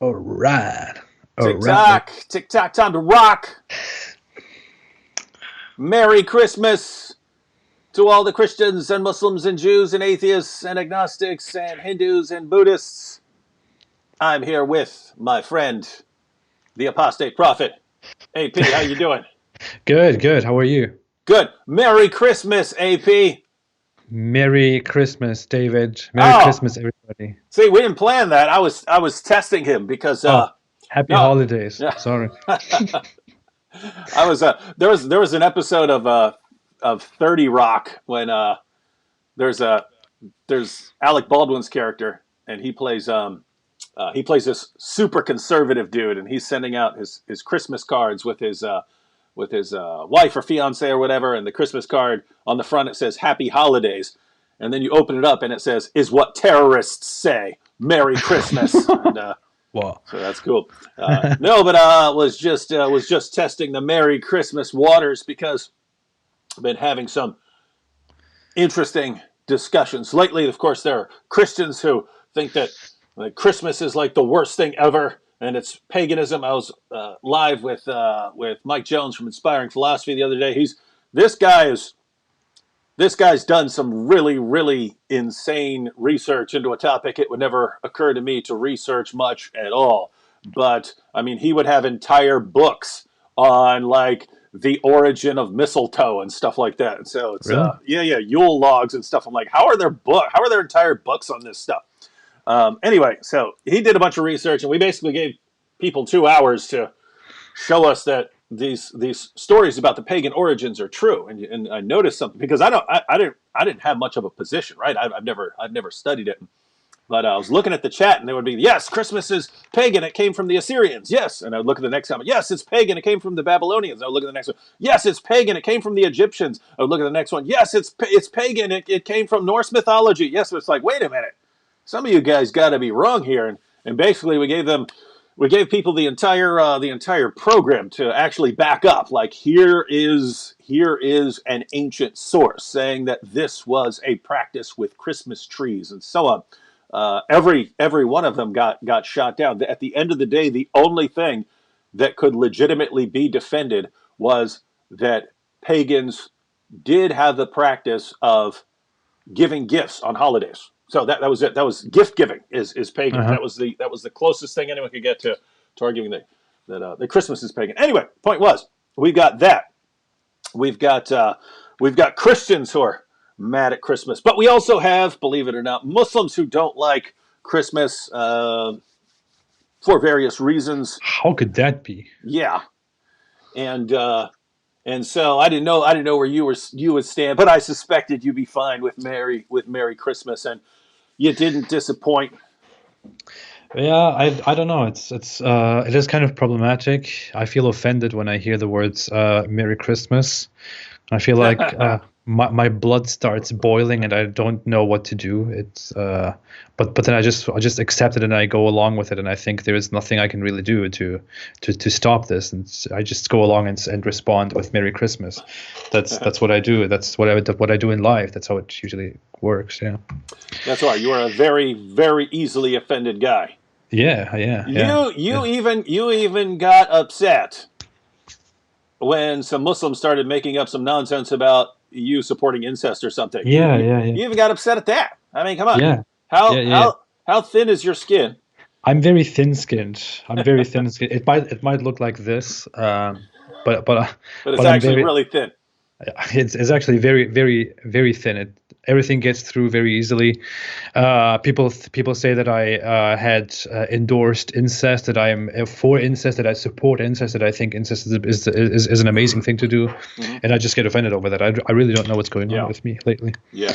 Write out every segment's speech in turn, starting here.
All right. All Tick right. tock, tick tock, time to rock. Merry Christmas to all the Christians and Muslims and Jews and atheists and agnostics and Hindus and Buddhists. I'm here with my friend, the Apostate Prophet. AP, how you doing? Good, good. How are you? Good. Merry Christmas, AP. Merry Christmas, David. Merry Oh, Christmas, everybody. see, we didn't plan that. I was testing him because Oh, happy no, holidays. yeah, Sorry. I was there was an episode of 30 Rock when there's a there's Alec Baldwin's character, and he plays this super conservative dude, and he's sending out his Christmas cards with his wife or fiance or whatever, and the Christmas card on the front it says Happy Holidays, and then you open it up and it says is what terrorists say, Merry Christmas, and Wow. so that's cool. No, but was just testing the Merry Christmas waters because I've been having some interesting discussions lately. Of course, there are Christians who think that like Christmas is like the worst thing ever, and it's paganism. I was live with Mike Jones from Inspiring Philosophy the other day. He's this guy is this guy's done some really insane research into a topic it would never occur to me to research much at all. But I mean, he would have entire books on like the origin of mistletoe and stuff like that. And so it's Really? yeah, Yule logs and stuff. I'm like, how are there entire books on this stuff? Anyway, so he did a bunch of research, and we basically gave people 2 hours to show us that these stories about the pagan origins are true. And I noticed something because I didn't have much of a position, right? I've never studied it, but I was looking at the chat, and they would be, yes, Christmas is pagan. It came from the Assyrians. Yes. And I would look at the next comment. Yes, it's pagan. It came from the Babylonians. I would look at the next one. Yes, it's pagan. It came from the Egyptians. I would look at the next one. Yes, it's pagan. It came from Norse mythology. Yes. It's like, wait a minute. Some of you guys got to be wrong here. And basically we gave people the entire program to actually back up. Like here is an ancient source saying that this was a practice with Christmas trees and so on. Every one of them got shot down. At the end of the day, the only thing that could legitimately be defended was that pagans did have the practice of giving gifts on holidays. So that was it. That was gift giving is pagan. Uh-huh. That was the closest thing anyone could get to arguing that Christmas is pagan. Anyway, point was we got that. We've got we've got Christians who are mad at Christmas, but we also have, believe it or not, Muslims who don't like Christmas for various reasons. How could that be? Yeah, and so I didn't know where you would stand, but I suspected you'd be fine with Merry Christmas, and you didn't disappoint. Yeah, I don't know. It is kind of problematic. I feel offended when I hear the words Merry Christmas. I feel like my blood starts boiling and I don't know what to do. But then I just accept it and I go along with it, and I think there is nothing I can really do to stop this, and I just go along and respond with Merry Christmas. That's what I do. That's what I do in life. That's how it usually works. Yeah. That's right. You are a very easily offended guy. Yeah, yeah, yeah, You even got upset when some Muslims started making up some nonsense about you supporting incest or something. You yeah, you, yeah, yeah, you even got upset at that. I mean, come on. yeah, How yeah, yeah, yeah. how thin is your skin? I'm very thin-skinned. I'm very thin-skinned. It might look like this, but But it's but I'm actually very. really thin. It's actually very thin. Everything gets through very easily. People say that I had endorsed incest, that I am for incest, that I support incest, that I think incest is an amazing thing to do, Hmm. and I just get offended over that. I really don't know what's going on Yeah, with me lately. yeah.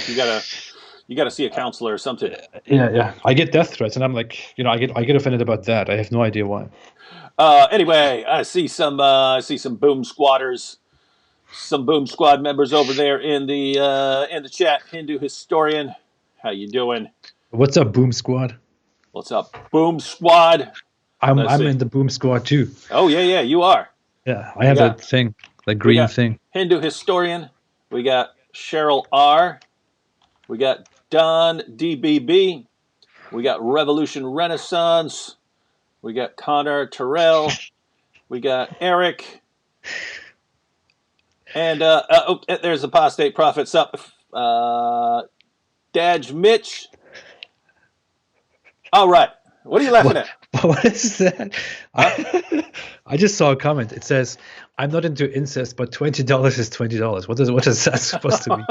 You gotta see a counselor or something. Yeah, yeah. I get death threats, and I'm like, I get offended about that. I have no idea why. Anyway, I see some boom squatters, some boom squad members over there in the chat. Hindu historian, how you doing? What's up, Boom Squad? What's up, boom squad? I'm Let's I'm see. in the Boom Squad too. Oh yeah, you are. Yeah, I We have got that thing, that we green got thing. Hindu historian. We got Cheryl R. We got Don DBB. We got Revolution Renaissance. We got Connor Terrell. We got Eric. And there's Apostate Prophet. Sup, Daj Mitch. All right. What are you laughing What, at? what is that? Huh? I just saw a comment. It says, "I'm not into incest, but $20 is $20." What is that supposed to mean?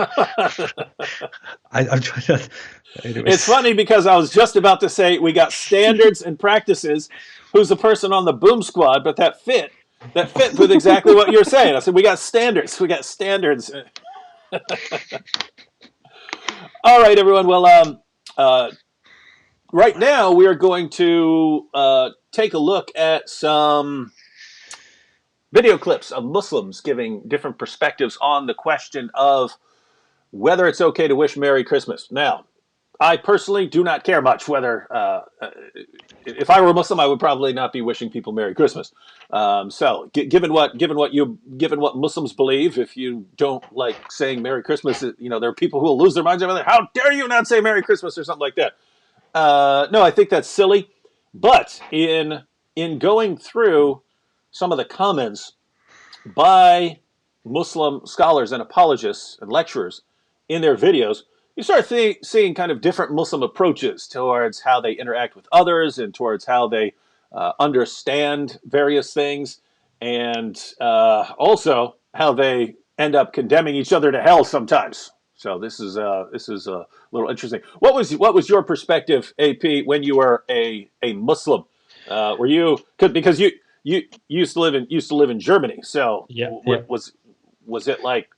I'm trying to. It's Anyways, funny because I was just about to say we got standards and practices. Who's the person on the boom squad? But that fit. That fit with exactly what you're saying. I said we got standards. We got standards. All right, everyone. Well, right now we are going to take a look at some video clips of Muslims giving different perspectives on the question of whether it's okay to wish Merry Christmas. Now, I personally do not care much whether, if I were a Muslim, I would probably not be wishing people Merry Christmas. Given what Muslims believe, if you don't like saying Merry Christmas, there are people who will lose their minds over there. How dare you not say Merry Christmas or something like that? No, I think that's silly. But in going through some of the comments by Muslim scholars and apologists and lecturers in their videos, you start seeing kind of different Muslim approaches towards how they interact with others and towards how they understand various things, and also how they end up condemning each other to hell sometimes. So this is a little interesting. What was your perspective, AP, when you were a Muslim? Were you because you used to live in Germany? So yeah, yeah. was it like,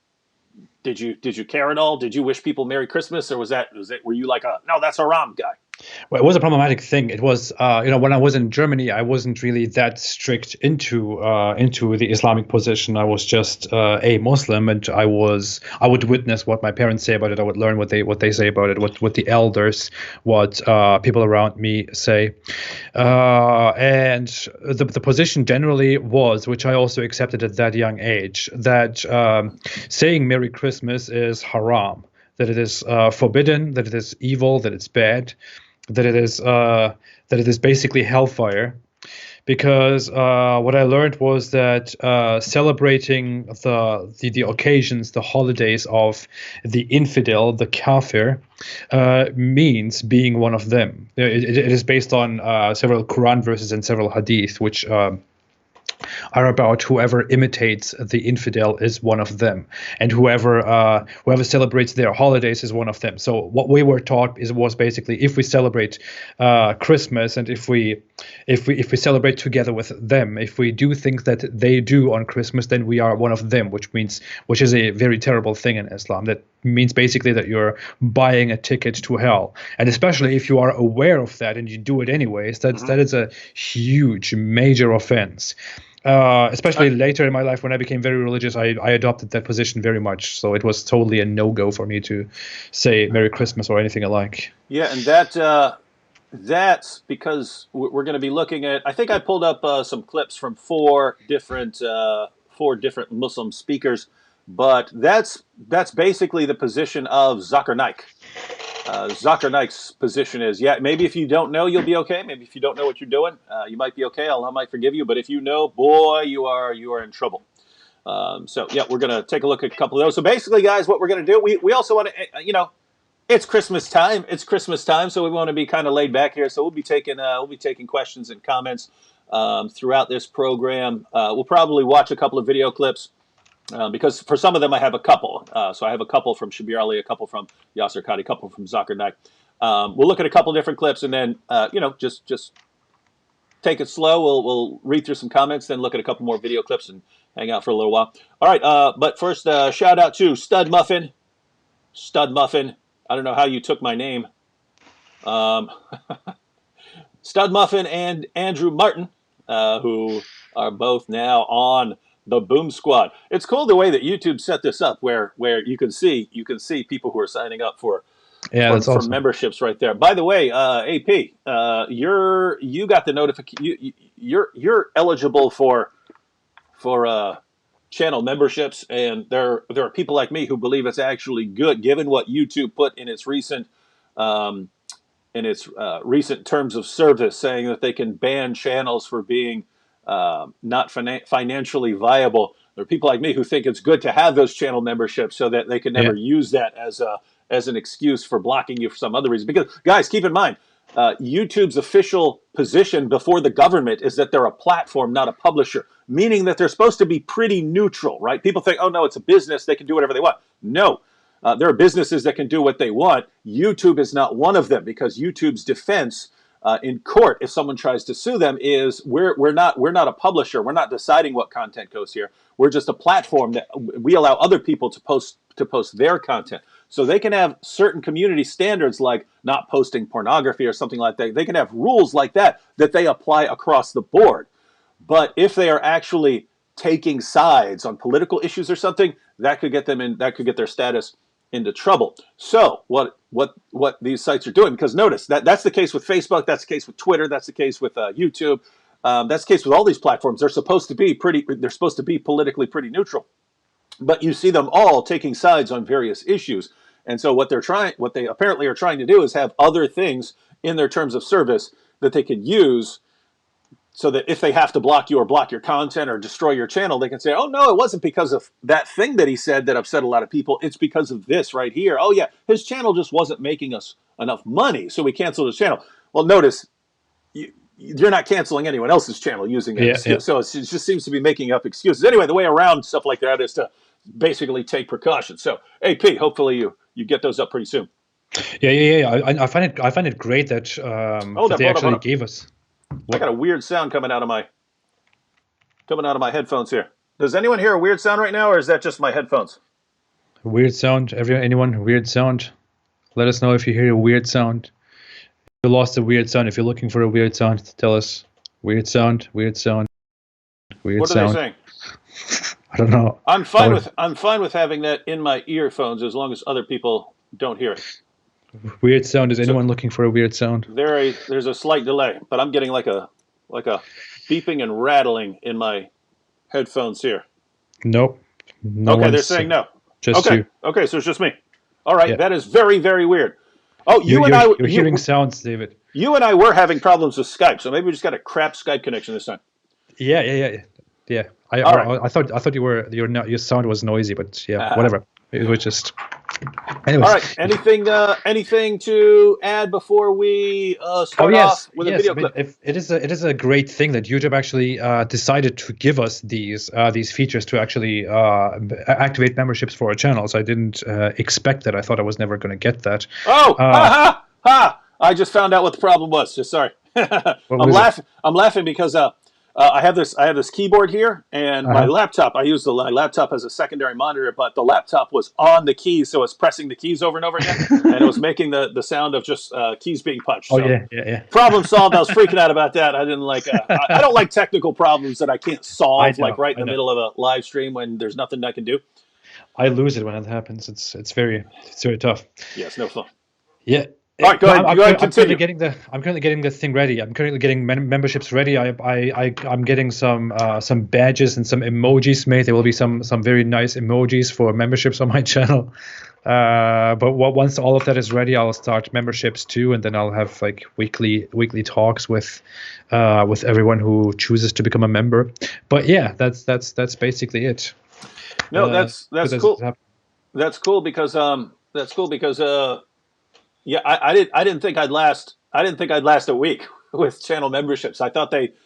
did you care at all? Did you wish people Merry Christmas, or were you like a no, that's a Ram guy? Well, it was a problematic thing. It was, when I was in Germany, I wasn't really that strict into the Islamic position. I was just a Muslim, and I would witness what my parents say about it. I would learn what they say about it, what the elders, what people around me say, and the position generally was, which I also accepted at that young age, that saying Merry Christmas is haram, that it is forbidden, that it is evil, that it's bad, that it is basically hellfire. Because what I learned was that celebrating the occasions, the holidays of the infidel, the kafir, means being one of them. It is based on several Quran verses and several hadith, which are about whoever imitates the infidel is one of them, and whoever celebrates their holidays is one of them. So what we were taught was basically, if we celebrate Christmas, and if we celebrate together with them, if we do things that they do on Christmas, then we are one of them, which is a very terrible thing in Islam. That means basically that you're buying a ticket to hell, and especially if you are aware of that and you do it anyways, that is a huge major offense. Especially later in my life, when I became very religious, I adopted that position very much. So it was totally a no-go for me to say Merry Christmas or anything alike. Yeah, and that's because we're going to be looking at. I think I pulled up some clips from four different Muslim speakers, but that's basically the position of Zakir Naik. Zakir Naik's position is, yeah, maybe if you don't know, you'll be okay. Maybe if you don't know what you're doing, you might be okay. Allah might forgive you. But if you know, boy, you are in trouble. So yeah, we're gonna take a look at a couple of those. So basically, guys, what we're gonna do, we also want to, it's Christmas time. It's Christmas time, so we want to be kind of laid back here. So we'll be taking questions and comments throughout this program. We'll probably watch a couple of video clips. Because for some of them I have a couple. So I have a couple from Shabir Ali, a couple from Yasser Qadi, a couple from Zakir Naik. We'll look at a couple different clips, and then just take it slow. We'll read through some comments, then look at a couple more video clips and hang out for a little while. All right, but first, shout out to Stud Muffin. Stud Muffin. I don't know how you took my name. Stud Muffin and Andrew Martin, who are both now on the Boom Squad. It's cool the way that YouTube set this up, where you can see people who are signing up for That's awesome. memberships right there. By the way, AP, you got the notification. You're eligible for channel memberships, and there are people like me who believe it's actually good, given what YouTube put in its recent in its recent terms of service, saying that they can ban channels for being not financially viable. There are people like me who think it's good to have those channel memberships so that they can Yeah. never use that as an excuse for blocking you for some other reason. Because, guys, keep in mind, YouTube's official position before the government is that they're a platform, not a publisher, meaning that they're supposed to be pretty neutral, right? People think, oh, no, it's a business. They can do whatever they want. No. There are businesses that can do what they want. YouTube is not one of them, because YouTube's defense in court, if someone tries to sue them, is we're not a publisher. We're not deciding what content goes here. We're just a platform that we allow other people to post their content. So they can have certain community standards, like not posting pornography or something like that. They can have rules like that they apply across the board. But if they are actually taking sides on political issues or something, that could get them in. That could get their status into trouble. So what these sites are doing, because notice that's the case with Facebook, that's the case with Twitter, that's the case with YouTube, that's the case with all these platforms. They're supposed to be politically pretty neutral, but you see them all taking sides on various issues. And so what they apparently are trying to do is have other things in their terms of service that they can use, so that if they have to block you or block your content or destroy your channel, they can say, oh, no, it wasn't because of that thing that he said that upset a lot of people. It's because of this right here. Oh, yeah, his channel just wasn't making us enough money, so we canceled his channel. Well, notice, you're not canceling anyone else's channel using that excuse. Yeah. So it just seems to be making up excuses. Anyway, the way around stuff like that is to basically take precautions. So, hey, Pete, hopefully you get those up pretty soon. Yeah. I find it great that, that they actually gave us. I got a weird sound coming out of my headphones here. Does anyone hear a weird sound right now, or is that just my headphones? Weird sound? Anyone? Weird sound? Let us know if you hear a weird sound. If you lost a weird sound, if you're looking for a weird sound, tell us. Weird sound, weird sound, weird what sound. What are they saying? I don't know. I'm fine with having that in my earphones as long as other people don't hear it. Weird sound. Is anyone looking for a weird sound? There's a slight delay, but I'm getting like a beeping and rattling in my headphones here. Nope. No. Okay, they're saying no. Just okay. you. Okay, so it's just me. All right, yeah. That is very, very weird. Oh, you're hearing sounds, David. You and I were having problems with Skype, so maybe we just got a crap Skype connection this time. Yeah. I thought your sound was noisy, but yeah, whatever. It was just. Anyways. All right. Anything to add before we start off with a video clip? It is a great thing that YouTube actually decided to give us these features to actually activate memberships for our channels. I didn't expect that. I thought I was never going to get that. Oh, I just found out what the problem was. Just sorry. I'm laughing because I have this keyboard here, and my laptop. I use my laptop as a secondary monitor, but the laptop was on the keys, so it's pressing the keys over and over again, and it was making the sound of just keys being punched. Oh, so, yeah. Problem solved. I was freaking out about that. I didn't like. I don't like technical problems that I can't solve, right in the middle of a live stream when there's nothing I can do. I lose it when it happens. It's very tough. Yeah, it's no fun. Yeah. All right, go ahead. I'm currently getting the thing ready. I'm currently getting memberships ready. I'm getting some badges and some emojis made. There will be some very nice emojis for memberships on my channel. But once all of that is ready, I'll start memberships too, and then I'll have like weekly talks with everyone who chooses to become a member. But yeah, that's basically it. No, that's cool. That's cool because yeah, I didn't think I'd last a week with channel memberships. I thought it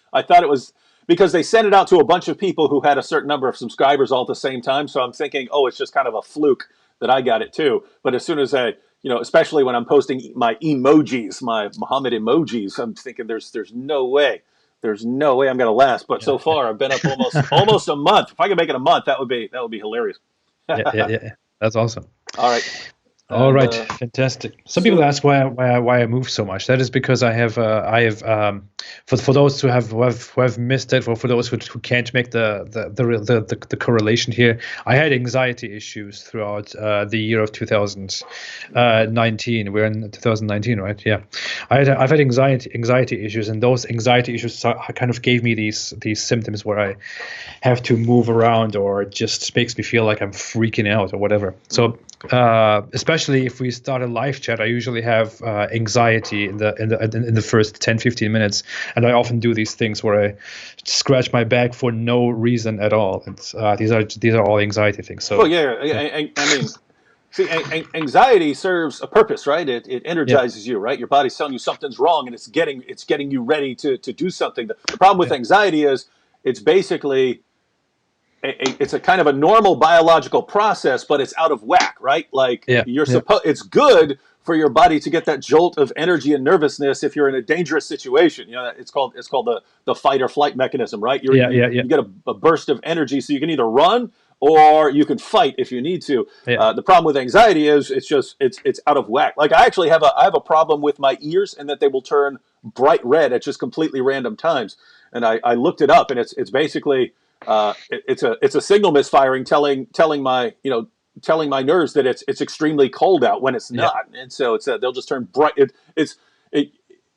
was because they sent it out to a bunch of people who had a certain number of subscribers all at the same time. So I'm thinking, oh, it's just kind of a fluke that I got it too. But as soon as especially when I'm posting my emojis, my Muhammad emojis, I'm thinking there's no way I'm going to last. But so far I've been up almost a month. If I could make it a month, that would be hilarious. yeah. That's awesome. All right. All right, fantastic. Some people ask why I move so much. That is because I have for those who have missed it, or for those who can't make the correlation here, I had anxiety issues throughout the year of 2019. We're in 2019, right? Yeah, I've had anxiety issues, and those anxiety issues kind of gave me these symptoms where I have to move around, or it just makes me feel like I'm freaking out or whatever. So especially especially if we start a live chat, I usually have anxiety in the first 10, 15 minutes, and I often do these things where I scratch my back for no reason at all. It's these are all anxiety things. So Well, yeah, I mean, see, anxiety serves a purpose, right? It yeah, energizes you, right? Your body's telling you something's wrong, and it's getting you ready to do something. The problem with yeah, anxiety is it's basically it's a kind of a normal biological process, but it's out of whack, right? Like yeah, you're yeah, supposed. It's good for your body to get that jolt of energy and nervousness if you're in a dangerous situation. You know, it's called the fight or flight mechanism, right? yeah, You yeah, yeah, you get a burst of energy, so you can either run or you can fight if you need to. yeah. The problem with anxiety is it's out of whack. Like I have a problem with my ears, and that they will turn bright red at just completely random times. And I looked it up, and it's basically it's a signal misfiring telling my telling my nerves that it's extremely cold out when it's Yeah. not. And so they'll just turn bright. It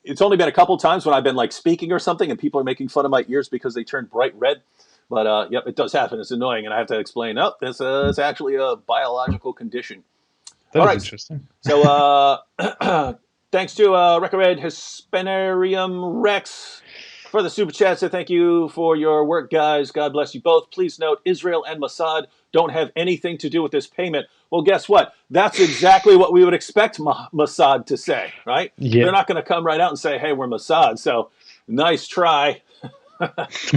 it's only been a couple times when I've been like speaking or something, and people are making fun of my ears because they turn bright red. But yep, it does happen. It's annoying, and I have to explain. Oh, it's actually a biological condition. That All is right. interesting. So thanks to Record Hispanarium Rex for the super chat. So thank you for your work, guys. God bless you both. Please note, Israel and Mossad don't have anything to do with this payment. Well, guess what? That's exactly what we would expect Mossad to say, right? Yeah. They're not going to come right out and say, hey, we're Mossad. So nice try.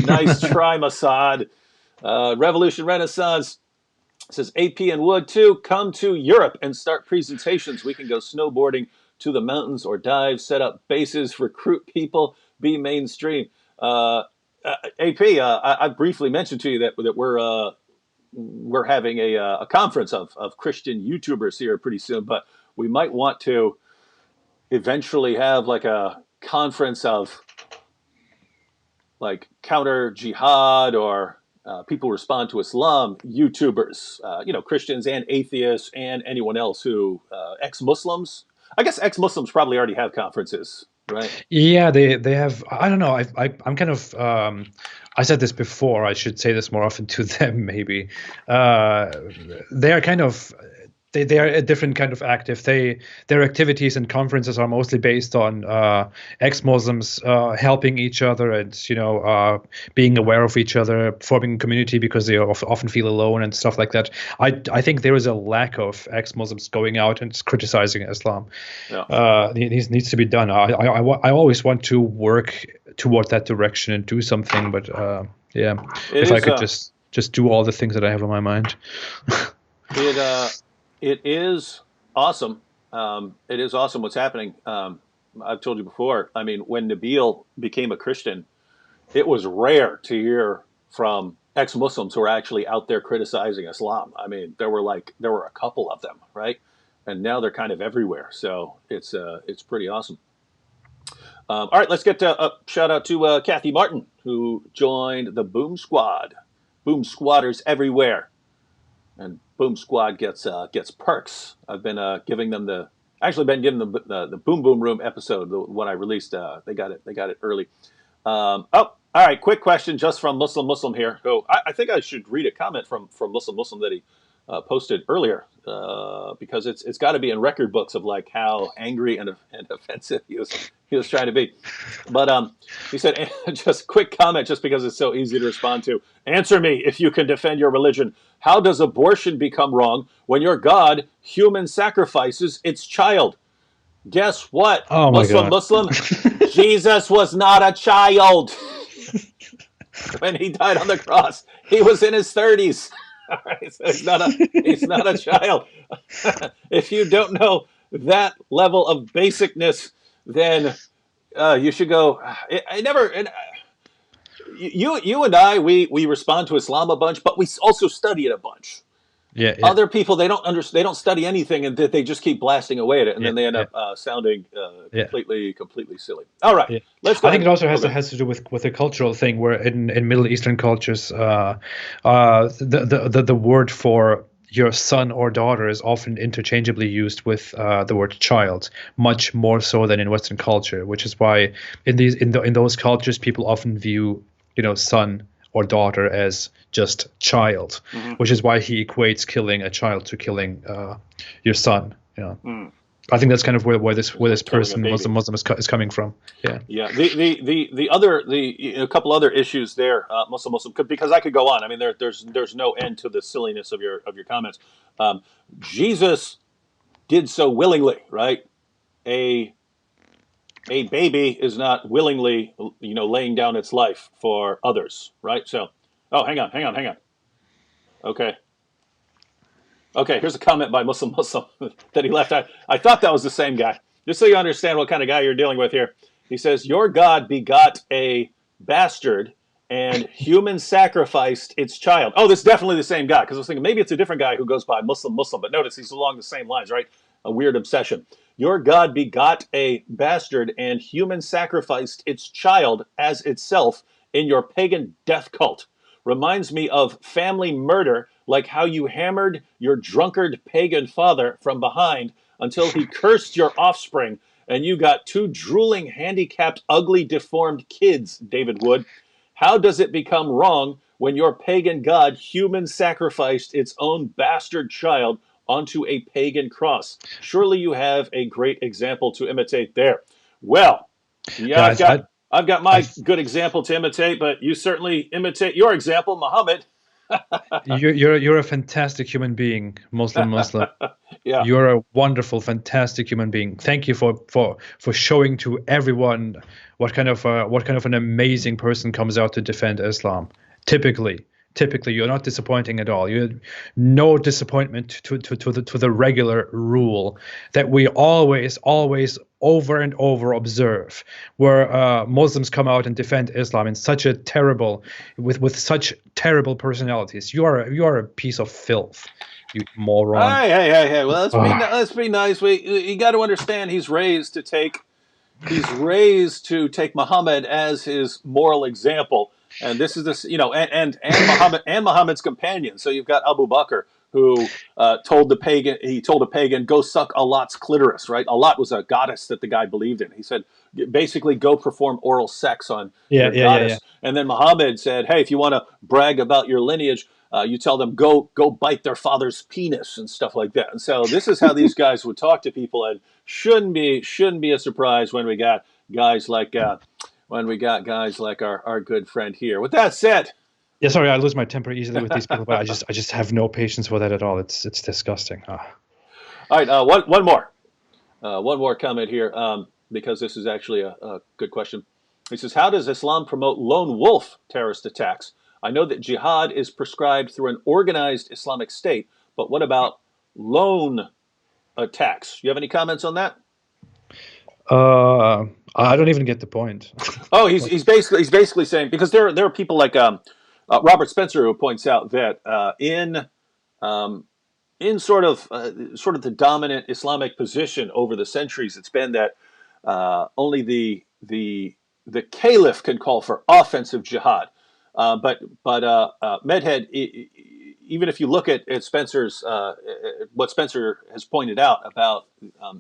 Nice try, Mossad. Revolution Renaissance says AP and Wood too. Come to Europe and start presentations. We can go snowboarding to the mountains or dive, set up bases, recruit people, be mainstream. AP, I briefly mentioned to you that we're having a conference of Christian YouTubers here pretty soon, but we might want to eventually have like a conference of like counter jihad or people respond to Islam YouTubers, Christians and atheists and anyone else who ex-Muslims. I guess ex-Muslims probably already have conferences, right? Yeah, they have. I don't know. I'm kind of. I said this before. I should say this more often to them. Maybe they are kind of. They are a different kind of active. Their activities and conferences are mostly based on ex-Muslims helping each other and being aware of each other, forming a community because they often feel alone and stuff like that. I think there is a lack of ex-Muslims going out and criticizing Islam. Yeah. It needs to be done. I always want to work toward that direction and do something, but yeah, if I could just do all the things that I have on my mind. It is awesome. It is awesome what's happening. I've told you before. I mean, when Nabil became a Christian, it was rare to hear from ex-Muslims who are actually out there criticizing Islam. I mean, there were a couple of them, right? And now they're kind of everywhere. So it's pretty awesome. All right, let's get a shout out to Kathy Martin, who joined the Boom Squad. Boom Squatters everywhere. And Boom Squad gets perks. I've been giving them the Boom Boom Room episode, the one I released. They got it early. All right. Quick question, just from Muslim here. Who I think I should read a comment from Muslim that he posted earlier because it's got to be in record books of like how angry and offensive he was trying to be. But he said, just quick comment, just because it's so easy to respond to. Answer me if you can defend your religion. How does abortion become wrong when your God human sacrifices its child? Guess what? Oh my God. Muslim. Jesus was not a child when he died on the cross. He was in his 30s. All right, so he's not a child. If you don't know that level of basicness, then you should go. You and I, we respond to Islam a bunch, but we also study it a bunch. Yeah. Other people, they don't study anything, and they just keep blasting away at it, and then they end up sounding completely silly. All right, let's go. I think it also has to do with a cultural thing where in Middle Eastern cultures, the word for your son or daughter is often interchangeably used with the word child, much more so than in Western culture, which is why in those cultures people often view son or daughter as just child, which is why he equates killing a child to killing your son. Yeah. Mm. I think that's kind of where It's this like killing a person, baby. Muslim is coming from. Yeah. Yeah, the other a couple other issues there, Muslim, because I could go on. I mean, there's no end to the silliness of your comments. Um, Jesus did so willingly, right? A a baby is not willingly, laying down its life for others, right? So, oh, hang on. Okay, okay. Here's a comment by Muslim that he left. I thought that was the same guy. Just so you understand what kind of guy you're dealing with here. He says, "Your God begot a bastard, and human sacrificed its child." Oh, this is definitely the same guy, because I was thinking maybe it's a different guy who goes by Muslim, but notice he's along the same lines, right? A weird obsession. Your God begot a bastard, and human sacrificed its child as itself in your pagan death cult. Reminds me of family murder, like how you hammered your drunkard pagan father from behind until he cursed your offspring, and you got two drooling, handicapped, ugly, deformed kids, David Wood. How does it become wrong when your pagan god human sacrificed its own bastard child onto a pagan cross? Surely you have a great example to imitate there. Well, yeah, Yeah. I've got I my good example to imitate, but you certainly imitate your example, Muhammad. you're a fantastic human being, Muslim. Yeah. You're a wonderful, fantastic human being. Thank you for showing to everyone what kind of an amazing person comes out to defend Islam. Typically, you're not disappointing at all. You no disappointment to the regular rule that we always over and over observe, where Muslims come out and defend Islam in such a terrible with such terrible personalities. You are a piece of filth, you moron. Hey. Well, Ah, let's be nice. You got to understand he's raised to take Muhammad as his moral example, and this is this, and Muhammad's companion. So you've got Abu Bakr, who told a pagan, go suck Allah's clitoris, right? Allah was a goddess that the guy believed in. He said, basically, go perform oral sex on yeah, your yeah. goddess. And then Muhammad said, hey, if you want to brag about your lineage, you tell them go bite their father's penis and stuff like that. And so this is how these guys would talk to people, and shouldn't be a surprise guys like uh, when we got guys like our good friend here. With that said, Yeah, sorry, I lose my temper easily with these people, but all I just have no patience for that at all. It's disgusting. Ah. right, one more comment here, because this is actually a good question. He says, how does Islam promote lone wolf terrorist attacks? I know that jihad is prescribed through an organized Islamic state, but what about lone attacks? You have any comments on that? I don't even get the point. Oh, Like, he's basically saying, because there are people like Robert Spencer, who points out that um, in sort of the dominant Islamic position over the centuries, it's been that only the caliph can call for offensive jihad. But Medhead, even if you look at Spencer's what Spencer has pointed out about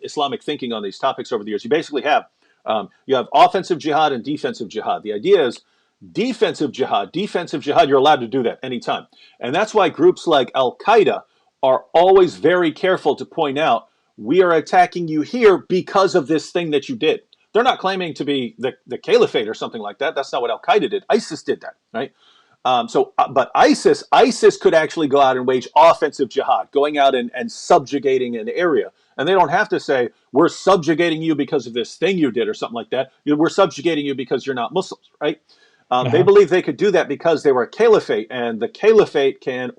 Islamic thinking on these topics over the years, you have offensive jihad and defensive jihad. The idea is defensive jihad, you're allowed to do that anytime. And that's why groups like Al Qaeda are always very careful to point out, we are attacking you here because of this thing that you did. They're not claiming to be the caliphate or something like that. That's not what Al Qaeda did. ISIS did that, right? But ISIS could actually go out and wage offensive jihad, going out and subjugating an area. And they don't have to say, we're subjugating you because of this thing you did or something like that. We're subjugating you because you're not Muslims, right? They uh-huh. believe they could do that because they were a caliphate, and the caliphate can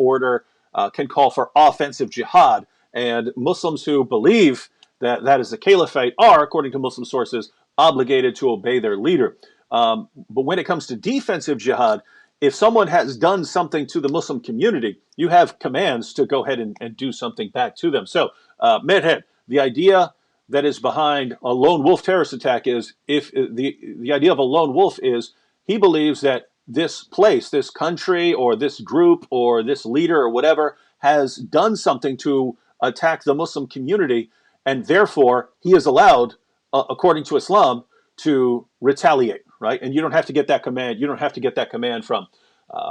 call for offensive jihad. And Muslims who believe that that is the caliphate are, according to Muslim sources, obligated to obey their leader. But when it comes to defensive jihad, if someone has done something to the Muslim community, you have commands to go ahead and do something back to them. So, Medhead, the idea that is behind a lone wolf terrorist attack is, if the idea of a lone wolf is, he believes that this place, this country, or this group, or this leader, or whatever, has done something to attack the Muslim community, and therefore he is allowed, according to Islam, to retaliate, right? And you don't have to get that command. You don't have to get that command from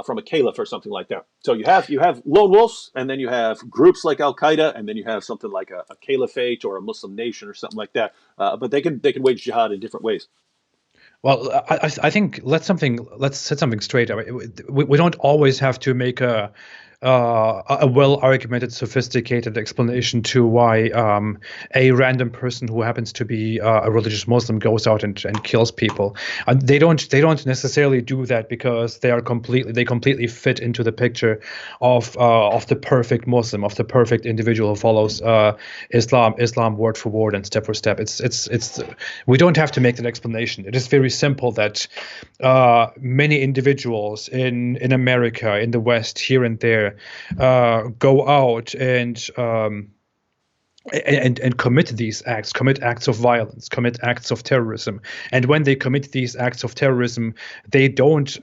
from a caliph or something like that. So you have lone wolves, and then you have groups like Al Qaeda, and then you have something like a caliphate or a Muslim nation or something like that. But they can wage jihad in different ways. Well, I think let's set something straight. I mean, we don't always have to make a well argumented, sophisticated explanation to why a random person who happens to be a religious Muslim goes out and kills people. And they don't necessarily do that because they completely fit into the picture of the perfect Muslim, of the perfect individual who follows Islam word for word and step for step. It's we don't have to make that explanation. It is very simple that many individuals in America, in the West, here and there, go out and commit these acts, commit acts of violence, commit acts of terrorism. And when they commit these acts of terrorism, they don't,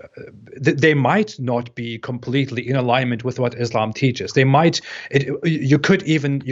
they might not be completely in alignment with what Islam teaches. They might, you could even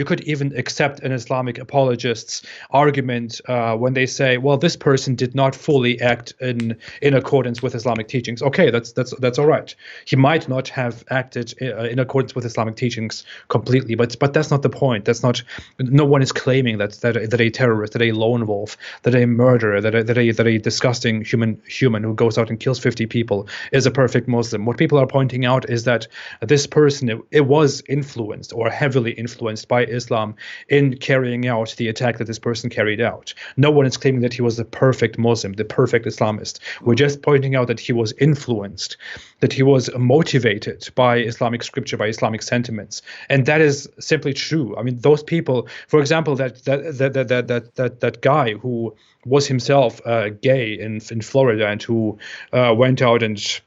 accept an Islamic apologist's argument when they say, well, this person did not fully act in accordance with Islamic teachings. Okay, that's all right. He might not have acted in accordance with Islamic teachings completely, but that's not the point. That's not. No one is claiming that a terrorist, that a lone wolf, that a murderer, that a disgusting human who goes out and kills 50 people is a perfect Muslim. What people are pointing out is that this person, it was influenced or heavily influenced by Islam in carrying out the attack that this person carried out. No one is claiming that he was the perfect Muslim, the perfect Islamist. We're just pointing out that he was influenced, that he was motivated by Islamic scripture, by Islamic sentiments, and that is simply true. I mean, those people, for example, that guy who was himself gay in Florida and who went out and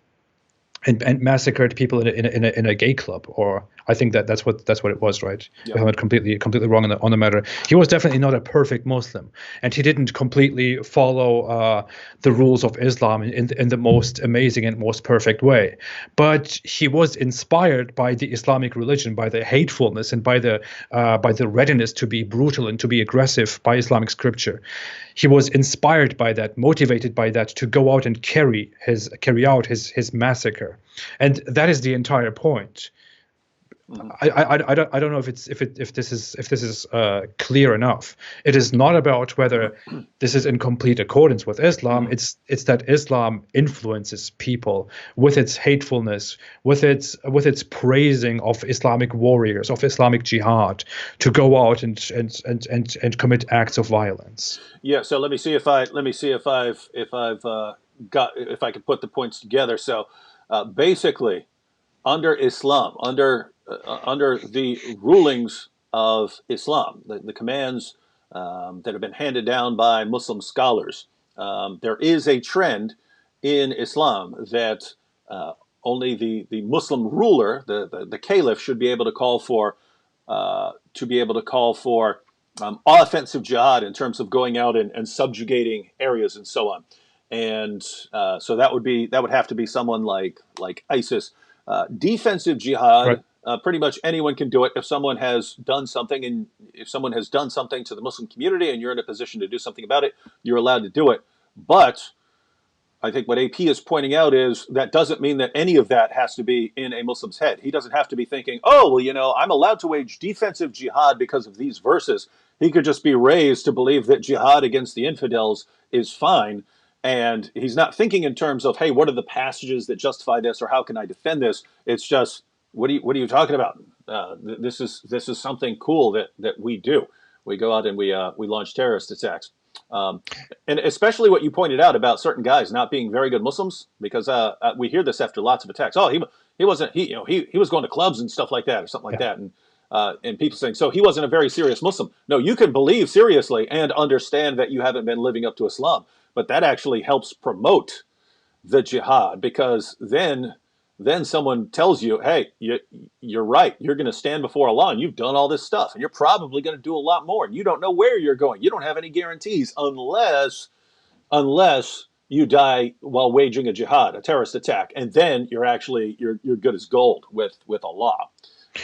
massacred people in a gay club, or I think that's what it was, right? Yeah. If I'm not completely wrong on the matter. He was definitely not a perfect Muslim, and he didn't completely follow the rules of Islam in the most amazing and most perfect way. But he was inspired by the Islamic religion, by the hatefulness and by the readiness to be brutal and to be aggressive by Islamic scripture. He was inspired by that, motivated by that, to go out and carry out his massacre, and that is the entire point. I don't know if this is clear enough. It is not about whether this is in complete accordance with Islam. It's that Islam influences people with its hatefulness, with its praising of Islamic warriors, of Islamic jihad, to go out and commit acts of violence. Yeah. So let me see if I can put the points together. So basically, under Islam, under the rulings of Islam, the commands that have been handed down by Muslim scholars, there is a trend in Islam that only the Muslim ruler, the caliph, should be able to call for offensive jihad in terms of going out and subjugating areas and so on. And so that would have to be someone like ISIS. Defensive jihad, Right. pretty much anyone can do it if someone has done something, and if someone has done something to the Muslim community and you're in a position to do something about it, you're allowed to do it. But I think what AP is pointing out is that doesn't mean that any of that has to be in a Muslim's head. He doesn't have to be thinking, oh, well, I'm allowed to wage defensive jihad because of these verses. He could just be raised to believe that jihad against the infidels is fine. And he's not thinking in terms of, hey, what are the passages that justify this, or how can I defend this? It's just, what are you talking about? This is something cool that we do. We go out and we launch terrorist attacks. And especially what you pointed out about certain guys not being very good Muslims, because we hear this after lots of attacks. Oh, he wasn't, he was going to clubs and stuff like that, or something like that, and people saying, so he wasn't a very serious Muslim. No, you can believe seriously and understand that you haven't been living up to Islam, but that actually helps promote the jihad, because then someone tells you, hey, you're right. You're going to stand before Allah and you've done all this stuff, and you're probably going to do a lot more, and you don't know where you're going. You don't have any guarantees unless you die while waging a jihad, a terrorist attack, and then you're good as gold with Allah.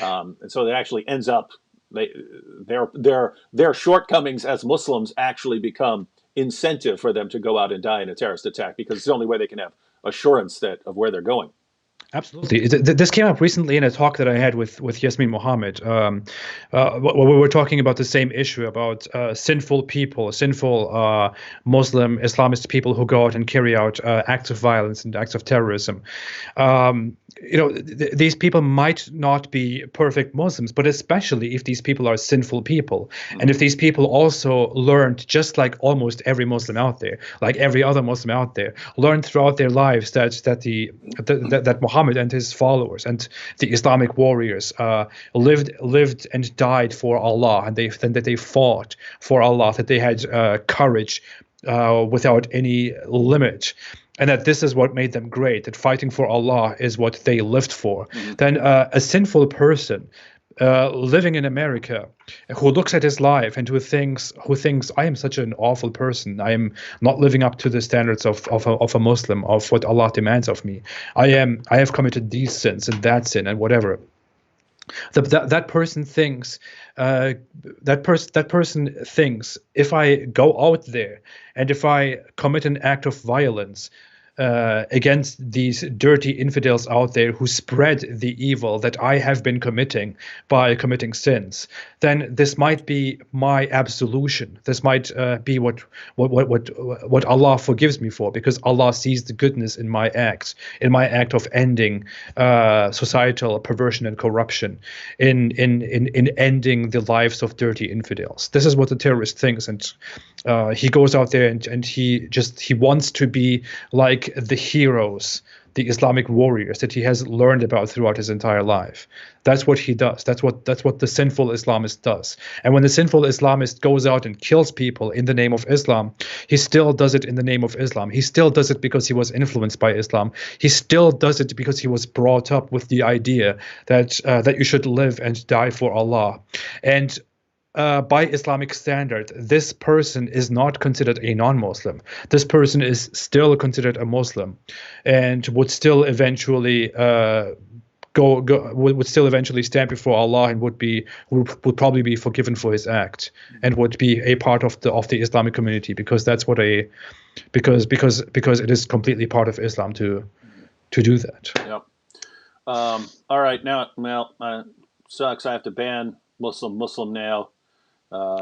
And so it actually ends up, their shortcomings as Muslims actually become incentive for them to go out and die in a terrorist attack, because it's the only way they can have assurance of where they're going. Absolutely. This came up recently in a talk that I had with Yasmin Mohammed. We were talking about the same issue about sinful people, sinful Muslim Islamist people who go out and carry out acts of violence and acts of terrorism. These people might not be perfect Muslims, but especially if these people are sinful people, and if these people also learned, just like almost every Muslim out there, like every other Muslim out there, learned throughout their lives that Muhammad and his followers and the Islamic warriors lived and died for Allah, and that they fought for Allah, that they had courage without any limit, and that this is what made them great, that fighting for Allah is what they lived for, then a sinful person living in America who looks at his life and who thinks I am such an awful person, I am not living up to the standards of a Muslim, of what Allah demands of me, I have committed these sins and that sin and whatever. That person thinks that person thinks, if I go out there and if I commit an act of violence against these dirty infidels out there who spread the evil that I have been committing by committing sins, then this might be my absolution. This might be what Allah forgives me for, because Allah sees the goodness in my act of ending societal perversion and corruption, in ending the lives of dirty infidels. This is what the terrorist thinks, and he goes out there and he wants to be like the heroes, the Islamic warriors that he has learned about throughout his entire life. That's what he does. That's what the sinful Islamist does. And when the sinful Islamist goes out and kills people in the name of Islam, he still does it in the name of Islam. He still does it because he was influenced by Islam. He still does it because he was brought up with the idea that you should live and die for Allah. And by Islamic standard, this person is not considered a non-Muslim. This person is still considered a Muslim, and would still eventually would still eventually stand before Allah, and would probably be forgiven for his act, and would be a part of the Islamic community, because that's what because it is completely part of Islam to do that. Yep. All right, now, sucks. I have to ban Muslim now.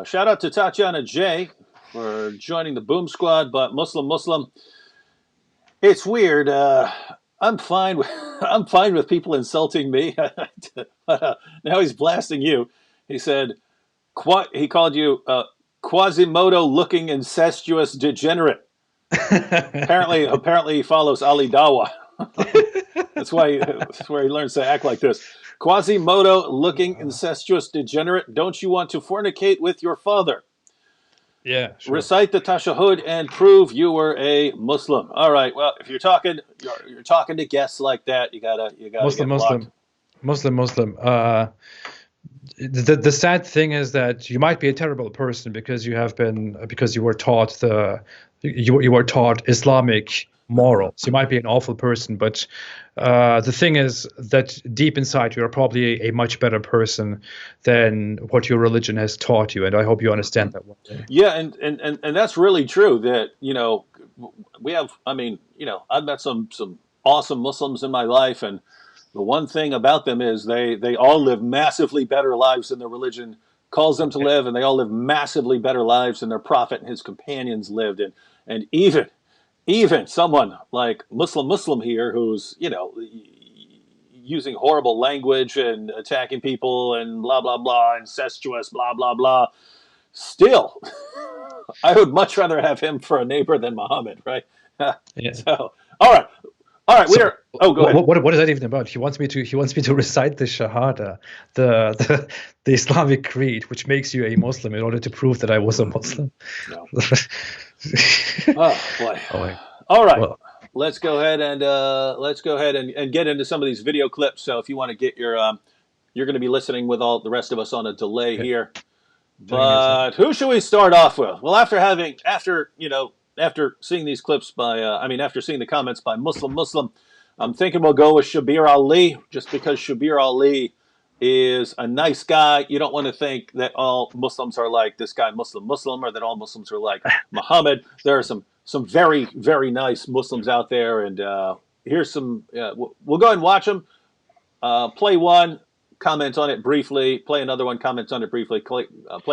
Shout out to Tatiana J for joining the Boom Squad, but Muslim. It's weird. I'm fine with people insulting me. Now he's blasting you. He said, he called you Quasimodo-looking incestuous degenerate. Apparently he follows Ali Dawa. That's where he learns to act like this. Quasimodo-looking incestuous degenerate, don't you want to fornicate with your father? Yeah, sure. Recite the tashahhud and prove you were a Muslim. All right. Well, if you're talking to guests like that, you gotta Muslim. The sad thing is that you might be a terrible person because you were taught you were taught Islamic morals. You might be an awful person, but the thing is that deep inside you are probably a much better person than what your religion has taught you, and I hope you understand that one day. Yeah, and that's really true. That we have. I mean, I've met some awesome Muslims in my life, and the one thing about them is they all live massively better lives than their religion calls them to live, and they all live massively better lives than their prophet and his companions lived. And even someone like Muslim here, who's using horrible language and attacking people and blah blah blah, incestuous blah blah blah, still I would much rather have him for a neighbor than Muhammad, right? Yeah. So all right, So, go ahead. what is that even about? He wants me to recite the Shahada, the Islamic creed, which makes you a Muslim, in order to prove that I was a Muslim. No. Oh boy. Oh, All right. well, Let's go ahead and get into some of these video clips. So if you want to get your you're going to be listening with all the rest of us on a delay here. But who should we start off with? Well, after seeing these clips after seeing the comments by Muslim, I'm thinking we'll go with Shabir Ali, just because Shabir Ali is a nice guy. You don't want to think that all Muslims are like this guy Muslim, or that all Muslims are like Muhammad. There are some very, very nice Muslims out there, and here's some. We'll go ahead and watch them. Play one, comment on it briefly. Play another one, comment on it briefly. Play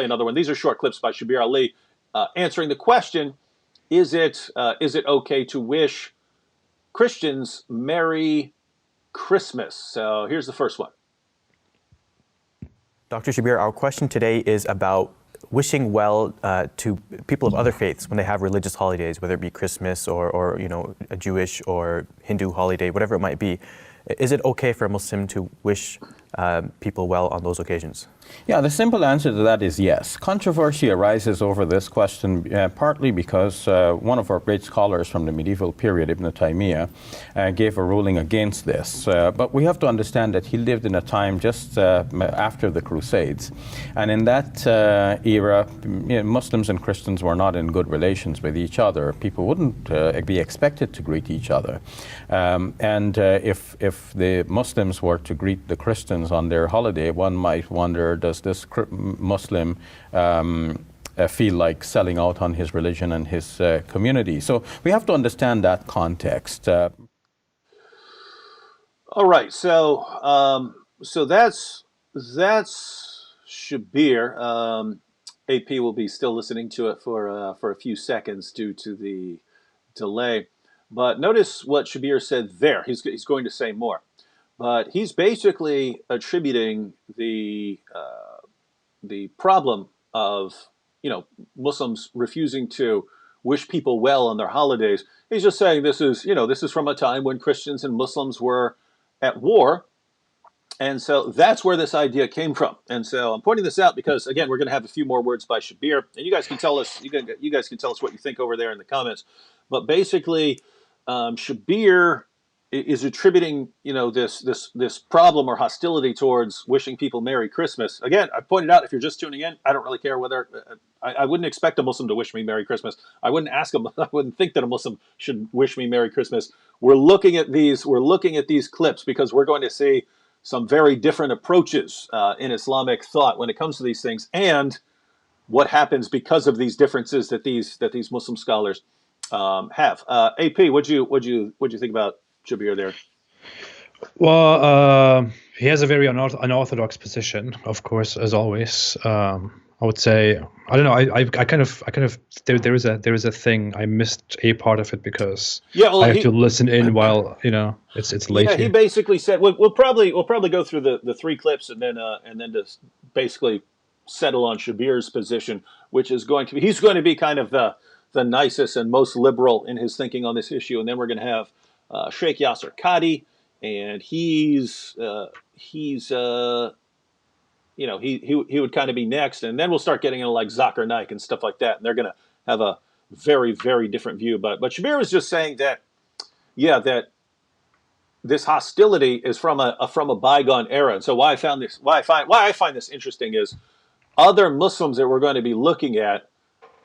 another one. These are short clips by Shabir Ali answering the question: is it okay to wish Christians Merry Christmas? So here's the first one. Dr. Shabir, our question today is about wishing well to people of other faiths when they have religious holidays, whether it be Christmas or a Jewish or Hindu holiday, whatever it might be. Is it okay for a Muslim to wish people well on those occasions? Yeah, the simple answer to that is yes. Controversy arises over this question partly because one of our great scholars from the medieval period, Ibn Taymiyyah, gave a ruling against this. But we have to understand that he lived in a time just after the Crusades. And in that era, Muslims and Christians were not in good relations with each other. People wouldn't be expected to greet each other. If the Muslims were to greet the Christians on their holiday, one might wonder, does this Muslim feel like selling out on his religion and his community? So we have to understand that context. All right, so that's Shabir. AP will be still listening to it for a few seconds due to the delay. But notice what Shabir said there. He's going to say more. But he's basically attributing the problem of Muslims refusing to wish people well on their holidays. He's just saying this is from a time when Christians and Muslims were at war, and so that's where this idea came from. And so I'm pointing this out because again we're going to have a few more words by Shabir, and you guys can tell us what you think over there in the comments. But basically, Shabir is attributing, this problem or hostility towards wishing people Merry Christmas. Again, I pointed out, if you're just tuning in, I don't really care whether I wouldn't expect a Muslim to wish me Merry Christmas. I wouldn't ask them. I wouldn't think that a Muslim should wish me Merry Christmas. We're looking at these clips because we're going to see some very different approaches in Islamic thought when it comes to these things, and what happens because of these differences that these Muslim scholars have. AP, what'd you think about Shabir there? Well, he has a very unorthodox position, of course, as always. I would say, I don't know. I kind of there is a thing. I missed a part of it because I have to listen in while it's late. Yeah, he basically said we'll probably go through the three clips and then just basically settle on Shabir's position, which is he's going to be kind of the nicest and most liberal in his thinking on this issue, and then we're going to have Sheikh Yasser Qadi, and he would kind of be next, and then we'll start getting into like Zakir Naik and stuff like that, and they're going to have a very, very different view. But Shabir was just saying that this hostility is from a bygone era, and so why I find this interesting is other Muslims that we're going to be looking at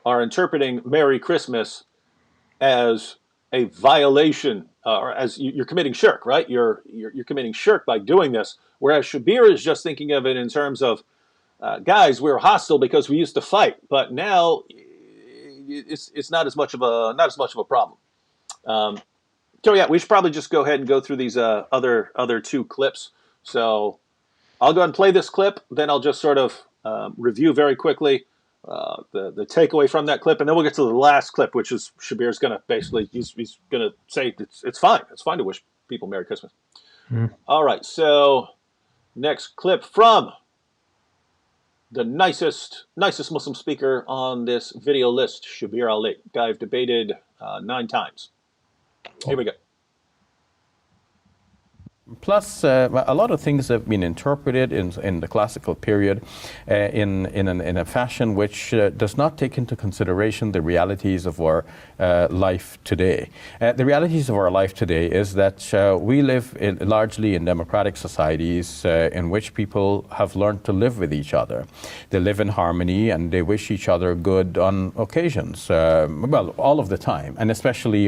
are interpreting Merry Christmas as a violation, or as you're committing shirk, right? You're committing shirk by doing this. Whereas Shabir is just thinking of it in terms of, guys, we were hostile because we used to fight, but now it's not as much of a problem. So yeah, we should probably just go ahead and go through these other two clips. So I'll go ahead and play this clip, then I'll just sort of review very quickly the takeaway from that clip, and then we'll get to the last clip, which is Shabir's going to basically he's going to say it's fine to wish people Merry Christmas. All right, so next clip from the nicest Muslim speaker on this video list, Shabir Ali, guy I've debated 9 times. Here we go. Plus, a lot of things have been interpreted in the classical period in a fashion which does not take into consideration the realities of our life today. The realities of our life today is that we live largely in democratic societies in which people have learned to live with each other. They live in harmony and they wish each other good on occasions, well, all of the time, and especially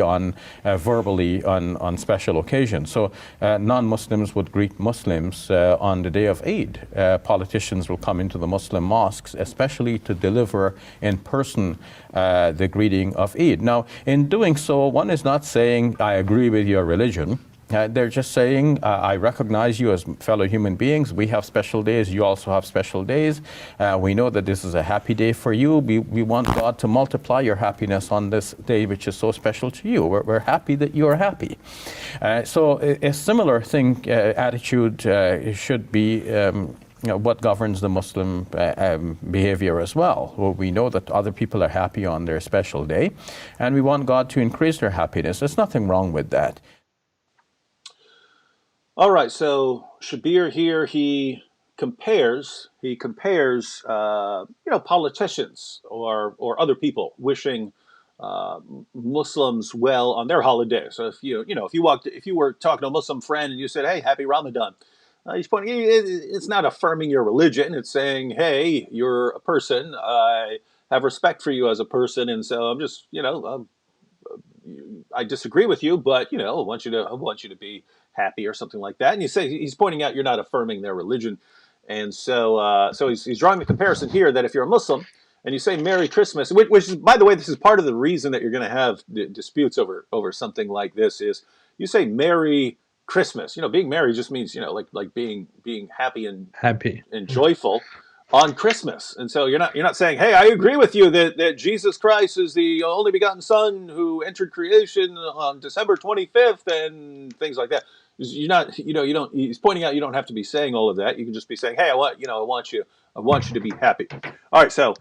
verbally on special occasions. So non-Muslims would greet Muslims on the day of Eid. Politicians will come into the Muslim mosques, especially to deliver in person the greeting of Eid. Now, in doing so, one is not saying, I agree with your religion. They're just saying, I recognize you as fellow human beings. We have special days. You also have special days. We know that this is a happy day for you. We want God to multiply your happiness on this day, which is so special to you. We're happy that you are happy. So a similar attitude should be what governs the Muslim behavior as well. Well, we know that other people are happy on their special day, and we want God to increase their happiness. There's nothing wrong with that. All right, so Shabir here, he compares politicians or other people wishing Muslims well on their holiday. So if you were talking to a Muslim friend and you said, "Hey, happy Ramadan," he's pointing. It's not affirming your religion. It's saying, "Hey, you're a person. I have respect for you as a person, and so I'm just I disagree with you, but I want you to be happy," or something like that. And he's pointing out you're not affirming their religion, and so he's drawing the comparison here that if you're a Muslim and you say Merry Christmas, which is, by the way, this is part of the reason that you're going to have disputes over something like this, is you say Merry Christmas. Being merry just means like being happy and joyful on Christmas. And so you're not saying, "Hey, I agree with you that Jesus Christ is the only begotten Son who entered creation on December 25th," and things like that. You're not, you don't. He's pointing out you don't have to be saying all of that. You can just be saying, "Hey, I want you to be happy." All right. So,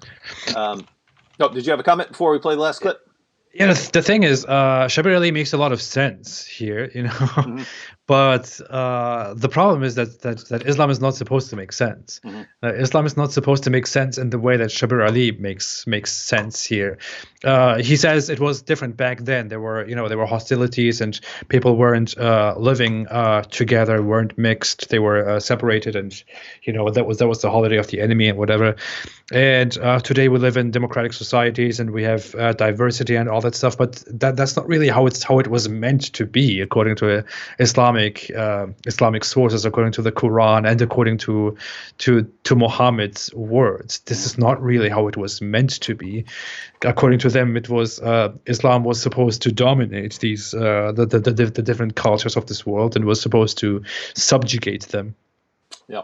did you have a comment before we play the last clip? Yeah, the thing is, Shabir Ali makes a lot of sense here, Mm-hmm. but the problem is that Islam is not supposed to make sense. Mm-hmm. Islam is not supposed to make sense in the way that Shabir Ali makes sense here. He says it was different back then. There were hostilities and people weren't living together, weren't mixed. They were separated, and that was the holiday of the enemy and whatever. And today we live in democratic societies and we have diversity and all that stuff. But that's not really how it was meant to be, according to Islamic sources, according to the Quran and according to Muhammad's words. This is not really how it was meant to be. According to them, it was Islam was supposed to dominate these the different cultures of this world and was supposed to subjugate them. Yeah.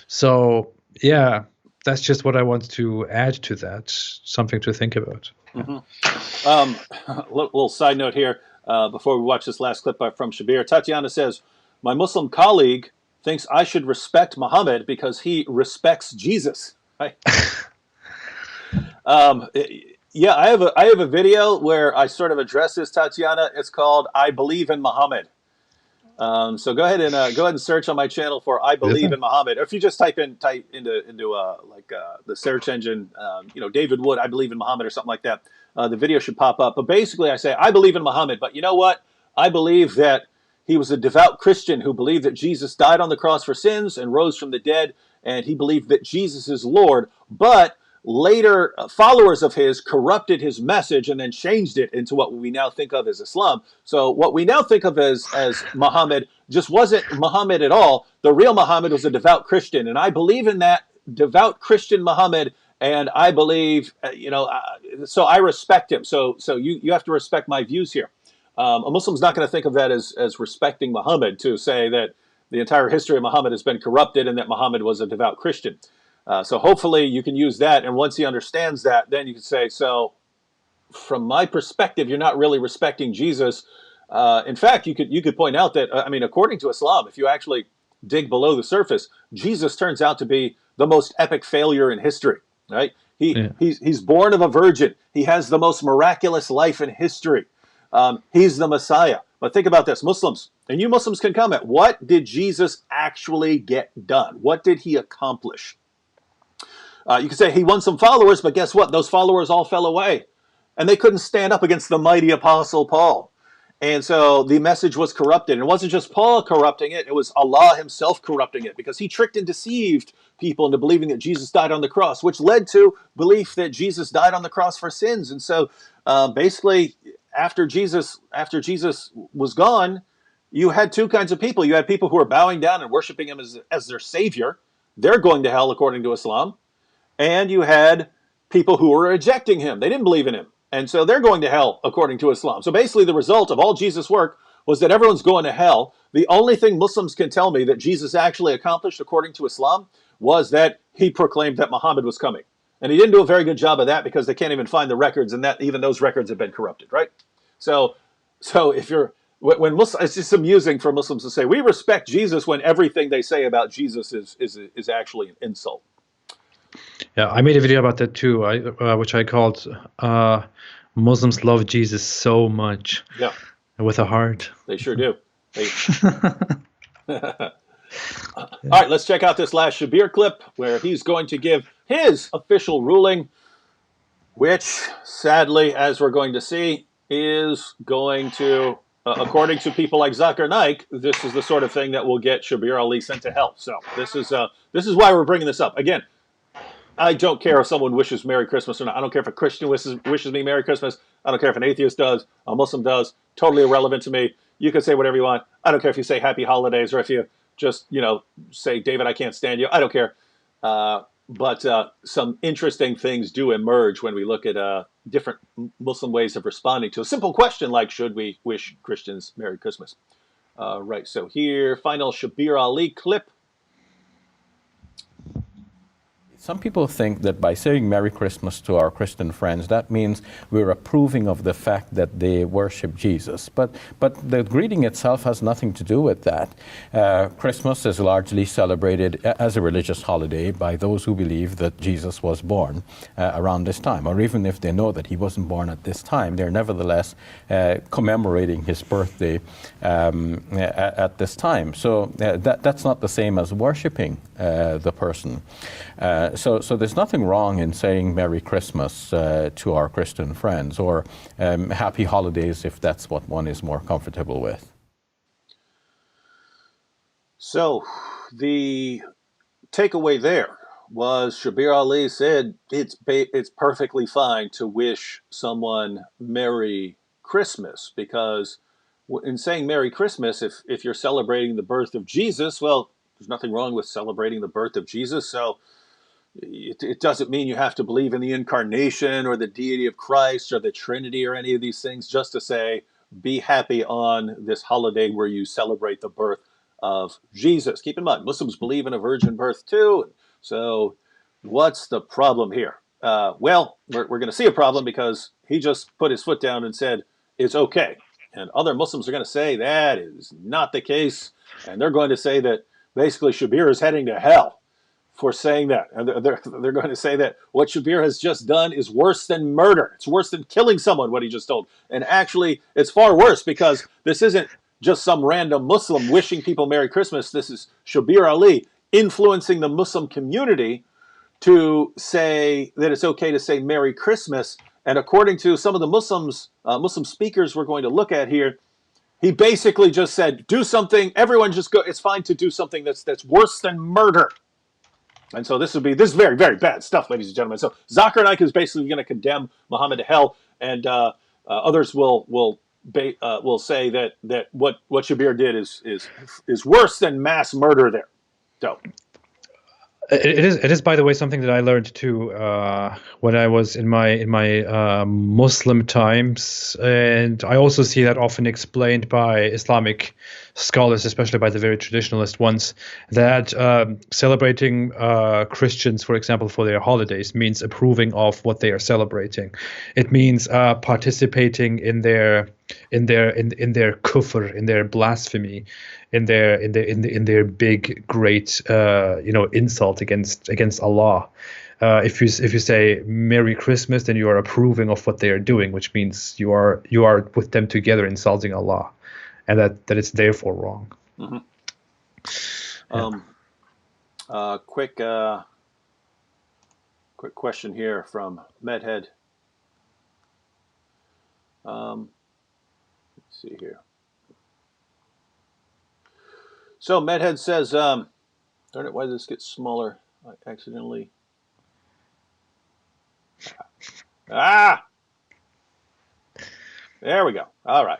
So yeah, that's just what I want to add to that. Something to think about. Mm-hmm. Little side note here before we watch this last clip from Shabir. Tatiana says, "My Muslim colleague thinks I should respect Muhammad because he respects Jesus." Right? Yeah, I have a video where I sort of address this, Tatiana. It's called "I Believe in Muhammad." So go ahead and search on my channel for "I Believe in Muhammad." Or if you just type into the search engine, David Wood, "I Believe in Muhammad" or something like that, the video should pop up. But basically, I say I believe in Muhammad, but you know what? I believe that he was a devout Christian who believed that Jesus died on the cross for sins and rose from the dead, and he believed that Jesus is Lord. But later, followers of his corrupted his message and then changed it into what we now think of as Islam. So what we now think of as Muhammad just wasn't Muhammad at all. The real Muhammad was a devout Christian, and I believe in that devout Christian Muhammad, and I believe, so I respect him. So you have to respect my views here. A Muslim's not going to think of that as respecting Muhammad, to say that the entire history of Muhammad has been corrupted and that Muhammad was a devout Christian. So hopefully you can use that, and once he understands that, then you can say, so from my perspective, you're not really respecting Jesus. In fact, you could point out that, according to Islam, if you actually dig below the surface, Jesus turns out to be the most epic failure in history, right? He's born of a virgin. He has the most miraculous life in history. He's the Messiah. But think about this, Muslims, and you Muslims can comment, what did Jesus actually get done? What did he accomplish? You could say he won some followers, but guess what? Those followers all fell away, and they couldn't stand up against the mighty Apostle Paul. And so the message was corrupted. And it wasn't just Paul corrupting it, it was Allah himself corrupting it, because he tricked and deceived people into believing that Jesus died on the cross, which led to belief that Jesus died on the cross for sins. And so basically, after Jesus was gone, you had two kinds of people. You had people who were bowing down and worshiping him as their savior. They're going to hell according to Islam. And you had people who were rejecting him. They didn't believe in him. And so they're going to hell according to Islam. So basically the result of all Jesus' work was that everyone's going to hell. The only thing Muslims can tell me that Jesus actually accomplished, according to Islam, was that he proclaimed that Muhammad was coming. And he didn't do a very good job of that because they can't even find the records, and that even those records have been corrupted, right? So if you're when Muslims, it's just amusing for Muslims to say we respect Jesus when everything they say about Jesus is actually an insult. Yeah, I made a video about that too, which I called "Muslims Love Jesus So Much." Yeah, with a heart. They sure do. All right, let's check out this last Shabir clip where he's going to give his official ruling, which, sadly, as we're going to see, is going to, according to people like Zakir Naik, this is the sort of thing that will get Shabir Ali sent to hell. So this is why we're bringing this up. Again, I don't care if someone wishes Merry Christmas or not. I don't care if a Christian wishes me Merry Christmas. I don't care if an atheist does, a Muslim does. Totally irrelevant to me. You can say whatever you want. I don't care if you say Happy Holidays or if you just, say, David, I can't stand you. I don't care. But some interesting things do emerge when we look at different Muslim ways of responding to a simple question like, should we wish Christians Merry Christmas? Right, so here, final Shabir Ali clip. Some people think that by saying Merry Christmas to our Christian friends, that means we're approving of the fact that they worship Jesus. But the greeting itself has nothing to do with that. Christmas is largely celebrated as a religious holiday by those who believe that Jesus was born around this time. Or even if they know that he wasn't born at this time, they're nevertheless commemorating his birthday at this time. So that's not the same as worshiping the person. So there's nothing wrong in saying Merry Christmas to our Christian friends, or Happy Holidays if that's what one is more comfortable with. So the takeaway there was Shabir Ali said it's perfectly fine to wish someone Merry Christmas, because in saying Merry Christmas, if you're celebrating the birth of Jesus, well, there's nothing wrong with celebrating the birth of Jesus. So it doesn't mean you have to believe in the incarnation or the deity of Christ or the Trinity or any of these things just to say, be happy on this holiday where you celebrate the birth of Jesus. Keep in mind, Muslims believe in a virgin birth too. So what's the problem here? Well, we're going to see a problem because he just put his foot down and said, it's okay. And other Muslims are going to say that is not the case. And they're going to say that basically Shabir is heading to hell for saying that. And they're going to say that what Shabir has just done is worse than murder. It's worse than killing someone, what he just told. And actually, it's far worse because this isn't just some random Muslim wishing people Merry Christmas. This is Shabir Ali influencing the Muslim community to say that it's okay to say Merry Christmas. And according to some of the Muslim speakers we're going to look at here, he basically just said, do something, everyone just go, it's fine to do something that's worse than murder. And so this is very, very bad stuff, ladies and gentlemen. So Zakir Naik is basically going to condemn Muhammad to hell, and others will say that what Shabir did is worse than mass murder there. So it is, by the way, something that I learned too when I was in my Muslim times, and I also see that often explained by Islamic scholars, especially by the very traditionalist ones, that celebrating Christians, for example, for their holidays means approving of what they are celebrating. It means participating in their kufr, in their blasphemy, in their big great insult against Allah. If you say Merry Christmas, then you are approving of what they are doing, which means you are with them together insulting Allah, and that it's therefore wrong. Mm-hmm. Yeah. Quick question here from Medhead. Let's see here. So Medhead says, darn it, why did this get smaller? I accidentally. There we go. All right.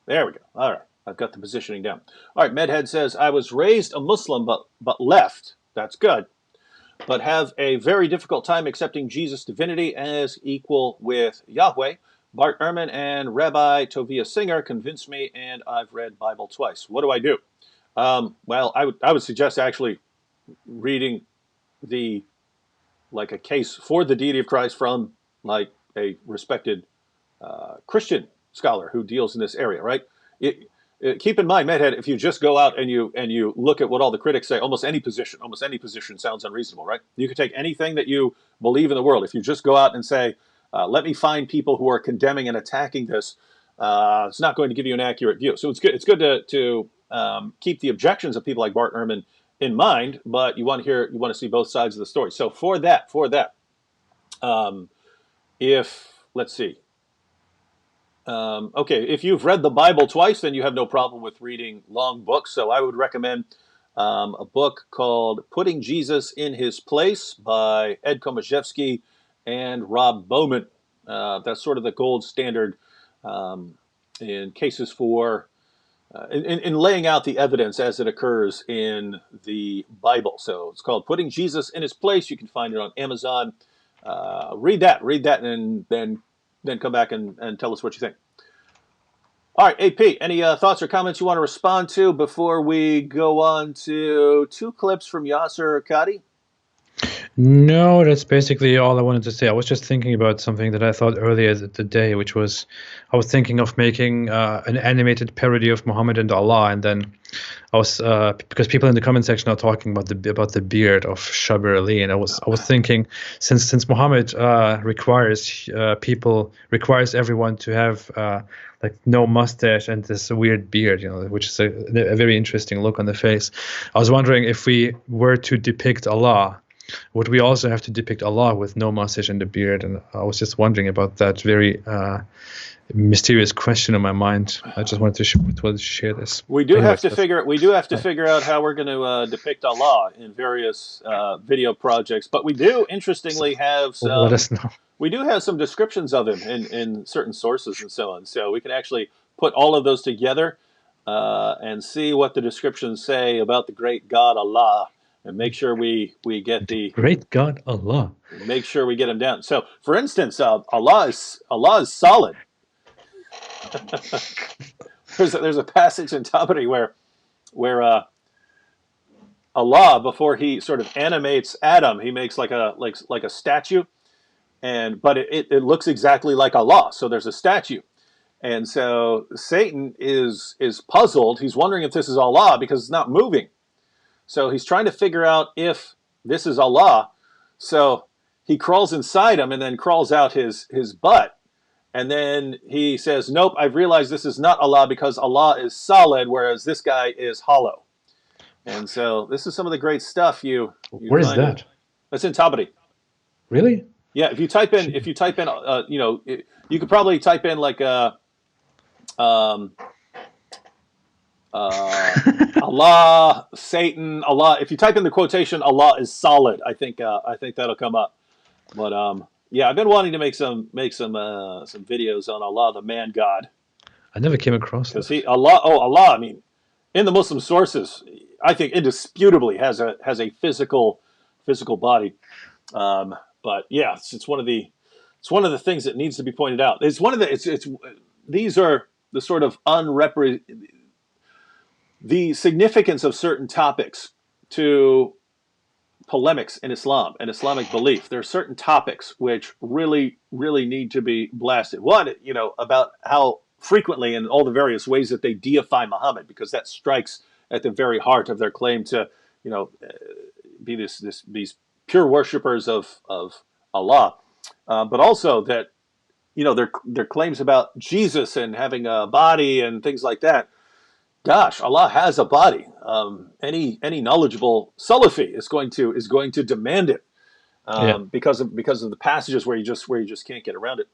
There we go. All right. I've got the positioning down. All right. Medhead says, I was raised a Muslim, but left. That's good. But have a very difficult time accepting Jesus' divinity as equal with Yahweh. Bart Ehrman and Rabbi Tovia Singer convinced me, and I've read Bible twice. What do I do? Well, I would suggest actually reading the like a case for the deity of Christ from like a respected Christian scholar who deals in this area, right? Keep in mind, Medhead, if you just go out and you look at what all the critics say, almost any position sounds unreasonable, right? You could take anything that you believe in the world. If you just go out and say, let me find people who are condemning and attacking this, it's not going to give you an accurate view. So it's good. It's good to keep the objections of people like Bart Ehrman in mind, but you want to see both sides of the story. So for that, if let's see. Okay, if you've read the Bible twice, then you have no problem with reading long books. So I would recommend a book called Putting Jesus in His Place by Ed Komaszewski and Rob Bowman. That's sort of the gold standard in cases for, in laying out the evidence as it occurs in the Bible. So it's called Putting Jesus in His Place. You can find it on Amazon. Read that, and then come back and tell us what you think. All right, AP, any thoughts or comments you want to respond to before we go on to two clips from Yasser Qadi? No, that's basically all I wanted to say. I was just thinking about something that I thought earlier today, which was I was thinking of making an animated parody of Muhammad and Allah, and then I was because people in the comment section are talking about the beard of Shabir Ali, and I was thinking since Muhammad requires everyone to have like no mustache and this weird beard, which is a very interesting look on the face. I was wondering if we were to depict Allah, would we also have to depict Allah with no mustache and a beard? And I was just wondering about that very mysterious question in my mind. I just wanted to share this. We do have to figure out how we're going to depict Allah in various video projects. But we do, interestingly, have some. Let us know. We do have some descriptions of him in certain sources and so on. So we can actually put all of those together and see what the descriptions say about the great God Allah. And make sure we get the great God Allah. Make sure we get him down. So, for instance, Allah is solid. there's a passage in Tabari where Allah, before he sort of animates Adam, he makes like a statue, but it looks exactly like Allah. So there's a statue, and so Satan is puzzled. He's wondering if this is Allah because it's not moving. So he's trying to figure out if this is Allah. So he crawls inside him and then crawls out his butt. And then he says, nope, I've realized this is not Allah because Allah is solid, whereas this guy is hollow. And so this is some of the great stuff you Where is that? That's in Tabari. Really? Yeah, if you type in, you could probably type in like Allah, Satan, Allah. If you type in the quotation, Allah is solid, I think that'll come up. But yeah, I've been wanting to make some videos on Allah, the man God. I never came across that. Because Allah. I mean, in the Muslim sources, I think indisputably has a physical body. But yeah, it's one of the things that needs to be pointed out. These are the sort of the significance of certain topics to polemics in Islam and Islamic belief. There are certain topics which really, really need to be blasted. One, about how frequently and all the various ways that they deify Muhammad, because that strikes at the very heart of their claim to, be these pure worshippers of Allah. But also that, their claims about Jesus and having a body and things like that. Gosh, Allah has a body. Any knowledgeable Salafi is going to demand it because of the passages where you just can't get around it.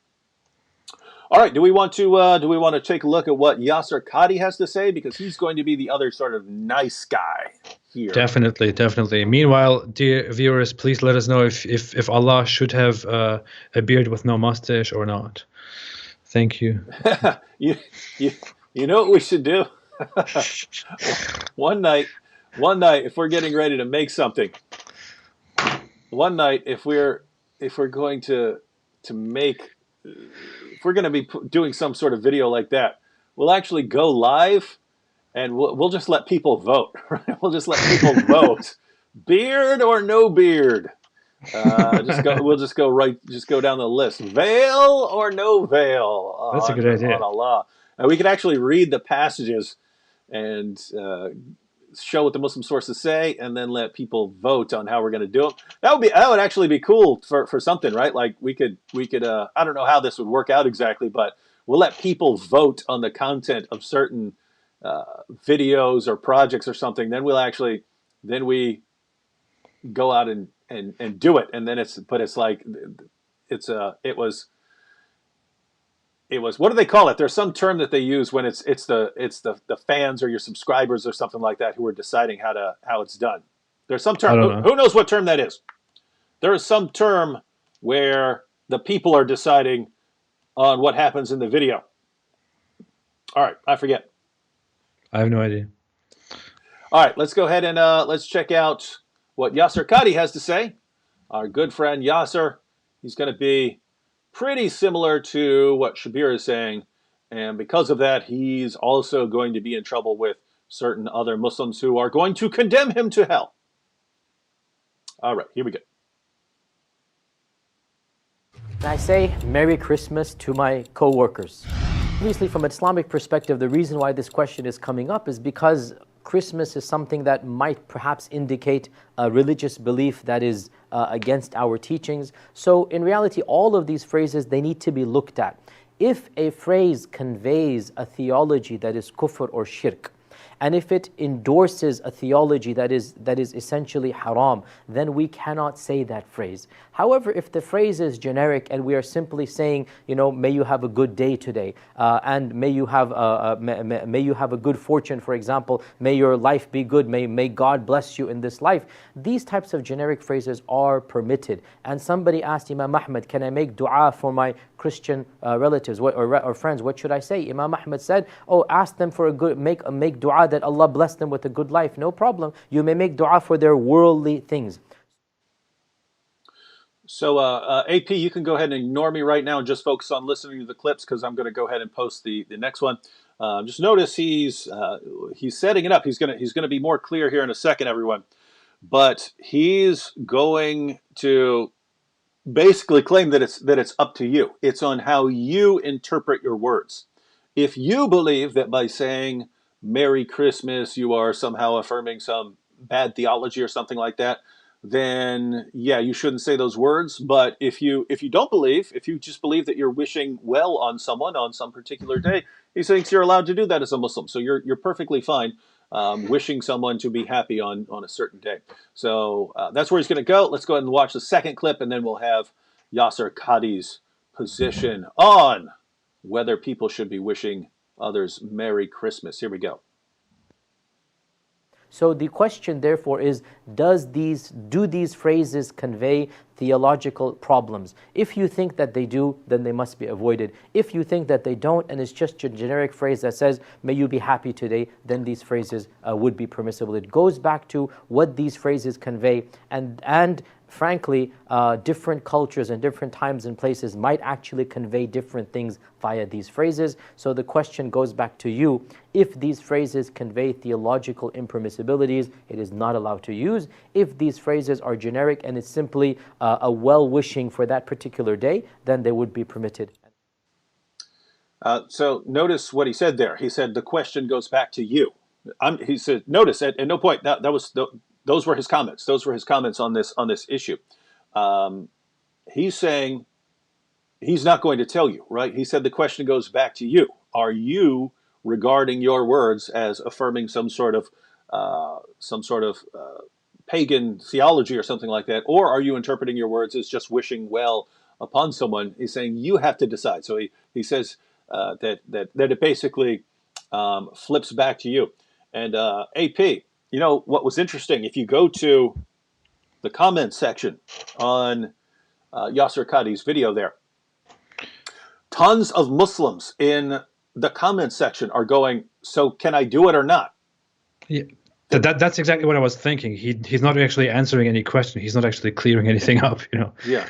All right, do we want to take a look at what Yasser Qadi has to say, because he's going to be the other sort of nice guy here? Definitely. Meanwhile, dear viewers, please let us know if Allah should have a beard with no mustache or not. Thank you. You know what we should do? One night, if we're getting ready to make something, if we're going to make we're going to be doing some sort of video like that, we'll actually go live, and we'll just let people vote. Right? We'll just let people vote, beard or no beard. We'll just go down the list. Veil or no veil That's a good on idea. Allah. And we could actually read the passages and show what the Muslim sources say, and then let people vote on how we're going to do it. That would actually be cool for something, right? Like we could I don't know how this would work out exactly, but we'll let people vote on the content of certain videos or projects or something. Then we go out and do it, and then it was what do they call it? There's some term that they use when it's the fans or your subscribers or something like that who are deciding how it's done. There's some term. I don't know. Who knows what term that is? There is some term where the people are deciding on what happens in the video. All right, I forget. I have no idea. All right, let's go ahead and let's check out what Yasser Qadi has to say. Our good friend Yasser, he's going to be pretty similar to what Shabir is saying, and because of that, he's also going to be in trouble with certain other Muslims who are going to condemn him to hell. All right, here we go. I say Merry Christmas to my co-workers. Obviously, from an Islamic perspective, the reason why this question is coming up is because Christmas is something that might perhaps indicate a religious belief that is against our teachings. So in reality, all of these phrases, they need to be looked at. If a phrase conveys a theology that is kufr or shirk, and if it endorses a theology that is essentially haram, then we cannot say that phrase. However, if the phrase is generic and we are simply saying, may you have a good day today, and may you have a good fortune, for example, may your life be good, may God bless you in this life, these types of generic phrases are permitted. And somebody asked Imam Ahmad, can I make dua for my Christian relatives or friends? What should I say? Imam Ahmad said, ask them for a good, make dua that Allah bless them with a good life. No problem. You may make dua for their worldly things. So, AP, you can go ahead and ignore me right now and just focus on listening to the clips, because I'm going to go ahead and post the next one. Just notice he's setting it up. He's going to be more clear here in a second, everyone. But he's going to basically claim that it's up to you. It's on how you interpret your words. If you believe that by saying Merry Christmas you are somehow affirming some bad theology or something like that, then yeah, you shouldn't say those words. But if you don't believe, if you just believe that you're wishing well on someone on some particular day, he thinks you're allowed to do that as a Muslim. So you're perfectly fine wishing someone to be happy on a certain day. So that's where he's going to go. Let's go ahead and watch the second clip, and then we'll have Yasser Qadi's position on whether people should be wishing others Merry Christmas. Here we go. So the question therefore is, do these phrases convey theological problems? If you think that they do, then they must be avoided. If you think that they don't, and it's just a generic phrase that says, may you be happy today, then these phrases would be permissible. It goes back to what these phrases convey, and frankly, different cultures and different times and places might actually convey different things via these phrases. So the question goes back to you. If these phrases convey theological impermissibilities, it is not allowed to use. If these phrases are generic and it's simply a well-wishing for that particular day, then they would be permitted. So notice what he said there. He said the question goes back to you. He said, notice at no point those were his comments. Those were his comments on this issue. He's saying he's not going to tell you, right? He said the question goes back to you. Are you regarding your words as affirming some sort of pagan theology or something like that, or are you interpreting your words as just wishing well upon someone? He's saying you have to decide. So he says that it basically flips back to you. And AP. You know what was interesting? If you go to the comment section on Yasser Qadi's video there, tons of Muslims in the comment section are going, so can I do it or not? Yeah. That's exactly what I was thinking. He's not actually answering any question. He's not actually clearing anything up, Yeah.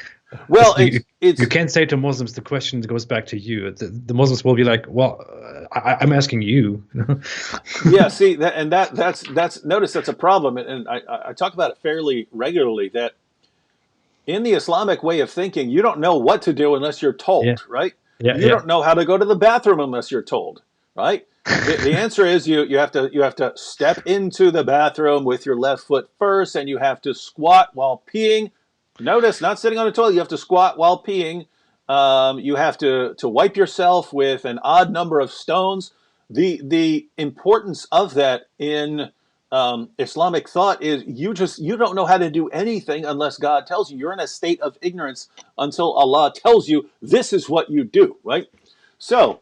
Well, You it's can't say to Muslims the question goes back to you. The Muslims will be like, well, I'm asking you. yeah. See that, and that's notice that's a problem, and I talk about it fairly regularly. That in the Islamic way of thinking, you don't know what to do unless you're Yeah, told, right? yeah, You yeah. don't know how to go to the bathroom unless you're told, right? The answer is you have to step into the bathroom with your left foot first, and you have to squat while peeing. Notice, not sitting on a toilet. You have to squat while peeing. You have to wipe yourself with an odd number of stones. The importance of that in Islamic thought is you don't know how to do anything unless God tells you. You're in a state of ignorance until Allah tells you this is what you do, right? So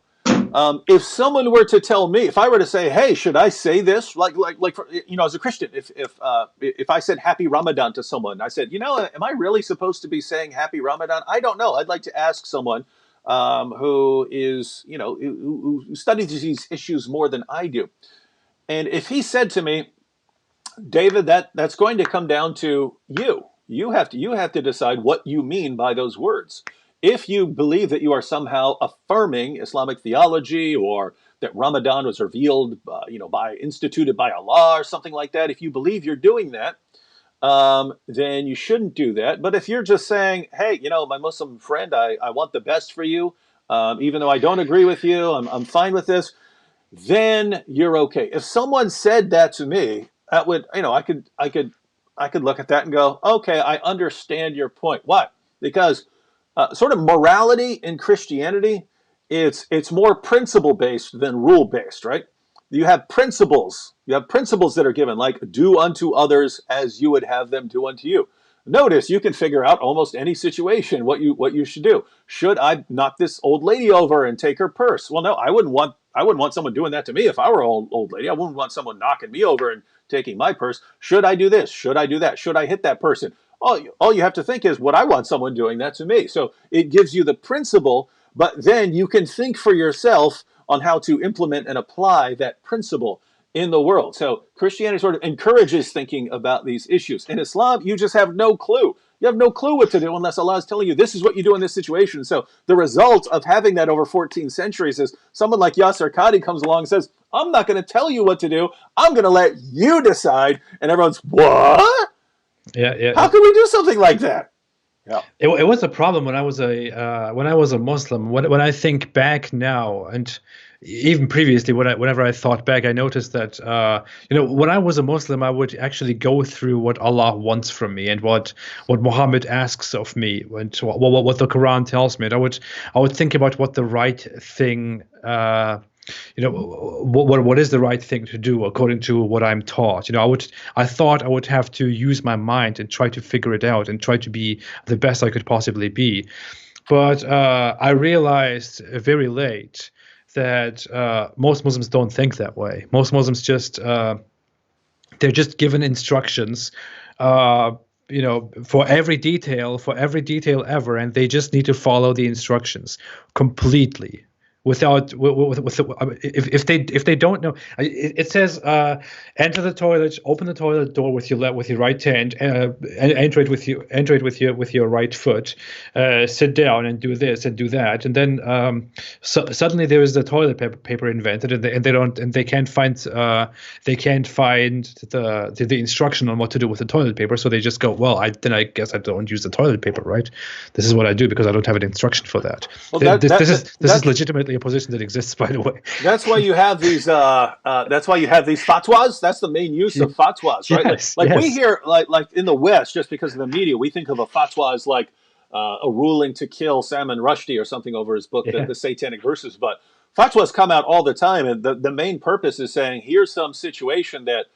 if someone were to tell me, if I were to say, "Hey, should I say this?" Like as a Christian, if I said Happy Ramadan to someone, I said, am I really supposed to be saying Happy Ramadan? I don't know. I'd like to ask someone who is who studies these issues more than I do. And if he said to me, David, that's going to come down to you. You have to decide what you mean by those words. If you believe that you are somehow affirming Islamic theology, or that Ramadan was revealed, by instituted by Allah or something like that, if you believe you're doing that, then you shouldn't do that. But if you're just saying, hey, my Muslim friend, I want the best for you, even though I don't agree with you, I'm fine with this, then you're okay. If someone said that to me, that would, I could look at that and go, okay, I understand your point. Why? Because sort of morality in Christianity, it's more principle based than rule based, right? You have principles. You have principles that are given, like do unto others as you would have them do unto you. Notice you can figure out almost any situation what you should do. Should I knock this old lady over and take her purse? Well, no, I wouldn't want someone doing that to me if I were an old lady. I wouldn't want someone knocking me over and taking my purse. Should I do this? Should I do that? Should I hit that person? All you have to think is, would I want someone doing that to me? So it gives you the principle, but then you can think for yourself on how to implement and apply that principle in the world. So Christianity sort of encourages thinking about these issues. In Islam, you just have no clue. You have no clue what to do unless Allah is telling you this is what you do in this situation. So the result of having that over 14 centuries is someone like Yasser Qadi comes along and says, I'm not going to tell you what to do. I'm going to let you decide. And everyone's, what? Yeah, yeah. How can we do something like that? Yeah. It was a problem when I was a Muslim. When I think back now, and even previously, whenever I thought back, I noticed that when I was a Muslim, I would actually go through what Allah wants from me and what Muhammad asks of me, and what the Quran tells me. And I would think about what the right thing. What is the right thing to do according to what I'm taught. I thought I would have to use my mind and try to figure it out and try to be the best I could possibly be. But I realized very late that most Muslims don't think that way. Most Muslims they're just given instructions for every detail ever, and they just need to follow the instructions completely. If they don't know, it says enter the toilet, open the toilet door with your right hand, and enter it with your right foot, sit down and do this and do that, and then suddenly there is the toilet paper invented, and they can't find the instruction on what to do with the toilet paper, so they just go, well, I guess I don't use the toilet paper, right? This is what I do because I don't have an instruction for that. Well, this is legitimately a position that exists, by the way. That's why you have these. That's why you have these fatwas. That's the main use of fatwas, right? Yes, like yes. we hear, like in the West, just because of the media, we think of a fatwa as like a ruling to kill Salman Rushdie or something over his book, the Satanic Verses. But fatwas come out all the time, and the main purpose is saying, here's some situation that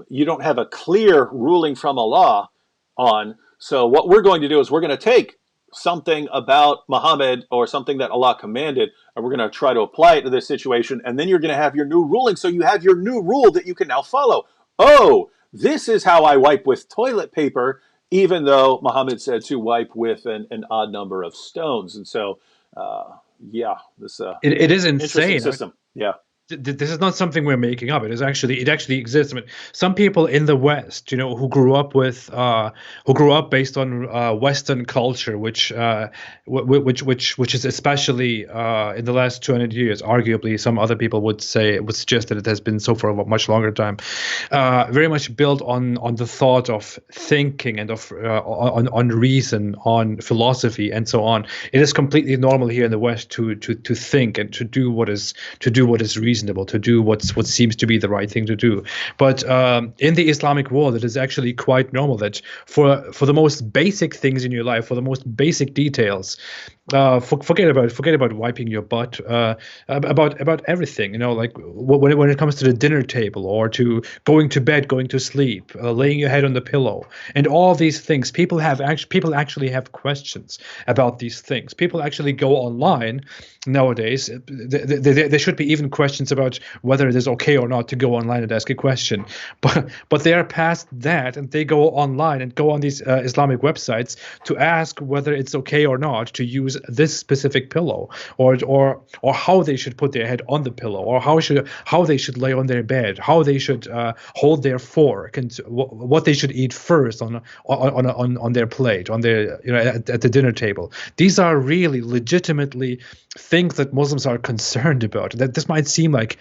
you don't have a clear ruling from Allah on. So what we're going to do is we're going to take something about Muhammad or something that Allah commanded, and we're going to try to apply it to this situation, and then you're going to have your new ruling. So you have your new rule that you can now follow. Oh, this is how I wipe with toilet paper, even though Muhammad said to wipe with an odd number of stones. And so, this it is interesting insane. system. Yeah. this is not something we're making up. It actually exists. I mean, some people in the West, who grew up based on Western culture, which is especially in the last 200 years. Arguably, some other people would suggest that it has been so for a much longer time. Very much built on the thought of thinking and of on reason, on philosophy, and so on. It is completely normal here in the West to think and to do what is reasonable, to do what seems to be the right thing to do. But in the Islamic world, it is actually quite normal that for the most basic things in your life, for the most basic details, forget about wiping your butt, about everything. Like when it comes to the dinner table, or to going to bed, going to sleep, laying your head on the pillow, and all these things. People actually have questions about these things. People actually go online nowadays. There should be even questions about whether it is okay or not to go online and ask a question. But they are past that, and they go online and go on these Islamic websites to ask whether it's okay or not to use this specific pillow, or how they should put their head on the pillow, or how they should lay on their bed, how they should hold their fork, and what they should eat first on their plate, on their at the dinner table. These are really legitimately things that Muslims are concerned about. That this might seem like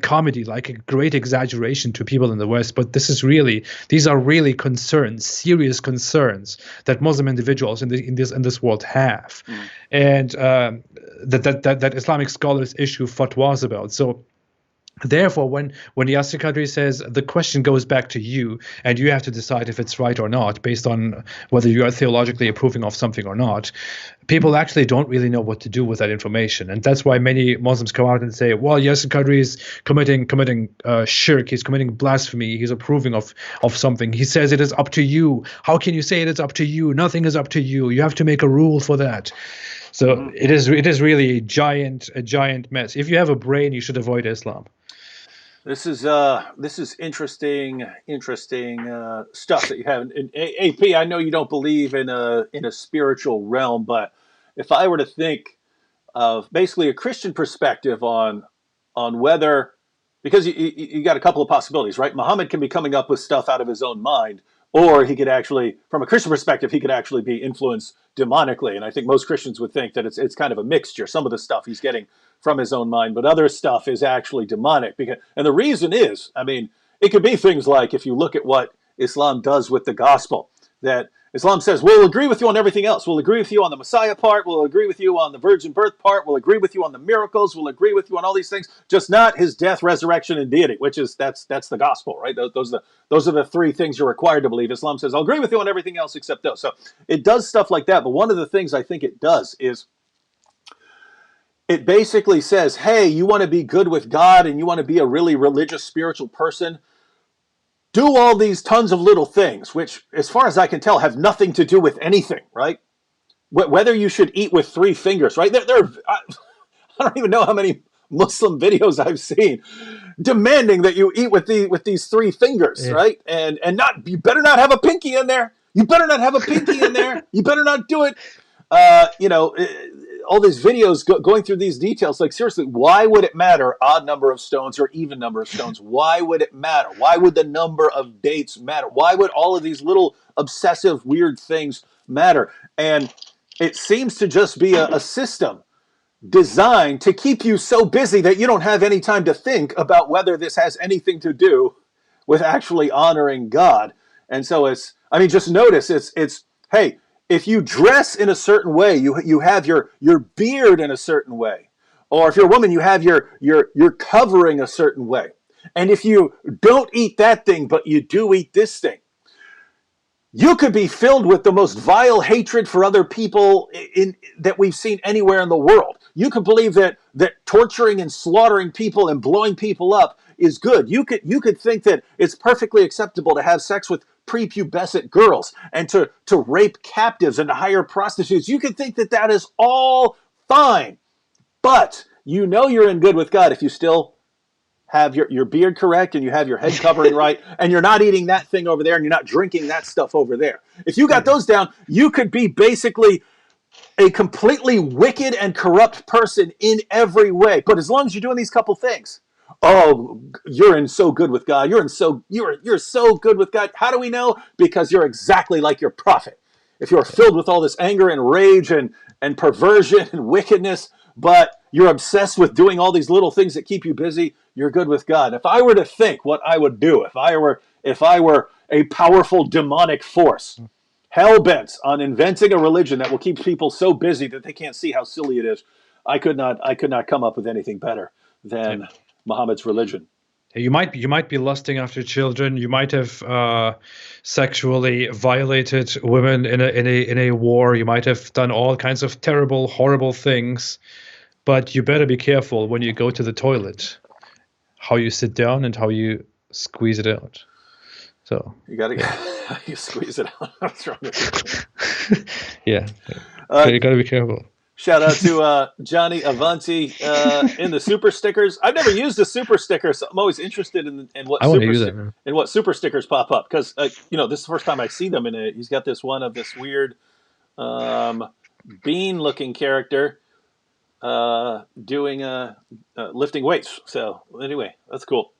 comedy, like a great exaggeration to people in the West, but these are really concerns, serious concerns that Muslim individuals in this world have, and that Islamic scholars issue fatwas about. So therefore, when Yasser Qadri says the question goes back to you, and you have to decide if it's right or not based on whether you are theologically approving of something or not, people actually don't really know what to do with that information. And that's why many Muslims come out and say, well, Yasser Qadri is committing shirk, he's committing blasphemy, he's approving of something. He says it is up to you. How can you say it is up to you? Nothing is up to you. You have to make a rule for that. So it is really a giant mess. If you have a brain, you should avoid Islam. This is interesting stuff that you have. And AP, I know you don't believe in a spiritual realm, but if I were to think of basically a Christian perspective on whether, because you got a couple of possibilities, right? Muhammad can be coming up with stuff out of his own mind, or he could actually, from a Christian perspective, he could actually be influenced demonically. And I think most Christians would think that it's kind of a mixture. Some of the stuff he's getting from his own mind, but other stuff is actually demonic. And the reason is, I mean, it could be things like, if you look at what Islam does with the gospel, that Islam says, we'll agree with you on everything else. We'll agree with you on the Messiah part. We'll agree with you on the virgin birth part. We'll agree with you on the miracles. We'll agree with you on all these things, just not his death, resurrection, and deity, which is that's the gospel, right? Those are the three things you're required to believe. Islam says, I'll agree with you on everything else except those. So it does stuff like that. But one of the things I think it does is it basically says, hey, you want to be good with God and you want to be a really religious, spiritual person, do all these tons of little things, which, as far as I can tell, have nothing to do with anything, right? Whether you should eat with 3 fingers, right? I don't even know how many Muslim videos I've seen demanding that you eat with these 3 fingers, right? And you better not have a pinky in there. You better not have a pinky in there. You better not do it. All these videos going through these details, like, seriously, why would it matter odd number of stones or even number of stones? Why would it matter? Why would the number of dates matter? Why would all of these little obsessive weird things matter? And it seems to just be a system designed to keep you so busy that you don't have any time to think about whether this has anything to do with actually honoring God. And so just notice it's hey, if you dress in a certain way, you have your beard in a certain way. Or if you're a woman, you have your covering a certain way. And if you don't eat that thing, but you do eat this thing, you could be filled with the most vile hatred for other people that we've seen anywhere in the world. You could believe that torturing and slaughtering people and blowing people up is good. You could think that it's perfectly acceptable to have sex with prepubescent girls and to rape captives and to hire prostitutes. You could think that is all fine. But you know you're in good with God if you still have your beard correct and you have your head covering right and you're not eating that thing over there and you're not drinking that stuff over there. If you got those down, you could be basically a completely wicked and corrupt person in every way. But as long as you're doing these couple things, oh, you're in so good with God. You're so good with God. How do we know? Because you're exactly like your prophet. If you're filled with all this anger and rage and perversion and wickedness, but you're obsessed with doing all these little things that keep you busy, you're good with God. If I were to think what I would do, if I were a powerful demonic force, hell bent on inventing a religion that will keep people so busy that they can't see how silly it is, I could not come up with anything better Yeah. than Muhammad's religion. You might be lusting after children. You might have sexually violated women in a war. You might have done all kinds of terrible, horrible things. But you better be careful when you go to the toilet, how you sit down and how you squeeze it out. So You got to you squeeze it out. What's wrong with you? yeah, you got to be careful. Shout out to Johnny Avanti in the super stickers. I've never used a super sticker, so I'm always interested in I want to use it, man. what super stickers pop up because this is the first time I see them. He's got this one of this weird bean-looking character doing lifting weights. So anyway, that's cool.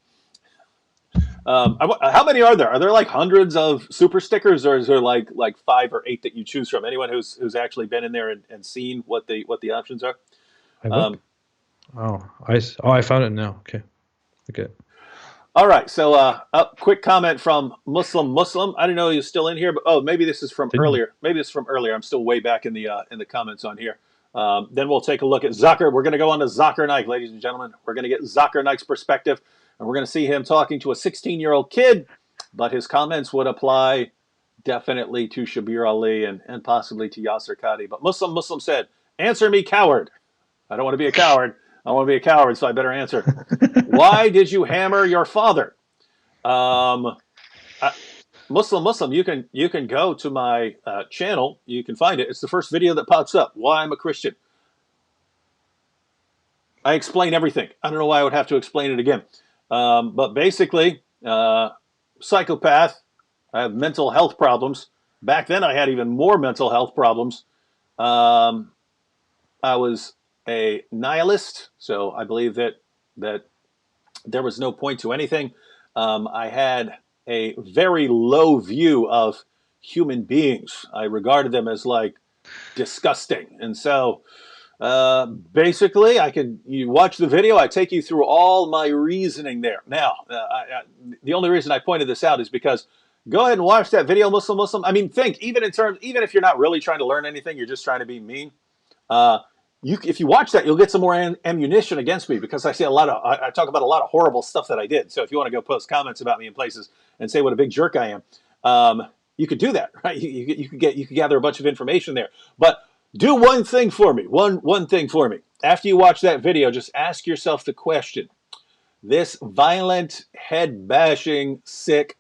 How many are there? Are there like hundreds of super stickers, or is there like 5 or 8 that you choose from? Anyone who's actually been in there and seen what the options are? I look. I found it now. Okay. All right. So quick comment from Muslim. I didn't know he was still in here, but maybe this is from earlier. Maybe it's from earlier. I'm still way back in the comments on here. Then we'll take a look at Zakir. We're going to go on to Zakir Naik, ladies and gentlemen. We're going to get Zakir Naik's perspective. And we're going to see him talking to a 16-year-old kid, but his comments would apply definitely to Shabir Ali and possibly to Yasser Qadi. But Muslim said, answer me, coward. I don't want to be a coward. I want to be a coward, so I better answer. Why did you hammer your father? Muslim, you can go to my channel. You can find it. It's the first video that pops up. Why I'm a Christian. I explain everything. I don't know why I would have to explain it again. But basically, psychopath. I have mental health problems. Back then, I had even more mental health problems. I was a nihilist, so I believe that there was no point to anything. I had a very low view of human beings. I regarded them as like disgusting, and so. Basically, you watch the video. I take you through all my reasoning there. Now, the only reason I pointed this out is because go ahead and watch that video, Muslim. I mean, think even if you're not really trying to learn anything, you're just trying to be mean. If you watch that, you'll get some more ammunition against me because I talk about a lot of horrible stuff that I did. So if you want to go post comments about me in places and say what a big jerk I am, you could do that, right? You could gather a bunch of information there, but. Do one thing for me. One thing for me. After you watch that video, just ask yourself the question. This violent, head-bashing, sick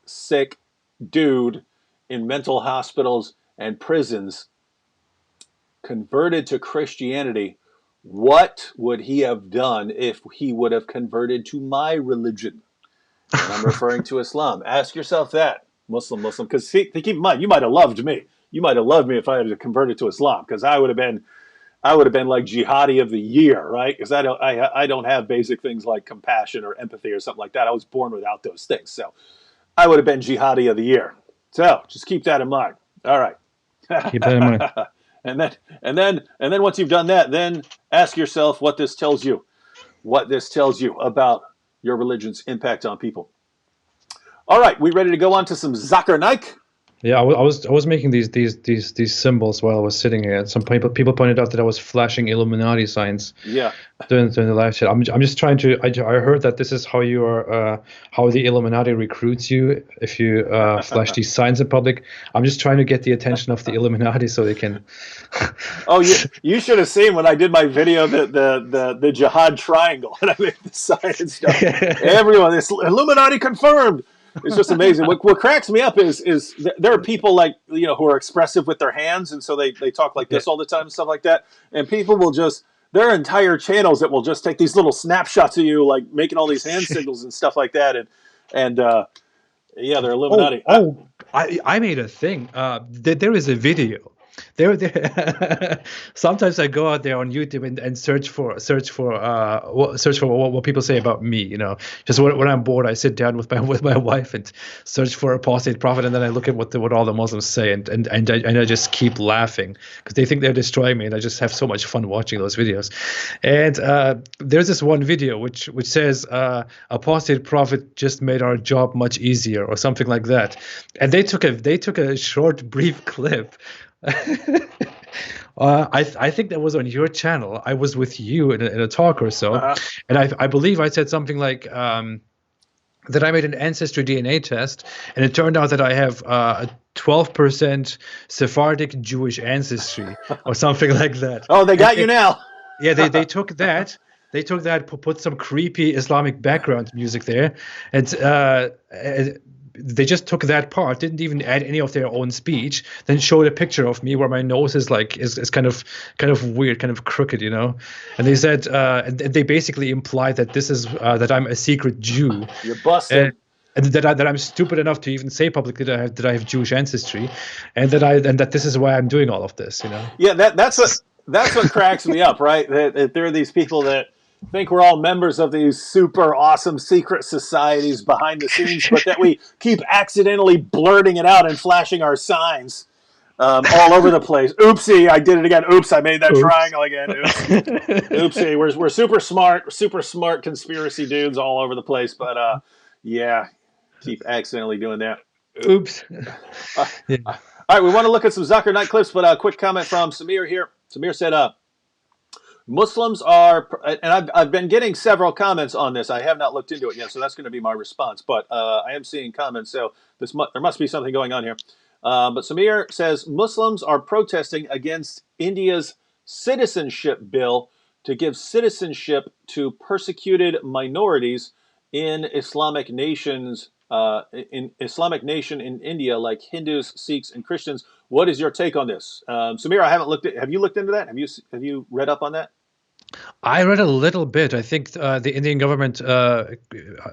dude in mental hospitals and prisons converted to Christianity. What would he have done if he would have converted to my religion? And I'm referring to Islam. Ask yourself that, Muslim, because keep in mind, you might have loved me. You might have loved me if I had converted to Islam, because I would have been like jihadi of the year, right? Because I don't have basic things like compassion or empathy or something like that. I was born without those things, so I would have been jihadi of the year. So just keep that in mind. All right. Keep that in mind. and then once you've done that, then ask yourself what this tells you. What this tells you about your religion's impact on people. All right, we ready to go on to some Zakir Naik? Yeah, I was making these symbols while I was sitting here. Some people pointed out that I was flashing Illuminati signs. Yeah. During the live chat. I'm just trying to. I heard that this is how you are. How the Illuminati recruits you if you flash these signs in public. I'm just trying to get the attention of the Illuminati so they can. Oh, you should have seen when I did my video the jihad triangle and I made the sign and stuff. Everyone, this Illuminati confirmed. It's just amazing. What cracks me up is there are people like who are expressive with their hands, and so they talk like this all the time and stuff like that. And people will there are entire channels that will just take these little snapshots of you, like making all these hand signals and stuff like that. And yeah, they're Illuminati. I made a thing. There is a video There. Sometimes I go out there on YouTube and search for what people say about me. Just when I'm bored, I sit down with my wife and search for Apostate Prophet, and then I look at what all the Muslims say, and I just keep laughing because they think they're destroying me, and I just have so much fun watching those videos. And there's this one video which says Apostate Prophet just made our job much easier or something like that, and they took a short brief clip. I think that was on your channel. I was with you in a talk or so, and I believe I said something like that I made an ancestry DNA test, and it turned out that I have a 12% Sephardic Jewish ancestry or something like that. Oh, they got you now. Yeah, they took that. They took that, put some creepy Islamic background music there, and they just took that part, didn't even add any of their own speech, then showed a picture of me where my nose is kind of weird, kind of crooked, And they said, and they basically implied that this is that I'm a secret Jew. You're busted. And that I'm stupid enough to even say publicly that I have Jewish ancestry, and that this is why I'm doing all of this, Yeah, that's what cracks me up, right? That there are these people that think we're all members of these super awesome secret societies behind the scenes, but that we keep accidentally blurting it out and flashing our signs all over the place. Oopsie, I did it again. Oops, I made that triangle again. Oops. Oopsie, we're super smart conspiracy dudes all over the place, but yeah, keep accidentally doing that. Oops. Yeah. All right, we want to look at some Zakir Naik clips, but a quick comment from Samir here. Samir said, Muslims are, and I've been getting several comments on this. I have not looked into it yet, so that's going to be my response. But I am seeing comments, so there must be something going on here. But Samir says Muslims are protesting against India's citizenship bill to give citizenship to persecuted minorities in Islamic nations. In Islamic nation in India, like Hindus, Sikhs, and Christians. What is your take on this, Samir? I haven't looked at. Have you looked into that? Have you read up on that? I read a little bit. I think the Indian government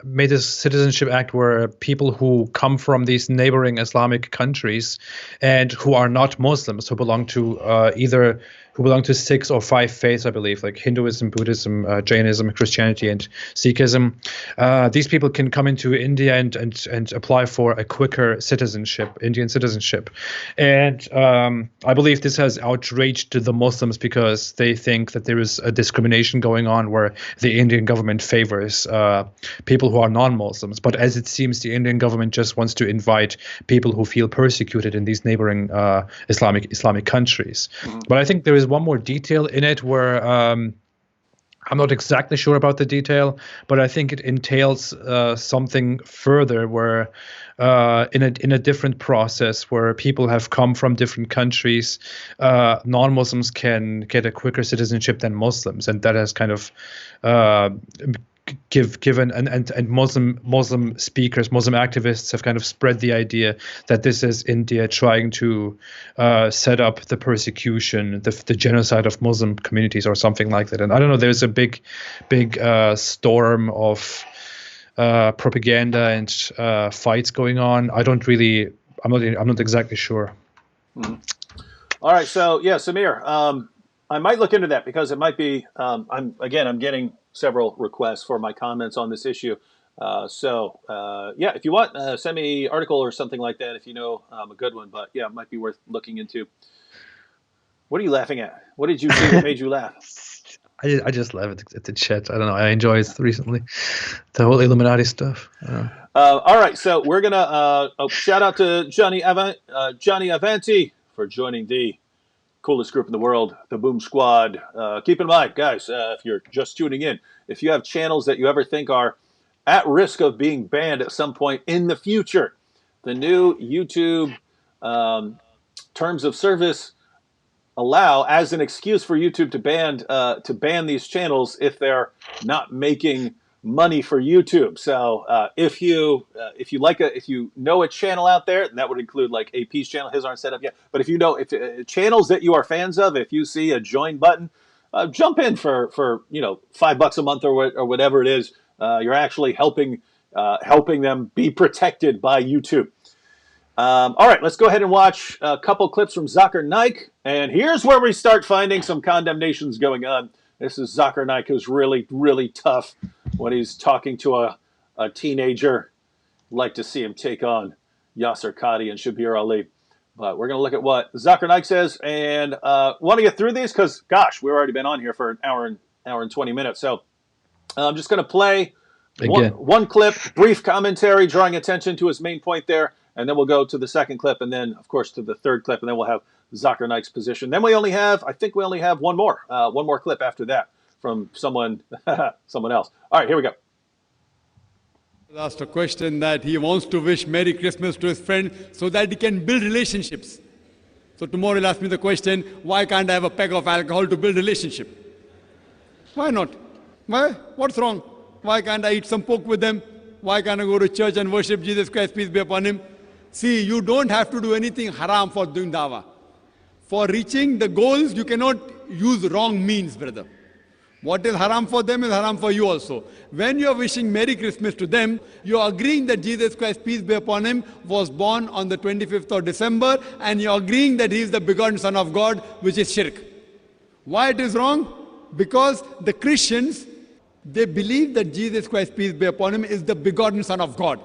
made this Citizenship Act where people who come from these neighboring Islamic countries and who are not Muslims, who belong to 6 or 5 faiths, I believe, like Hinduism, Buddhism, Jainism, Christianity, and Sikhism. These people can come into India and apply for a quicker citizenship, Indian citizenship. And I believe this has outraged the Muslims because they think that there is a discrimination going on where the Indian government favors people who are non-Muslims. But as it seems, the Indian government just wants to invite people who feel persecuted in these neighboring Islamic countries. Mm-hmm. But I think there is one more detail in it where I'm not exactly sure about the detail, but I think it entails something further where in a different process where people have come from different countries, non-Muslims can get a quicker citizenship than Muslims, and that has kind of given and Muslim speakers, Muslim activists have kind of spread the idea that this is India trying to set up the persecution, the genocide of Muslim communities or something like that. And I don't know, there's a big storm of propaganda and fights going on. I'm not exactly sure. Mm-hmm. All right, so yeah, Samir, I might look into that because it might be. I'm getting several requests for my comments on this issue. Yeah, if you want, send me an article or something like that if you know a good one. But yeah, it might be worth looking into. What are you laughing at? What did you see that made you laugh? I just laugh at the chat. I don't know. I enjoy it recently. The whole Illuminati stuff. All right, so we're gonna shout out to Johnny Avanti for joining the coolest group in the world, the Boom Squad. Keep in mind, guys, if you're just tuning in, if you have channels that you ever think are at risk of being banned at some point in the future, the new YouTube terms of service allow as an excuse for YouTube to ban these channels if they're not making money for YouTube. So if you know a channel out there, and that would include like AP's channel, his aren't set up yet. But if you know channels that you are fans of, if you see a join button, jump in for $5 a month or whatever it is. You're actually helping them be protected by YouTube. All right, let's go ahead and watch a couple clips from Zakir Naik. And here's where we start finding some condemnations going on. This is Zakir Naik, who's really, really tough when he's talking to a teenager. Like to see him take on Yasser Qadi and Shabir Ali. But we're going to look at what Zakir Naik says, and want to get through these because, gosh, we've already been on here for an hour and 20 minutes. So I'm just going to play one clip, brief commentary, drawing attention to his main point there, and then we'll go to the second clip, and then, of course, to the third clip, and then we'll have Zakir Naik's position. Then I think we only have one more clip after that from someone else. All right, here we go. Asked a question that he wants to wish Merry Christmas to his friend so that he can build relationships. So tomorrow he'll ask me the question, why can't I have a peg of alcohol to build relationship? Why not? Why? What's wrong? Why can't I eat some pork with them? Why can't I go to church and worship Jesus Christ, peace be upon him? See, you don't have to do anything haram for doing dawah. For reaching the goals, you cannot use wrong means, brother. What is haram for them is haram for you also. When you are wishing Merry Christmas to them, you are agreeing that Jesus Christ, peace be upon him, was born on the 25th of December, and you are agreeing that he is the begotten Son of God, which is shirk. Why it is wrong? Because the Christians, they believe that Jesus Christ, peace be upon him, is the begotten Son of God.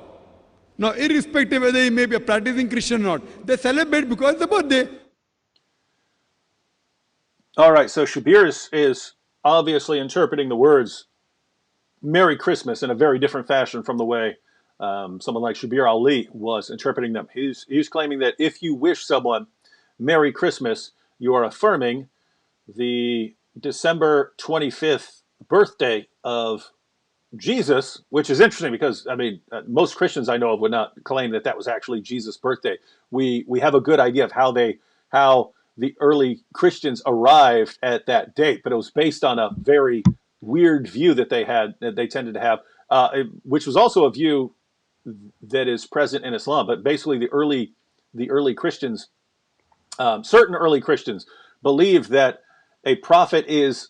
Now, irrespective whether he may be a practicing Christian or not, they celebrate because it's the birthday. All right, so Shabir is obviously interpreting the words Merry Christmas in a very different fashion from the way someone like Shabir Ali was interpreting them. He's claiming that if you wish someone Merry Christmas, you are affirming the December 25th birthday of Jesus, which is interesting because, I mean, most Christians I know of would not claim that that was actually Jesus' birthday. We have a good idea of how the early Christians arrived at that date, but it was based on a very weird view that they tended to have, which was also a view that is present in Islam. But basically, the early Christians, certain early Christians, believed that a prophet is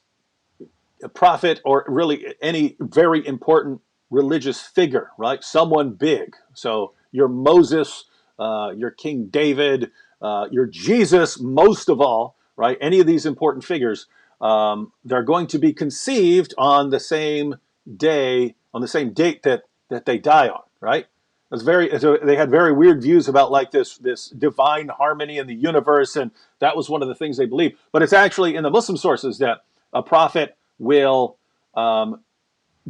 a prophet, or really any very important religious figure, right? Someone big. So your Moses, your King David, your Jesus, most of all, right? Any of these important figures, they're going to be conceived on the same day, on the same date that they die on, right? They had very weird views about like this divine harmony in the universe, and that was one of the things they believed. But it's actually in the Muslim sources that a prophet will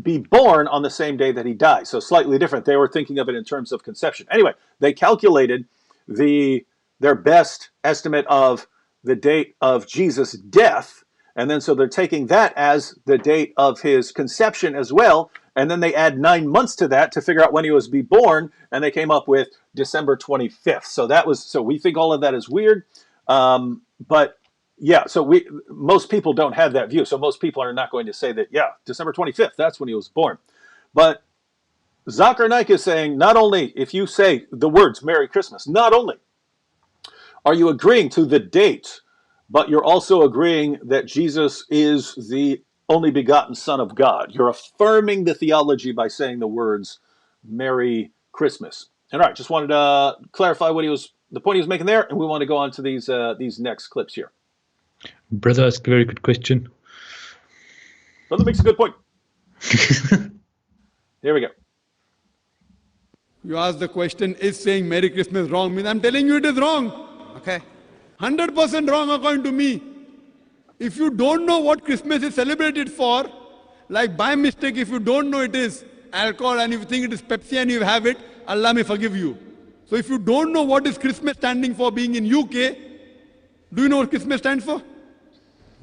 be born on the same day that he dies. So slightly different. They were thinking of it in terms of conception. Anyway, they calculated their best estimate of the date of Jesus' death, and then so they're taking that as the date of his conception as well, and then they add 9 months to that to figure out when he was to be born, and they came up with December 25th. So we think all of that is weird, but yeah, so most people don't have that view. So most people are not going to say that, yeah, December 25th, that's when he was born. But Zakir Naik is saying, not only if you say the words Merry Christmas, not only are you agreeing to the date, but you're also agreeing that Jesus is the only begotten Son of God. You're affirming the theology by saying the words Merry Christmas. And all right, just wanted to clarify the point he was making there, and we want to go on to these next clips here. Brother asked a very good question. Brother makes a good point. Here we go. You ask the question, is saying Merry Christmas wrong? I mean, I'm telling you it is wrong. Okay. 100% wrong according to me. If you don't know what Christmas is celebrated for, like by mistake, if you don't know it is alcohol and if you think it is Pepsi and you have it, Allah may forgive you. So if you don't know what is Christmas standing for being in UK, do you know what Christmas stands for?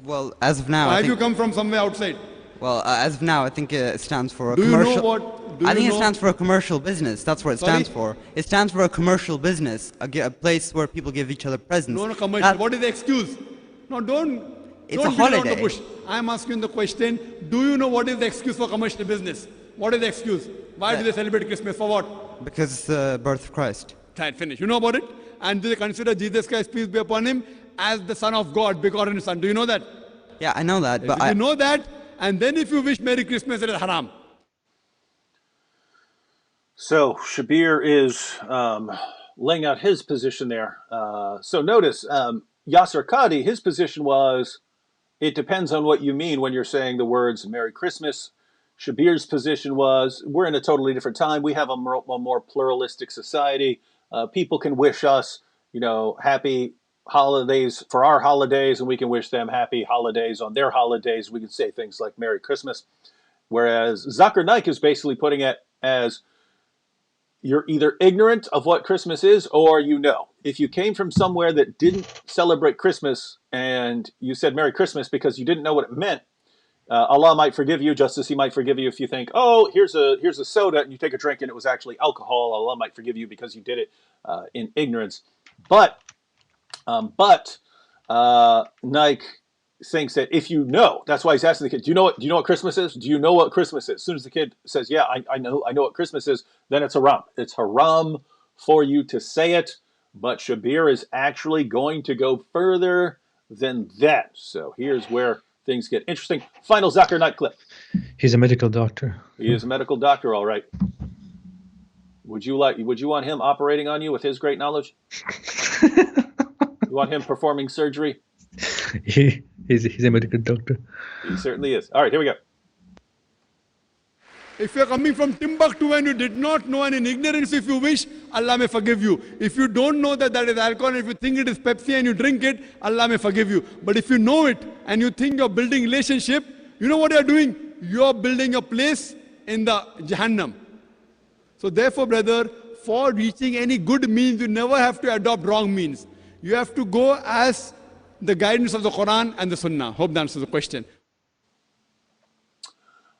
Well, as of now, Or have you come from somewhere outside? well, as of now, I think it stands for a Do you know commercial. what? Do I you think it know? stands for a commercial business. That's what it Sorry? stands for. It stands for a commercial business, a place where people give each other presents. No, commercial. That- What is the excuse? No, don't. It's don't a beat around holiday. the bush. I'm asking the question. Do you know what is the excuse for commercial business? What is the excuse? Why do they celebrate Christmas? For what? Because it's the birth of Christ. Right, finish. You know about it? And do they consider Jesus Christ, peace be upon him, as the Son of God, begotten Son? Do you know that? Yeah, I know that, but If you know that, and then if you wish Merry Christmas, it is haram. So Shabir is laying out his position there. So notice Yasser Qadi, his position was, it depends on what you mean when you're saying the words Merry Christmas. Shabir's position was, we're in a totally different time. We have a more pluralistic society. People can wish us, happy holidays for our holidays, and we can wish them happy holidays on their holidays. We can say things like Merry Christmas. Whereas Zakir Naik is basically putting it as, you're either ignorant of what Christmas is or you know. If you came from somewhere that didn't celebrate Christmas and you said Merry Christmas because you didn't know what it meant, Allah might forgive you, just as He might forgive you if you think, oh, here's a soda, and you take a drink and it was actually alcohol. Allah might forgive you because you did it in ignorance. But Nike thinks that if you know, that's why he's asking the kid, do you know what Christmas is? Do you know what Christmas is? As soon as the kid says, yeah, I know what Christmas is, then it's haram. It's haram for you to say it. But Shabir is actually going to go further than that. So here's where things get interesting. Final Zakir Naik clip. He's a medical doctor. He is a medical doctor, all right. Would you want him operating on you with his great knowledge? You want him performing surgery? He's a medical doctor. He certainly is. All right, here we go. If you're coming from Timbuktu and you did not know, and in ignorance, if you wish, Allah may forgive you. If you don't know that is alcohol, and if you think it is Pepsi and you drink it, Allah may forgive you. But if you know it and you think you're building relationship, you know what you're doing? You're building a place in the Jahannam. So therefore, brother, for reaching any good means, you never have to adopt wrong means. You have to go as the guidance of the Quran and the Sunnah. Hope that answers the question.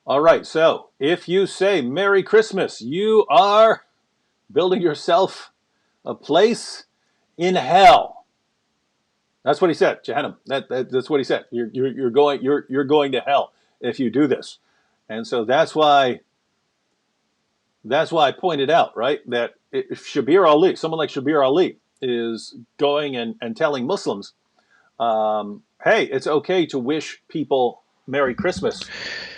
All right, so if you say Merry Christmas, you are building yourself a place in hell. That's what he said, Jahannam. That's what he said. You're going to hell if you do this. And so that's why I pointed out, right, that if Shabir Ali, someone like Shabir Ali, is going and telling Muslims, hey, it's okay to wish people Merry Christmas.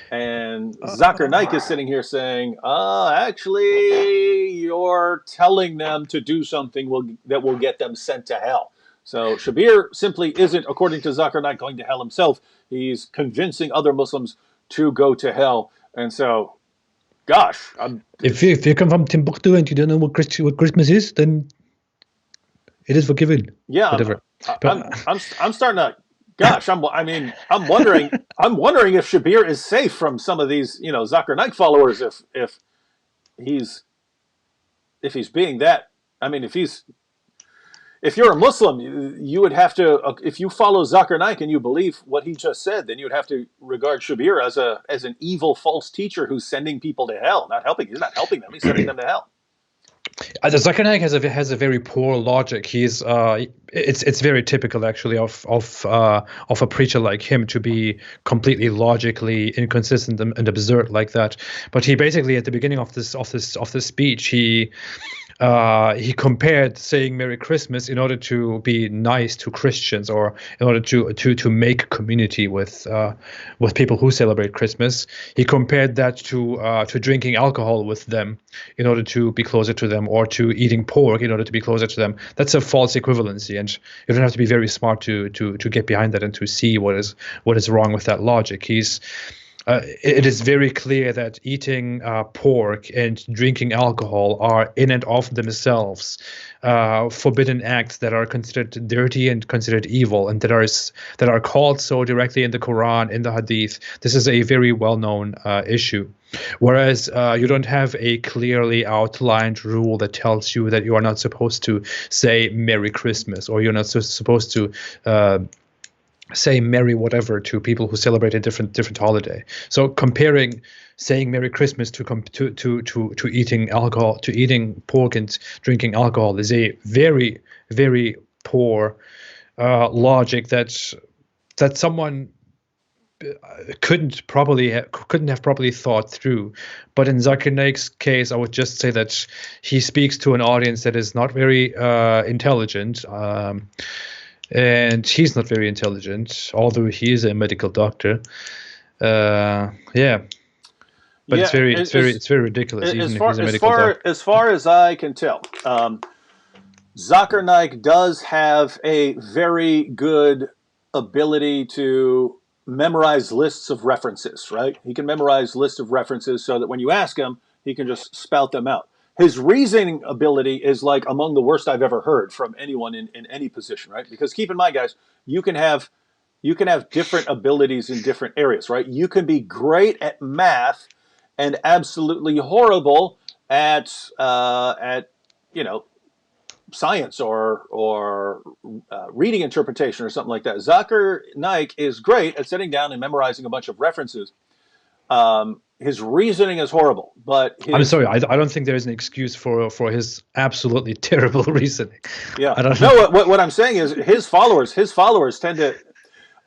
And Zakir Naik is sitting here saying, actually, you're telling them to do something that will get them sent to hell. So Shabir simply isn't, according to Zakir Naik, going to hell himself. He's convincing other Muslims to go to hell. And so, gosh. If you come from Timbuktu and you don't know what Christmas is, then it is forgiven. Yeah, whatever. I'm starting to... Gosh, I'm wondering if Shabir is safe from some of these, Zakir Naik followers. If he's being that, if you're a Muslim, you would have to, if you follow Zakir Naik and you believe what he just said, then you would have to regard Shabir as an evil, false teacher who's sending people to hell, He's not helping them; he's sending them to hell. Zakir Naik has a very poor logic. He's it's very typical actually of a preacher like him to be completely logically inconsistent and absurd like that. But he basically at the beginning of this speech he compared saying Merry Christmas in order to be nice to Christians or in order to make community with people who celebrate Christmas. He compared that to drinking alcohol with them in order to be closer to them, or to eating pork in order to be closer to them. That's a false equivalency, and you don't have to be very smart to get behind that and to see what is wrong with that logic. It is very clear that eating pork and drinking alcohol are in and of themselves forbidden acts that are considered dirty and considered evil, and that are called so directly in the Quran, in the Hadith. This is a very well-known issue. Whereas you don't have a clearly outlined rule that tells you that you are not supposed to say Merry Christmas, or you're not supposed to say Merry whatever to people who celebrate a different holiday. So comparing saying Merry Christmas to eating alcohol, to eating pork and drinking alcohol, is a very, very poor logic that someone couldn't have properly thought through. But in Zakir Naik's case, I would just say that he speaks to an audience that is not very intelligent. And he's not very intelligent, although he is a medical doctor. But it's very ridiculous. Even if he's a medical doctor. As far as I can tell, Zakir Naik does have a very good ability to memorize lists of references, right? He can memorize lists of references so that when you ask him, he can just spout them out. His reasoning ability is like among the worst I've ever heard from anyone in any position, right? Because keep in mind, guys, you can have different abilities in different areas, right? You can be great at math and absolutely horrible at you know, science or reading interpretation or something like that. Zakir Naik is great at sitting down and memorizing a bunch of references. His reasoning is horrible, but I'm his sorry, I don't think there is an excuse for his absolutely terrible reasoning. yeah. I don't No, know. what I'm saying is his followers tend to,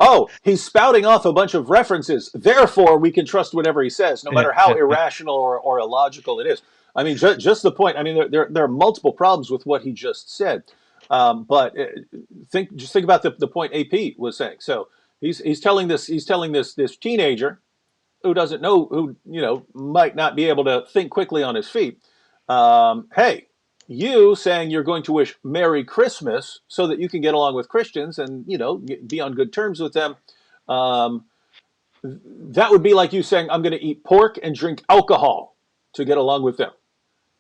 oh, he's spouting off a bunch of references. Therefore, we can trust whatever he says, no Yeah, matter how yeah, yeah. irrational or illogical it is. I mean, just the point. I mean, there are multiple problems with what he just said. But just think about the point AP was saying. So he's telling this teenager who doesn't know, who might not be able to think quickly on his feet. Hey, you saying you're going to wish Merry Christmas so that you can get along with Christians and be on good terms with them. Um, that would be like you saying I'm going to eat pork and drink alcohol to get along with them.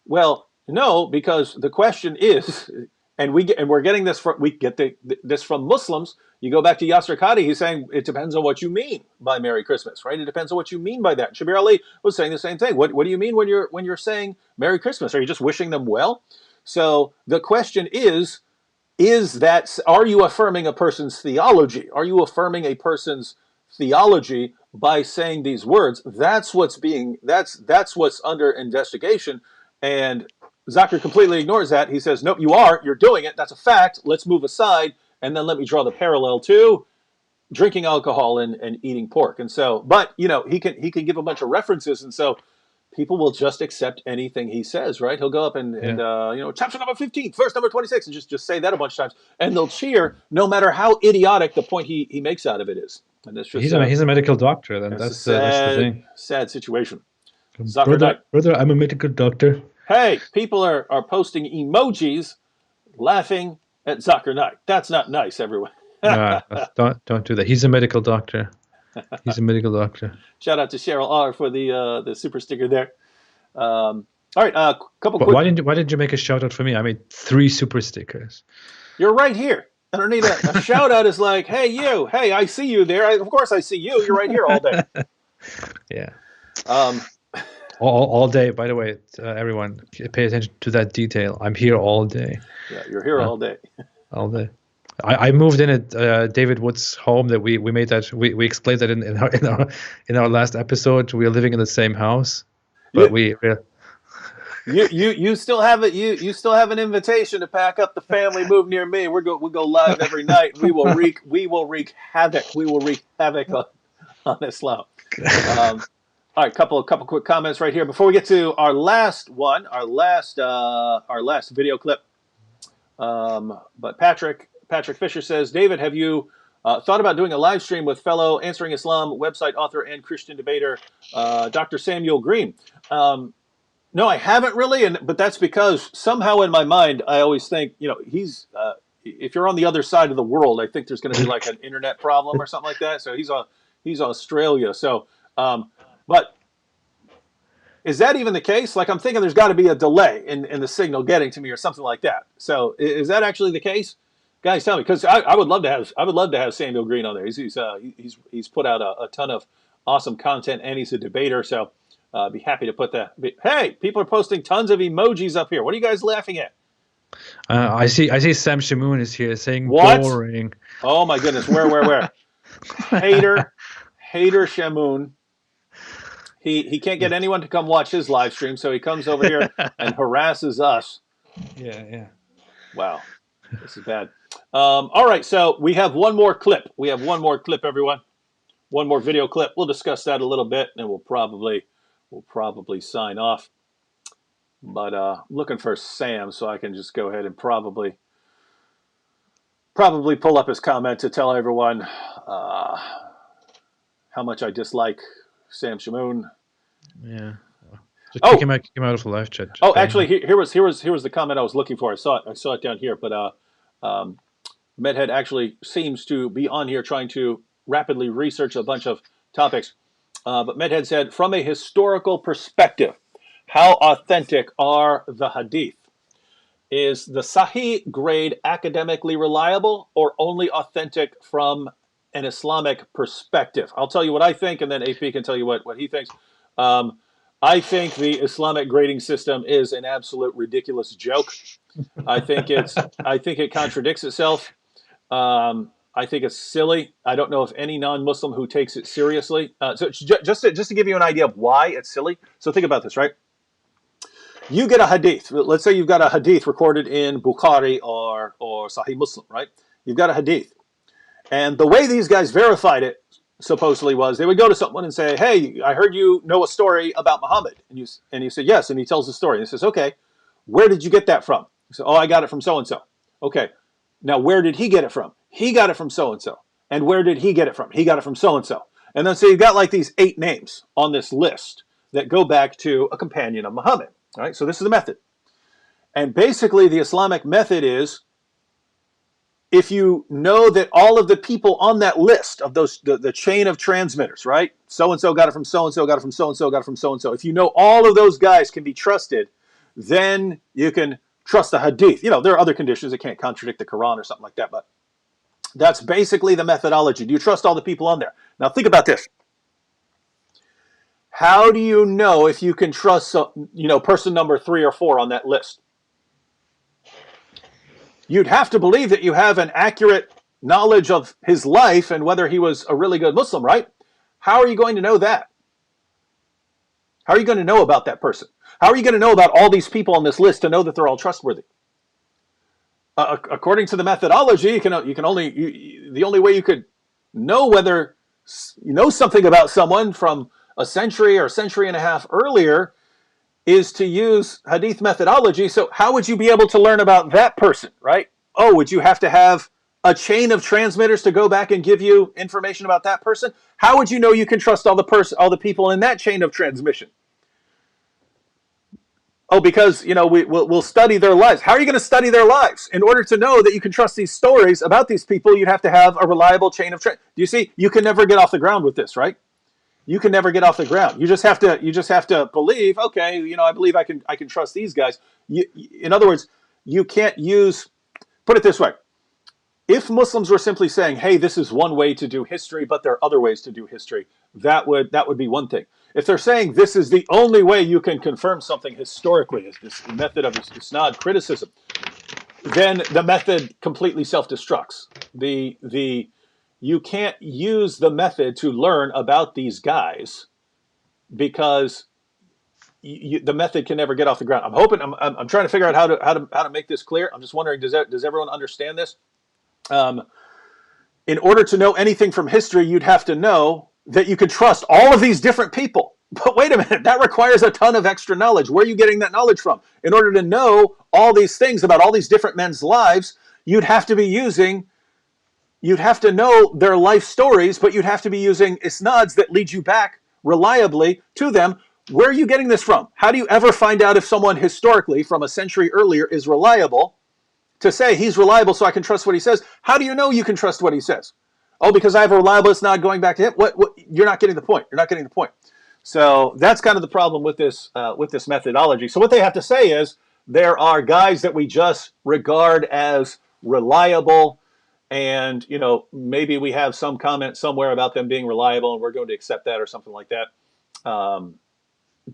Well, no, because the question is, and we're getting this from this from Muslims. You go back to Yasser Qadi, he's saying it depends on what you mean by Merry Christmas, right? It depends on what you mean by that. Shabir Ali was saying the same thing. What do you mean when you're saying Merry Christmas? Are you just wishing them well? So the question is that, are you affirming a person's theology? Are you affirming a person's theology by saying these words? That's what's under investigation. And Zakir completely ignores that. He says, nope, you're doing it. That's a fact. Let's move aside. And then let me draw the parallel to drinking alcohol and eating pork. And so, but he can give a bunch of references. And so people will just accept anything he says, right? He'll go up and Yeah. chapter number 15, verse number 26, and just say that a bunch of times, and they'll cheer no matter how idiotic the point he makes out of it is. And that's just He's a medical doctor, then that's that's the thing. sad situation. Zakir Naik. Brother, I'm a medical doctor. Hey, people are posting emojis laughing at Zakir Naik. That's not nice, everyone. Don't do that. He's a medical doctor. He's a medical doctor. Shout out to Cheryl R for the super sticker there. All right, couple But quick. why didn't you make a shout out for me? I made 3 super stickers. You're right here. I don't need a shout out. Is like, hey, you. Hey, I see you there. Of course, I see you. You're right here all day. Yeah. Um, All day. By the way, everyone, pay attention to that detail. I'm here all day. yeah, you're here all day. All day. I moved in at David Wood's home. That we made that we explained that in our last episode. We are living in the same house, but You still have it. You still have an invitation to pack up the family, move near me. We'll go live every night. We will wreak havoc. We will wreak havoc on Islam. All right, couple quick comments right here before we get to our last one, our last video clip. But Patrick Fisher says, David, have you thought about doing a live stream with fellow Answering Islam website author and Christian debater, Dr. Samuel Green? No, I haven't really, but that's because somehow in my mind I always think, he's if you're on the other side of the world, I think there's going to be like an internet problem or something like that. So he's Australia. So, but is that even the case? Like, I'm thinking there's got to be a delay in the signal getting to me or something like that. So is that actually the case? Guys, tell me, because I would love to have Samuel Green on there. He's put out a ton of awesome content, and he's a debater. So be happy to put that. Hey, people are posting tons of emojis up here. What are you guys laughing at? I see Sam Shamoon is here saying What? boring. Oh my goodness, where? Hater Shamoon. He can't get anyone to come watch his live stream, so he comes over here and harasses us. Yeah. Wow, this is bad. All right, so we have one more clip. Everyone. One more video clip. We'll discuss that a little bit, and we'll probably sign off. But looking for Sam, so I can just go ahead and probably pull up his comment to tell everyone how much I dislike Sam Shamoon. Yeah. Just Oh, kick him out of the live chat. Just oh, ban actually, him. here was the comment I was looking for. I saw it down here, but Medhead actually seems to be on here trying to rapidly research a bunch of topics. But Medhead said, from a historical perspective, how authentic are the hadith? Is the Sahih grade academically reliable or only authentic from an Islamic perspective? I'll tell you what I think, and then AP can tell you what he thinks. I think the Islamic grading system is an absolute ridiculous joke. I think it contradicts itself. I think it's silly. I don't know of any non-Muslim who takes it seriously. So just to give you an idea of why it's silly. So think about this, right? You get a hadith. Let's say you've got a hadith recorded in Bukhari or Sahih Muslim, right? You've got a hadith. And the way these guys verified it, supposedly, was they would go to someone and say, hey, I heard you know a story about Muhammad. And you say, yes, and he tells the story. And he says, okay, where did you get that from? He said, oh, I got it from so-and-so. Okay, now where did he get it from? He got it from so-and-so. And where did he get it from? He got it from so-and-so. And then so you've got like these 8 names on this list that go back to a companion of Muhammad. All right, so this is the method. And basically the Islamic method is, if you know that all of the people on that list of those, the chain of transmitters, right? So-and-so got it from so-and-so, got it from so-and-so, got it from so-and-so. If you know all of those guys can be trusted, then you can trust the hadith. You know, there are other conditions that can't contradict the Quran or something like that, but that's basically the methodology. Do you trust all the people on there? Now think about this. How do you know if you can trust, person number 3 or 4 on that list? You'd have to believe that you have an accurate knowledge of his life and whether he was a really good Muslim, right? How are you going to know that? How are you going to know about that person? How are you going to know about all these people on this list to know that they're all trustworthy? According to the methodology, the only way you could know whether you know something about someone from a century or a century and a half earlier is to use hadith methodology. So how would you be able to learn about that person, right? Oh, would you have to have a chain of transmitters to go back and give you information about that person? How would you know you can trust all the people in that chain of transmission? Oh, because we'll study their lives. How are you going to study their lives? In order to know that you can trust these stories about these people, you'd have to have a reliable chain of. Do you see? You can never get off the ground with this, right? You can never get off the ground. You just have to believe. Okay, I believe I can trust these guys. In other words, you can't use. Put it this way: if Muslims were simply saying, "Hey, this is one way to do history, but there are other ways to do history," that would be one thing. If they're saying this is the only way you can confirm something historically, is this method of isnad criticism, then the method completely self-destructs. You can't use the method to learn about these guys because the method can never get off the ground. I'm trying to figure out how to make this clear. I'm just wondering, does everyone understand this? In order to know anything from history, you'd have to know that you could trust all of these different people. But wait a minute, that requires a ton of extra knowledge. Where are you getting that knowledge from? In order to know all these things about all these different men's lives, you'd have to know their life stories, but you'd have to be using isnads that lead you back reliably to them. Where are you getting this from? How do you ever find out if someone historically from a century earlier is reliable? To say he's reliable so I can trust what he says. How do you know you can trust what he says? Oh, because I have a reliable isnad going back to him? What? You're not getting the point. You're not getting the point. So that's kind of the problem with this methodology. So what they have to say is there are guys that we just regard as reliable, and maybe we have some comment somewhere about them being reliable, and we're going to accept that or something like that.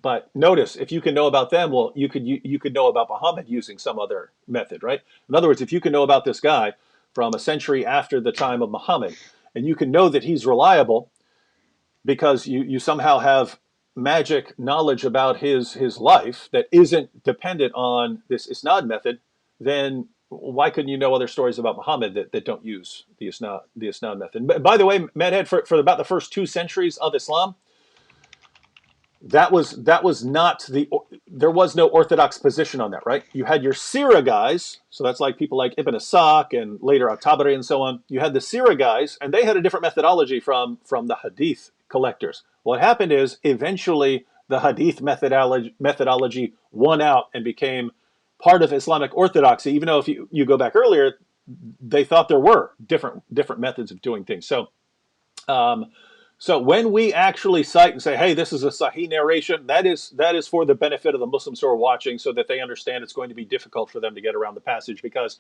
But notice, if you can know about them, well, you could know about Muhammad using some other method, right? In other words, if you can know about this guy from a century after the time of Muhammad, and you can know that he's reliable because you somehow have magic knowledge about his life that isn't dependent on this isnad method, then why couldn't you know other stories about Muhammad that don't use the isnad method? By the way, Medhead, for about the first 2 centuries of Islam, there was no orthodox position on that, right? You had your Sira guys, so that's like people like Ibn Ishaq and later At-Tabari and so on. You had the Sira guys, and they had a different methodology from the hadith collectors. What happened is eventually the hadith methodology won out and became part of Islamic orthodoxy, even though if you go back earlier, they thought there were different methods of doing things. So when we actually cite and say, hey, this is a Sahih narration, that is for the benefit of the Muslims who are watching, so that they understand it's going to be difficult for them to get around the passage. Because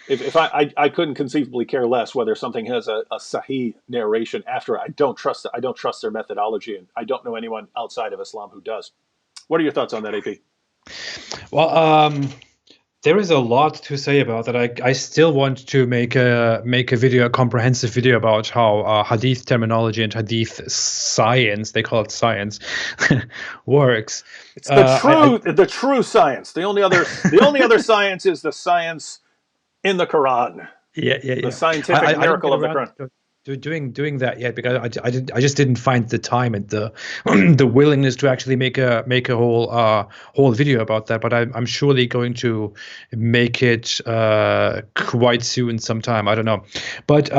if I couldn't conceivably care less whether something has a Sahih narration after, I don't trust their methodology, and I don't know anyone outside of Islam who does. What are your thoughts on that, AP? Well, there is a lot to say about that. I still want to make a video, a comprehensive video about how hadith terminology and hadith science, they call it science, works. It's the true science. The only other science is the science in the Quran. Yeah. The scientific miracle of the Quran. Doing that yet, because I just didn't find the time and the the willingness to actually make a whole video about that. But I'm surely going to make it quite soon sometime. I don't know, but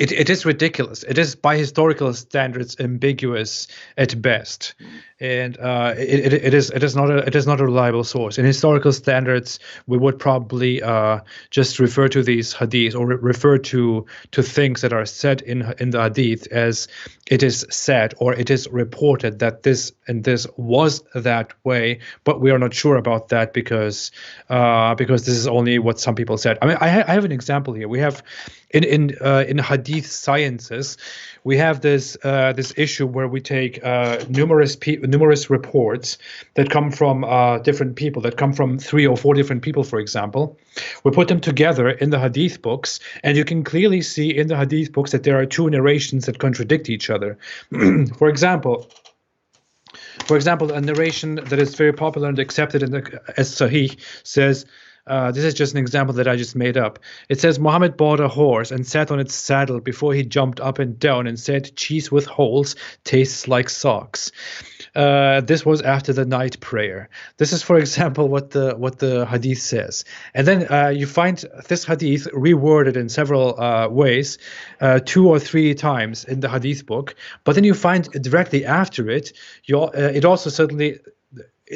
it is ridiculous. It is by historical standards ambiguous at best, and it is not a reliable source. In historical standards, we would probably just refer to these hadith, or refer to things that are said in the hadith as it is said, or it is reported that this and this was that way, but we are not sure about that because this is only what some people said. I mean, I have an example here. We have in hadith sciences, we have this issue where we take numerous reports that come from different people, that come from 3 or 4 different people, for example. We put them together in the hadith books, and you can clearly see in the hadith books that there are 2 narrations that contradict each other. For example, a narration that is very popular and accepted as Sahih says, this is just an example that I just made up. It says, Muhammad bought a horse and sat on its saddle before he jumped up and down and said, cheese with holes tastes like socks. This was after the night prayer. This is, for example, what the hadith says. And then you find this hadith reworded in several ways, 2 or 3 times in the hadith book. But then you find directly after it, it also certainly,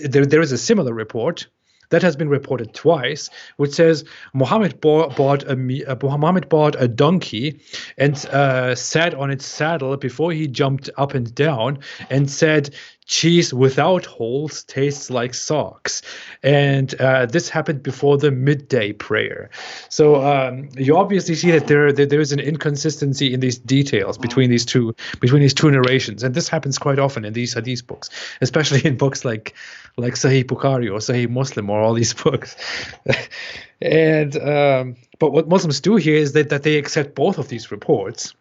there is a similar report that has been reported twice, which says Muhammad bought a donkey and sat on its saddle before he jumped up and down and said, cheese without holes tastes like socks. And this happened before the midday prayer. So you obviously see that there is an inconsistency in these details between these two narrations, and this happens quite often in these hadith books, especially in books like Sahih Bukhari or Sahih Muslim or all these books. And but what Muslims do here is that they accept both of these reports.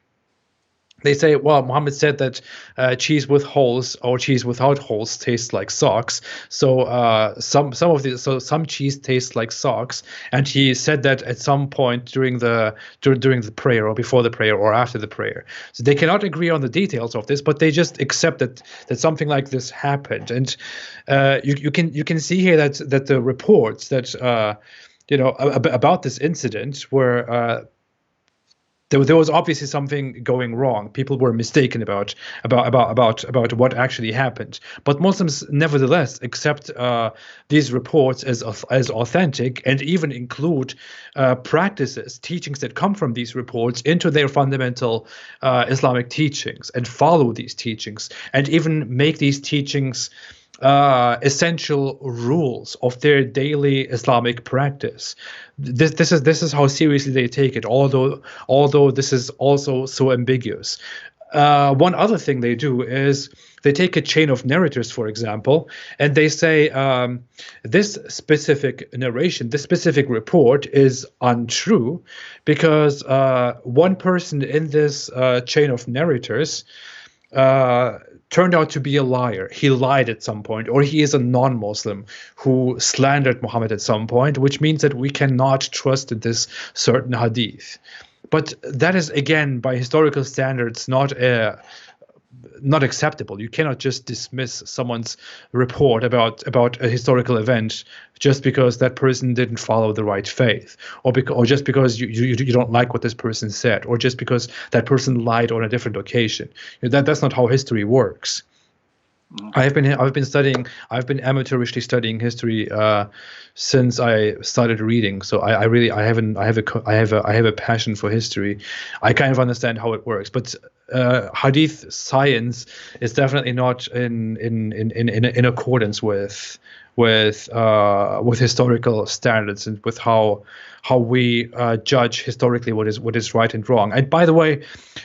They say, well, Muhammad said that cheese with holes or cheese without holes tastes like socks. So some cheese tastes like socks, and he said that at some point during the prayer, or before the prayer, or after the prayer. So they cannot agree on the details of this, but they just accept that something like this happened. And you can see here that the reports that about this incident were. There was obviously something going wrong. People were mistaken about what actually happened. But Muslims nevertheless accept these reports as authentic, and even include practices, teachings that come from these reports into their fundamental Islamic teachings, and follow these teachings, and even make these teachings essential rules of their daily Islamic practice. This is how seriously they take it, although this is also so ambiguous. One other thing they do is they take a chain of narrators, for example, and they say this specific narration, this specific report is untrue because one person in this chain of narrators turned out to be a liar. He lied at some point, or he is a non-Muslim who slandered Muhammad at some point, which means that we cannot trust this certain hadith. But that is, again, by historical standards, not acceptable. You cannot just dismiss someone's report about a historical event just because that person didn't follow the right faith, or just because you don't like what this person said, or just because that person lied on a different occasion. That's not how history works. I've been amateurishly studying history since I started reading. So I have a passion for history. I kind of understand how it works, but hadith science is definitely not in accordance with historical standards and with how we judge historically what is right and wrong. And by the way,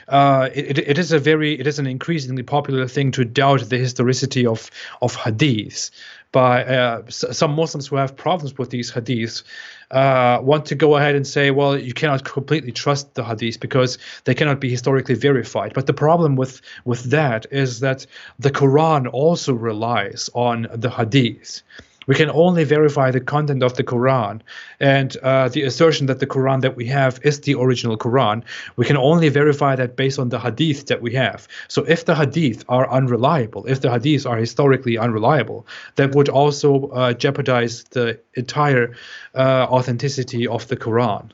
it is an increasingly popular thing to doubt the historicity of hadiths by some Muslims who have problems with these hadiths. Want to go ahead and say, well, you cannot completely trust the hadiths because they cannot be historically verified. But the problem with that is that the Quran also relies on the hadiths. We can only verify the content of the Quran, and the assertion that the Quran that we have is the original Quran. We can only verify that based on the hadith that we have. So if the hadith are unreliable, if the hadiths are historically unreliable, that would also jeopardize the entire authenticity of the Quran.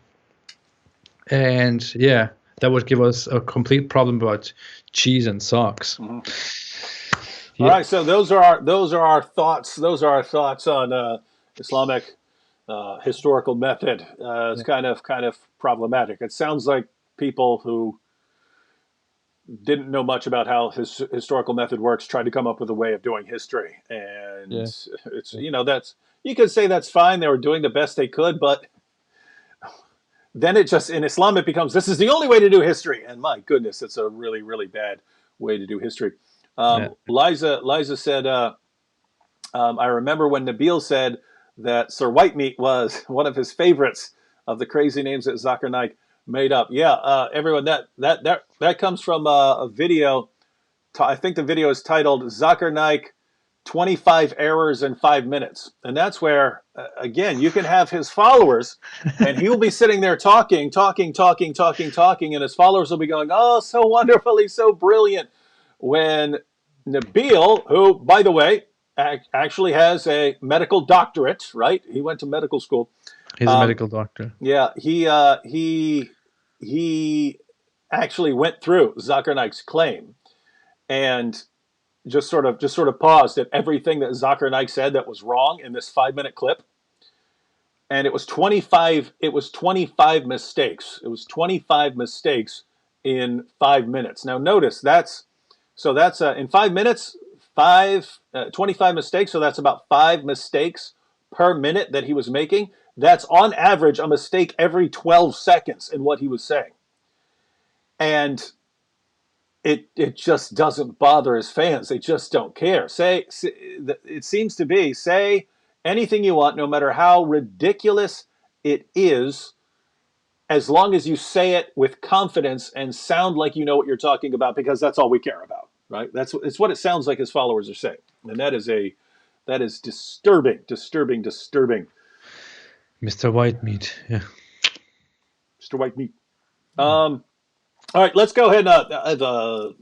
And yeah, that would give us a complete problem about cheese and socks. Mm-hmm. All right, so those are our thoughts. Those are our thoughts on Islamic historical method. It's kind of problematic. It sounds like people who didn't know much about how his historical method works tried to come up with a way of doing history, and it's that's, you could say that's fine. They were doing the best they could, but then it just, in Islam, it becomes, this is the only way to do history, and my goodness, it's a really, really bad way to do history. Liza said, I remember when Nabil said that Sir Whitemeat was one of his favorites of the crazy names that Zakir Naik made up. Yeah, everyone, that comes from a video. I think the video is titled Zakir Naik 25 Errors in 5 Minutes. And that's where, again, you can have his followers, and he will be sitting there talking, and his followers will be going, oh, so wonderful, he's so brilliant. When Nabil, who, by the way, actually has a medical doctorate, right? He went to medical school. He's a medical doctor. Yeah, he actually went through Zakir Naik's claim and just sort of paused at everything that Zakir Naik said that was wrong in this 5-minute clip. And it was 25 mistakes. It was 25 mistakes in 5 minutes. Now notice that's in 5 minutes, 25 mistakes. So that's about 5 mistakes per minute that he was making. That's on average a mistake every 12 seconds in what he was saying. And it just doesn't bother his fans. They just don't care. It seems to be, say anything you want, no matter how ridiculous it is, as long as you say it with confidence and sound like you know what you're talking about, because that's all we care about, right? It's what it sounds like his followers are saying. And that is disturbing. Mr. Whitemeat, yeah. Mr. Whitemeat. All right, let's go ahead and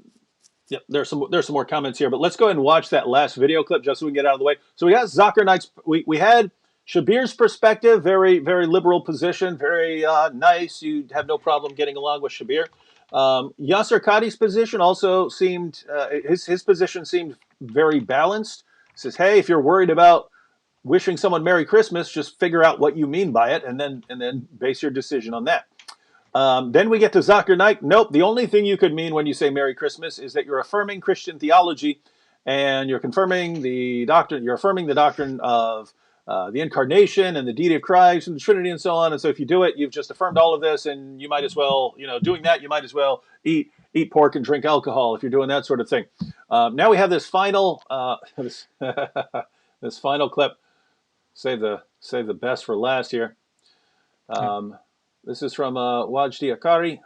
there's some more comments here, but let's go ahead and watch that last video clip just so we can get out of the way. So we got Zakir Naik's, we had Shabir's perspective, very, very liberal position, very nice. You have no problem getting along with Shabir. Yasser Qadi's position also seemed, his position seemed very balanced. Says, hey, if you're worried about wishing someone Merry Christmas, just figure out what you mean by it and then base your decision on that. Then we get to Zakir Naik. Nope, the only thing you could mean when you say Merry Christmas is that you're affirming Christian theology and you're confirming the doctrine, you're affirming the doctrine of the incarnation and the deity of Christ and the Trinity and so on. And so if you do it, you've just affirmed all of this, and you might as well, doing that, you might as well eat pork and drink alcohol if you're doing that sort of thing. Now we have this final this final clip. Save the best for last here. This is from Wajdi Akari.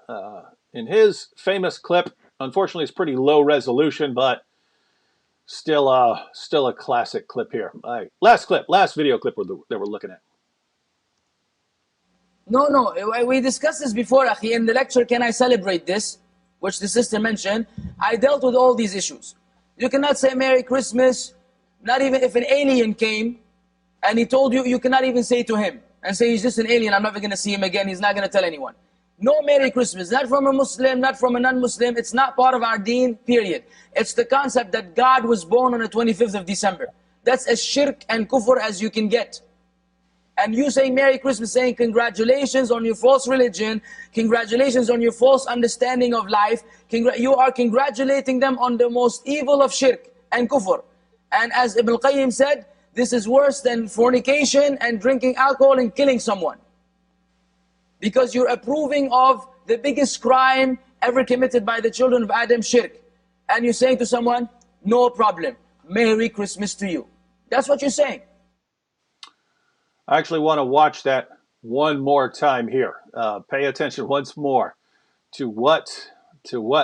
In his famous clip, unfortunately it's pretty low resolution, but still a classic clip here. All right, last video clip that we're looking at. No, we discussed this before, Akhi. In the lecture, Can I Celebrate This?, which the sister mentioned, I dealt with all these issues. You cannot say Merry Christmas, not even if an alien came and he told you, you cannot even say to him and say he's just an alien, I'm never going to see him again, he's not going to tell anyone. No Merry Christmas, not from a Muslim, not from a non-Muslim. It's not part of our deen, period. It's the concept that God was born on the 25th of December. That's as shirk and kufr as you can get. And you saying Merry Christmas, saying congratulations on your false religion, congratulations on your false understanding of life, you are congratulating them on the most evil of shirk and kufr. And as Ibn al-Qayyim said, this is worse than fornication and drinking alcohol and killing someone. Because you're approving of the biggest crime ever committed by the children of Adam, shirk. And you're saying to someone, no problem, Merry Christmas to you. That's what you're saying. I actually want to watch that one more time here. Pay attention once more to what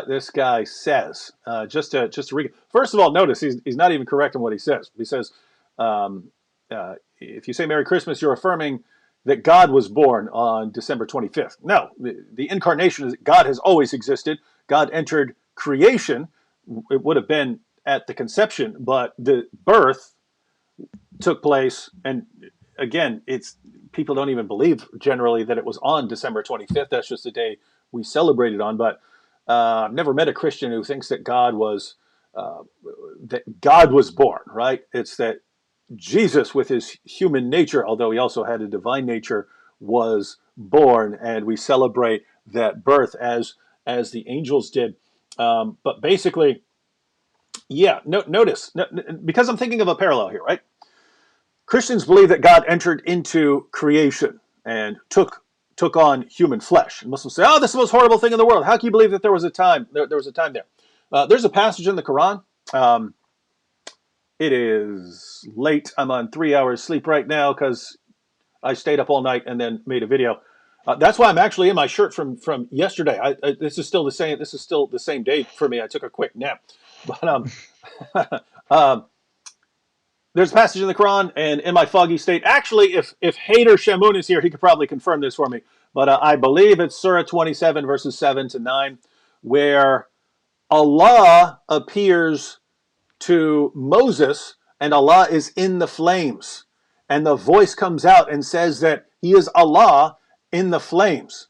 this guy says. Just to read. First of all, notice he's not even correct in what he says. He says, if you say Merry Christmas, you're affirming that God was born on December 25th. No, the incarnation is God has always existed. God entered creation. It would have been at the conception, but the birth took place. And again, people don't even believe generally that it was on December 25th. That's just the day we celebrated on. But I've never met a Christian who thinks that God was born, right? It's that Jesus, with his human nature, although he also had a divine nature, was born, and we celebrate that birth as the angels did. But basically, yeah, notice, because I'm thinking of a parallel here, right? Christians believe that God entered into creation and took on human flesh. And Muslims say, "Oh, this is the most horrible thing in the world. How can you believe that there was a time there was a time there?" There's a passage in the Quran. It is late. I'm on 3 hours sleep right now because I stayed up all night and then made a video. That's why I'm actually in my shirt from yesterday. This is still the same. This is still the same day for me. I took a quick nap, but there's a passage in the Quran, and in my foggy state, actually, if Hader Shamoun is here, he could probably confirm this for me. But I believe it's Surah 27, verses 7 to 9, where Allah appears to Moses, and Allah is in the flames. And the voice comes out and says that he is Allah in the flames.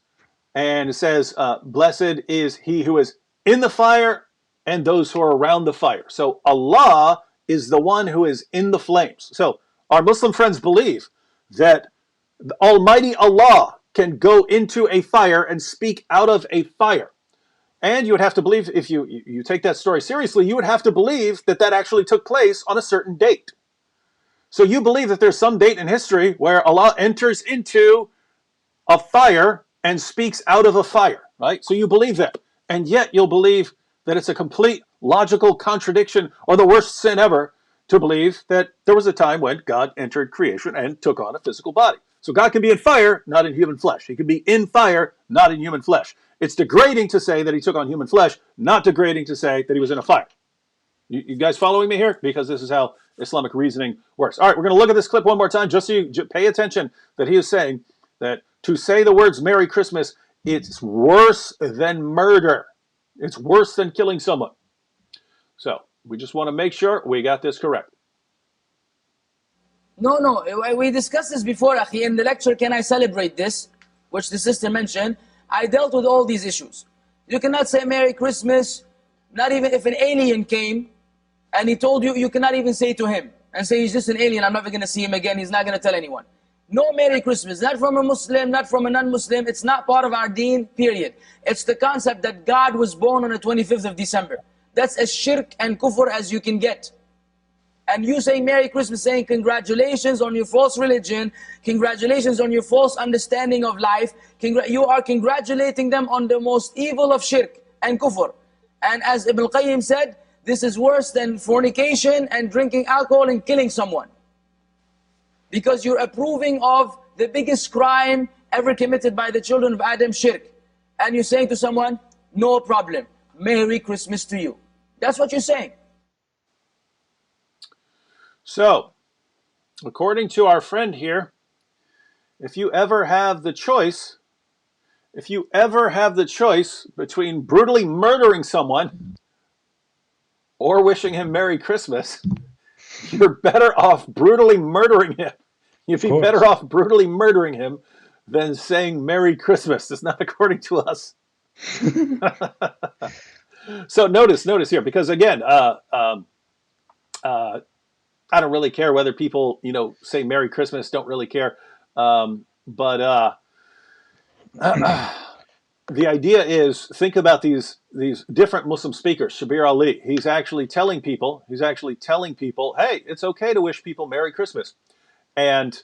And it says, blessed is he who is in the fire and those who are around the fire. So Allah is the one who is in the flames. So our Muslim friends believe that the Almighty Allah can go into a fire and speak out of a fire. And you would have to believe, if you take that story seriously, you would have to believe that actually took place on a certain date. So you believe that there's some date in history where Allah enters into a fire and speaks out of a fire, right? So you believe that. And yet you'll believe that it's a complete logical contradiction, or the worst sin ever, to believe that there was a time when God entered creation and took on a physical body. So God can be in fire, not in human flesh. He can be in fire, not in human flesh. It's degrading to say that he took on human flesh, not degrading to say that he was in a fire. You guys following me here? Because this is how Islamic reasoning works. All right, we're going to look at this clip one more time, just so you pay attention that he is saying that to say the words Merry Christmas, it's worse than murder. It's worse than killing someone. So we just want to make sure we got this correct. No, we discussed this before, Akhi. In the lecture, Can I Celebrate This, which the sister mentioned, I dealt with all these issues. You cannot say Merry Christmas, not even if an alien came and he told you, you cannot even say to him and say he's just an alien, I'm never going to see him again, he's not going to tell anyone. No Merry Christmas, not from a Muslim, not from a non-Muslim. It's not part of our deen, period. It's the concept that God was born on the 25th of December. That's as shirk and kufr as you can get. And you saying Merry Christmas, saying congratulations on your false religion, congratulations on your false understanding of life, you are congratulating them on the most evil of shirk and kufr. And as Ibn al-Qayyim said, this is worse than fornication and drinking alcohol and killing someone. Because you're approving of the biggest crime ever committed by the children of Adam, shirk. And you're saying to someone, no problem, Merry Christmas to you. That's what you're saying. So, according to our friend here, if you ever have the choice between brutally murdering someone or wishing him Merry Christmas, you're better off brutally murdering him. You'd be better off brutally murdering him than saying Merry Christmas. It's not according to us. So notice here, because again, I don't really care whether people, say Merry Christmas. Don't really care. But the idea is, think about these different Muslim speakers. Shabir Ali, he's actually telling people, hey, it's okay to wish people Merry Christmas. And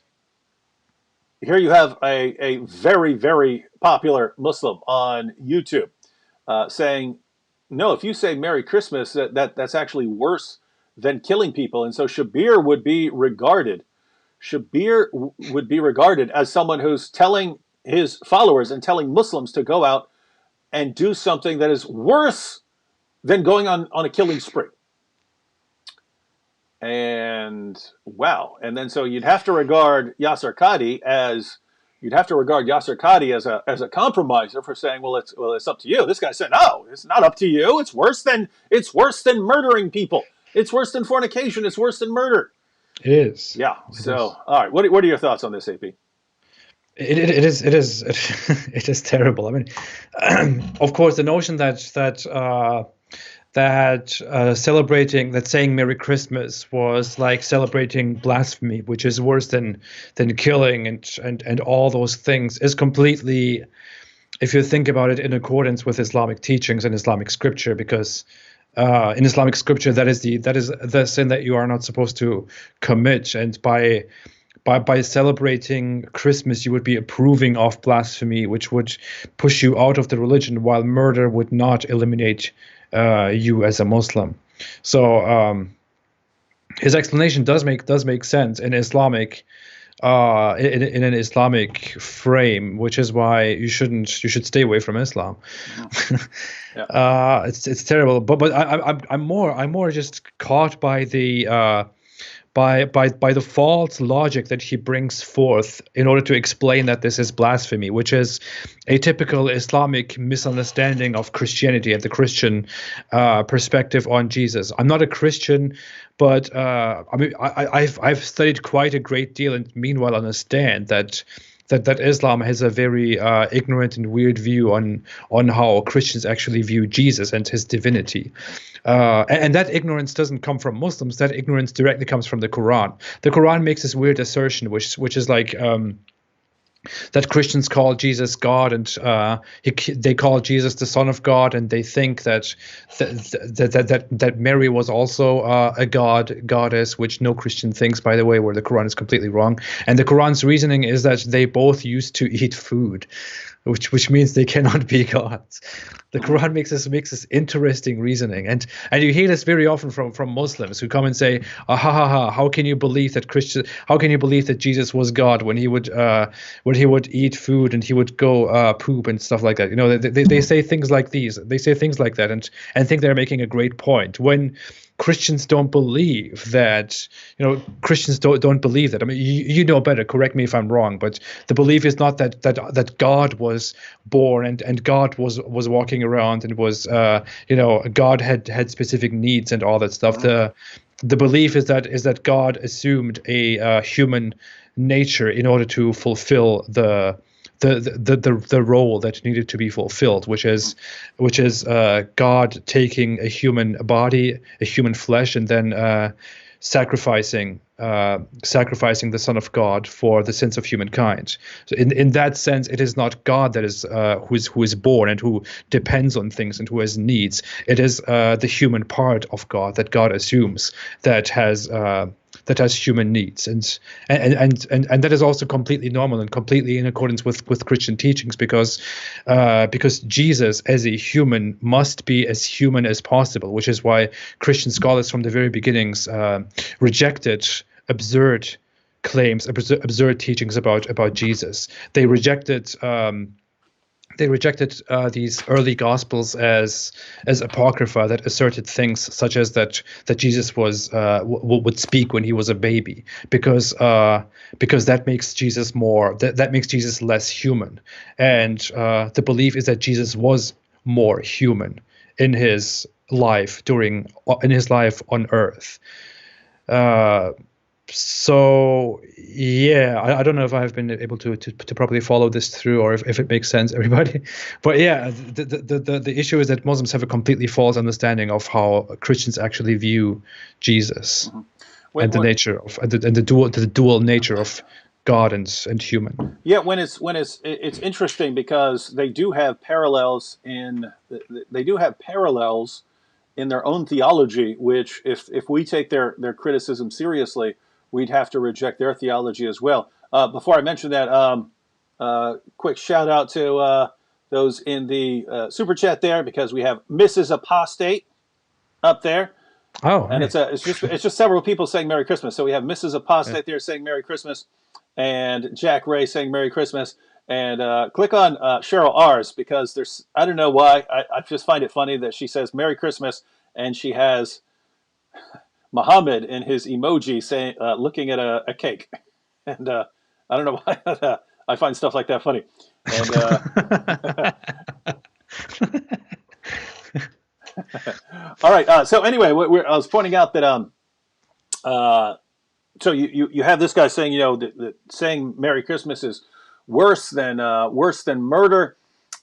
here you have a very, very popular Muslim on YouTube saying, no, if you say Merry Christmas, that's actually worse than killing people. And so Shabir would be regarded as someone who's telling his followers and telling Muslims to go out and do something that is worse than going on a killing spree. And wow. And then so you'd have to regard Yasser Qadi as a compromiser for saying, well, it's up to you. This guy said, no, it's not up to you. It's worse than murdering people. It's worse than fornication. It's worse than murder. It is. Yeah. So, all right. What are your thoughts on this, AP? It is terrible. I mean, of course, the notion that celebrating, that saying Merry Christmas was like celebrating blasphemy, which is worse than killing and all those things, is completely, if you think about it, in accordance with Islamic teachings and Islamic scripture, because in Islamic scripture that is the sin that you are not supposed to commit, and by celebrating Christmas, you would be approving of blasphemy, which would push you out of the religion, while murder would not eliminate you as a Muslim. So his explanation does make sense in Islamic in an Islamic frame, which is why you should stay away from Islam. Yeah. It's terrible, but I'm more just caught by the by the false logic that he brings forth in order to explain that this is blasphemy, which is a typical Islamic misunderstanding of Christianity and the Christian perspective on Jesus. I'm not a Christian, but I mean, I've studied quite a great deal, and meanwhile understand that Islam has a very ignorant and weird view on how Christians actually view Jesus and his divinity. And that ignorance doesn't come from Muslims. That ignorance directly comes from the Quran. The Quran makes this weird assertion, which is like that Christians call Jesus God, and they call Jesus the Son of God, and they think that Mary was also a goddess, which no Christian thinks, by the way, where the Quran is completely wrong. And the Quran's reasoning is that they both used to eat food, which means they cannot be gods. The Quran makes this interesting reasoning, and you hear this very often from Muslims who come and say, how can you believe that Jesus was God when he would eat food and he would go poop and stuff like that? You know, they say things like these. They say things like that and think they're making a great point, when Christians don't believe that. Christians don't believe that. I mean, you know better. Correct me if I'm wrong, but the belief is not that God was born and God was walking around and was God had specific needs and all that stuff. The belief is that God assumed a human nature in order to fulfill the role that needed to be fulfilled, which is God taking a human body, a human flesh, and then sacrificing the Son of God for the sins of humankind. So in that sense, it is not God that is who is born and who depends on things and who has needs. It is the human part of God that God assumes that has human needs, and that is also completely normal and completely in accordance with Christian teachings, because Jesus as a human must be as human as possible, which is why Christian scholars from the very beginnings rejected absurd claims, absurd teachings about Jesus. They rejected these early gospels as apocrypha that asserted things such as that Jesus would speak when he was a baby, because that makes Jesus that makes Jesus less human, and the belief is that Jesus was more human in his life on earth. So yeah, I don't know if I've been able to properly follow this through, or if it makes sense, everybody. But yeah, the issue is that Muslims have a completely false understanding of how Christians actually view Jesus and the nature of and the dual nature of God and human. Yeah, when it's interesting because they do have parallels in their own theology, which if we take their criticism seriously, we'd have to reject their theology as well. Before I mention that, quick shout out to those in the super chat there, because we have Mrs. Apostate up there. Oh, and nice. it's just several people saying Merry Christmas. So we have Mrs. Apostate there saying Merry Christmas, and Jack Ray saying Merry Christmas. And click on Cheryl R's, because there's, I don't know why, I just find it funny that she says Merry Christmas and she has Muhammad in his emoji saying looking at a cake, and I don't know why I find stuff like that funny. And all right. So anyway, I was pointing out that so you have this guy saying, that saying Merry Christmas is worse than murder.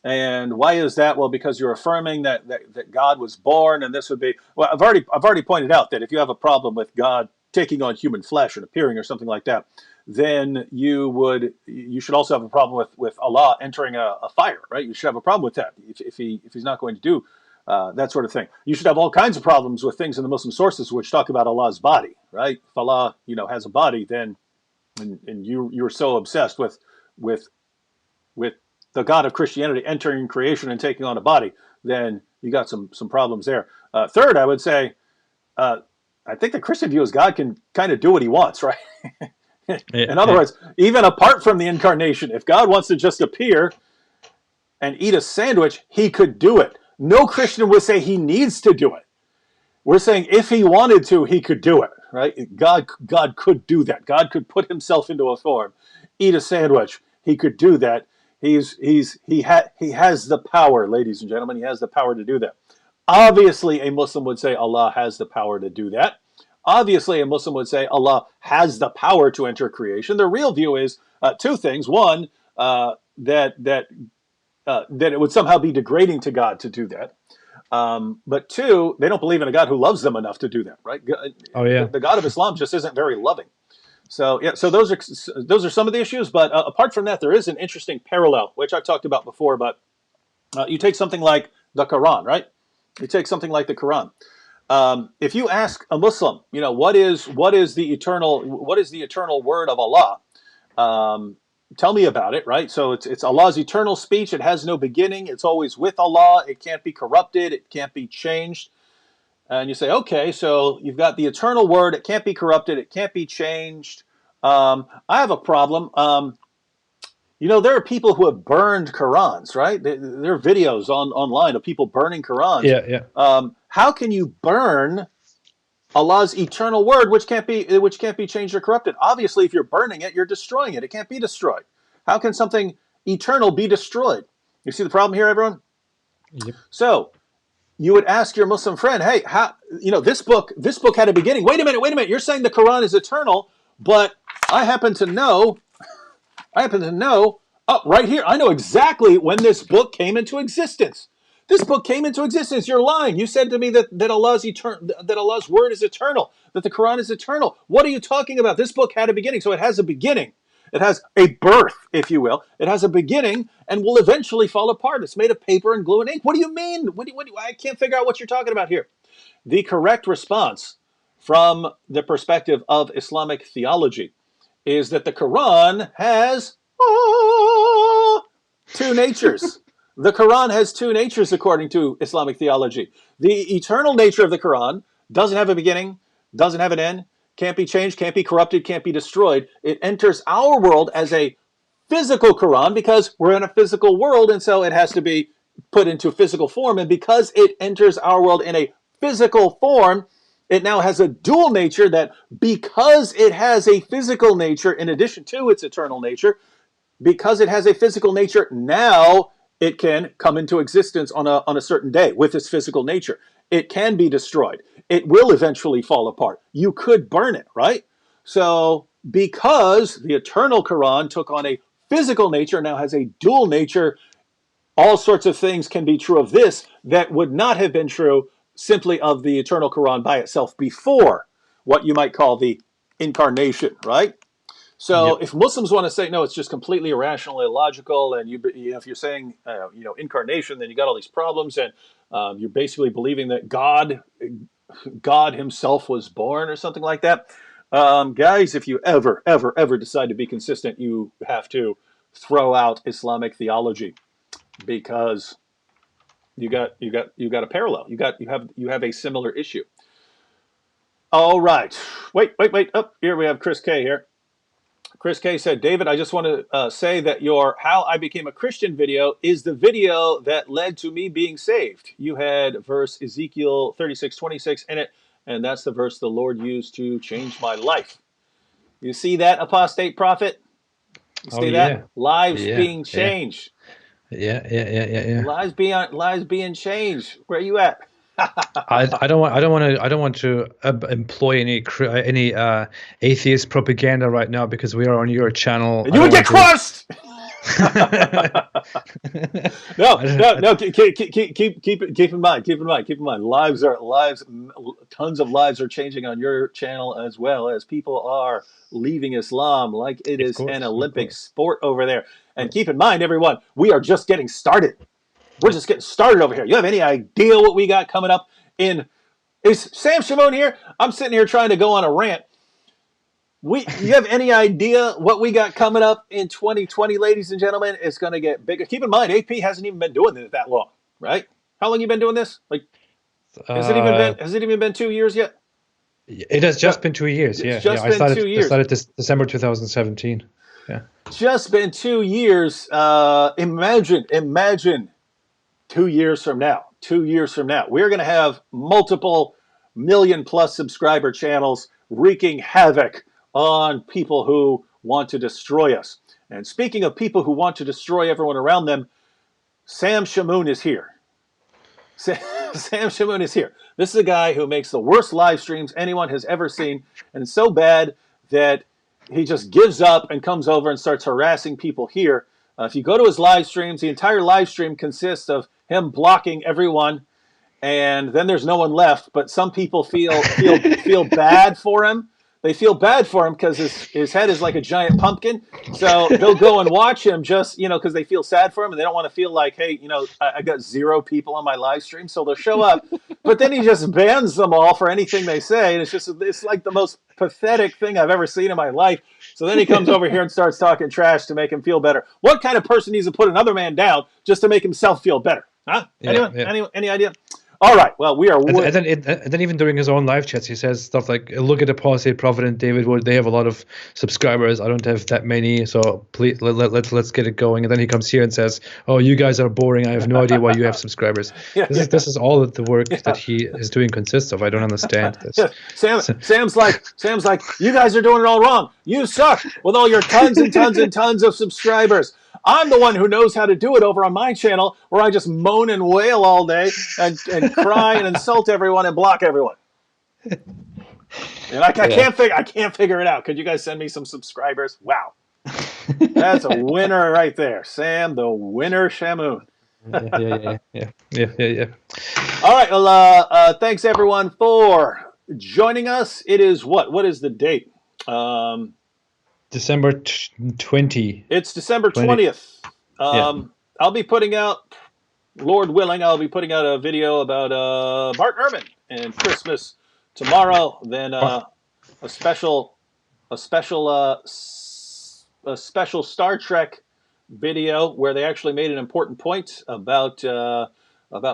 And why is that? Well, because you're affirming that God was born, and this would be, well, I've already pointed out that if you have a problem with God taking on human flesh and appearing or something like that, then you should also have a problem with Allah entering a fire, right? You should have a problem with that if he's not going to do that sort of thing. You should have all kinds of problems with things in the Muslim sources which talk about Allah's body, right? If Allah, has a body, then and you're so obsessed with the God of Christianity entering creation and taking on a body, then you got some problems there. Third, I would say, I think the Christian view is God can kind of do what he wants, right? In other words, even apart from the incarnation, if God wants to just appear and eat a sandwich, he could do it. No Christian would say he needs to do it. We're saying if he wanted to, he could do it, right? God could do that. God could put himself into a form, eat a sandwich. He could do that. He has the power, ladies and gentlemen. He has the power to do that. Obviously, a Muslim would say Allah has the power to do that. Obviously, a Muslim would say Allah has the power to enter creation. The real view is two things. One, that it would somehow be degrading to God to do that. But two, they don't believe in a God who loves them enough to do that, right? Oh yeah. The God of Islam just isn't very loving. So yeah, so those are some of the issues. But apart from that, there is an interesting parallel, which I've talked about before. But you take something like the Quran, right? You take something like the Quran. If you ask a Muslim, what is the eternal word of Allah? Tell me about it, right? So it's Allah's eternal speech. It has no beginning. It's always with Allah. It can't be corrupted. It can't be changed. And you say, okay, so you've got the eternal word. It can't be corrupted. It can't be changed. I have a problem. There are people who have burned Qurans, right? There are videos online of people burning Qurans. Yeah. How can you burn Allah's eternal word, which can't be changed or corrupted? Obviously, if you're burning it, you're destroying it. It can't be destroyed. How can something eternal be destroyed? You see the problem here, everyone? Yep. So you would ask your Muslim friend, hey, how, this book had a beginning. Wait a minute. You're saying the Quran is eternal, but I happen to know, right here, I know exactly when this book came into existence. This book came into existence. You're lying. You said to me that Allah's word is eternal, that the Quran is eternal. What are you talking about? This book had a beginning, so it has a beginning. It has a birth, if you will. It has a beginning and will eventually fall apart. It's made of paper and glue and ink. What do you mean? I can't figure out what you're talking about here. The correct response from the perspective of Islamic theology is that the Quran has two natures. The Quran has two natures according to Islamic theology. The eternal nature of the Quran doesn't have a beginning, doesn't have an end, can't be changed, can't be corrupted, can't be destroyed. It enters our world as a physical Quran because we're in a physical world, and so it has to be put into physical form. And because it enters our world in a physical form, it now has a dual nature that because it has a physical nature in addition to its eternal nature, because it has a physical nature, now it can come into existence on a certain day with its physical nature. It can be destroyed. It will eventually fall apart. You could burn it, right? So because the eternal Quran took on a physical nature, now has a dual nature, all sorts of things can be true of this that would not have been true simply of the eternal Quran by itself before what you might call the incarnation, right? So Yep. if Muslims want to say, no, it's just completely irrational, illogical, and if you're saying, incarnation, then you got all these problems, and you're basically believing that God himself was born or something like that. Guys, if you ever decide to be consistent, you have to throw out Islamic theology, because you got a parallel. You have a similar issue. All right. Wait. Oh, here we have Chris K here. Chris K said, David, I just want to say that your How I Became a Christian video is the video that led to me being saved. You had verse Ezekiel 36:26 in it, and that's the verse the Lord used to change my life. You see that, Apostate Prophet? You Oh see yeah. that? Lives Yeah. being Yeah. changed. Yeah. Lives being changed. Where are you at? I don't want to employ any atheist propaganda right now, because we are on your channel. And I you would don't get want crushed! No. Keep in mind. Tons of lives are changing on your channel, as well as people are leaving Islam like it Of is an course, of Olympic course. sport over there. And keep in mind, everyone, we are just getting started. We're just getting started over here. You have any idea what we got coming up in? Is Sam Shimon here? I'm sitting here trying to go on a rant. You have any idea what we got coming up in 2020, ladies and gentlemen? It's going to get bigger. Keep in mind, AP hasn't even been doing it that long, right? How long you been doing this? Like, has it even been 2 years yet? It has just been 2 years. It's Yeah. just I been started 2 years. this December 2017. Yeah. Just been 2 years. Imagine 2 years from now. 2 years from now, we're going to have multiple million-plus subscriber channels wreaking havoc on people who want to destroy us. And speaking of people who want to destroy everyone around them, Sam Shamoon is here. Sam Shamoon is here. This is a guy who makes the worst live streams anyone has ever seen, and it's so bad that he just gives up and comes over and starts harassing people here. If you go to his live streams, the entire live stream consists of him blocking everyone, and then there's no one left. But some people feel bad for him. They feel bad for him because his head is like a giant pumpkin. So they'll go and watch him just, because they feel sad for him, and they don't want to feel like, hey, I got 0 people on my live stream. So they'll show up, but then he just bans them all for anything they say. And it's like the most pathetic thing I've ever seen in my life. So then he comes over here and starts talking trash to make him feel better. What kind of person needs to put another man down just to make himself feel better? Huh? Yeah, Anyone? Any idea? All right. Well, we are. And then even during his own live chats, he says stuff like, "Look at Apostate Prophet and David Wood. They have a lot of subscribers. I don't have that many. So please let's get it going." And then he comes here and says, "Oh, you guys are boring. I have no idea why you have subscribers." This is all that the work that he is doing consists of. I don't understand this. Yeah. Sam's like, you guys are doing it all wrong. You suck with all your tons and tons and tons of subscribers. I'm the one who knows how to do it over on my channel, where I just moan and wail all day and cry and insult everyone and block everyone. And I can't figure it out. Could you guys send me some subscribers? Wow. That's a winner right there. Sam, the winner Shamoon. Yeah. All right. Well, thanks everyone for joining us. It is what is the date? December 20. It's December 20th. I'll be putting out, Lord willing, a video about Bart Ehrman and Christmas tomorrow. Then a special Star Trek video where they actually made an important point about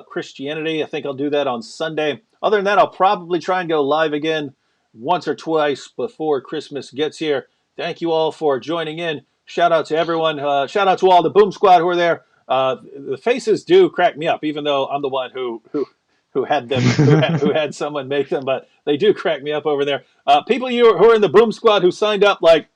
Christianity. I think I'll do that on Sunday. Other than that, I'll probably try and go live again once or twice before Christmas gets here. Thank you all for joining in. Shout out to everyone. Shout out to all the Boom Squad who are there. The faces do crack me up, even though I'm the one who had them, who had someone make them, but they do crack me up over there. People who are in the Boom Squad who signed up like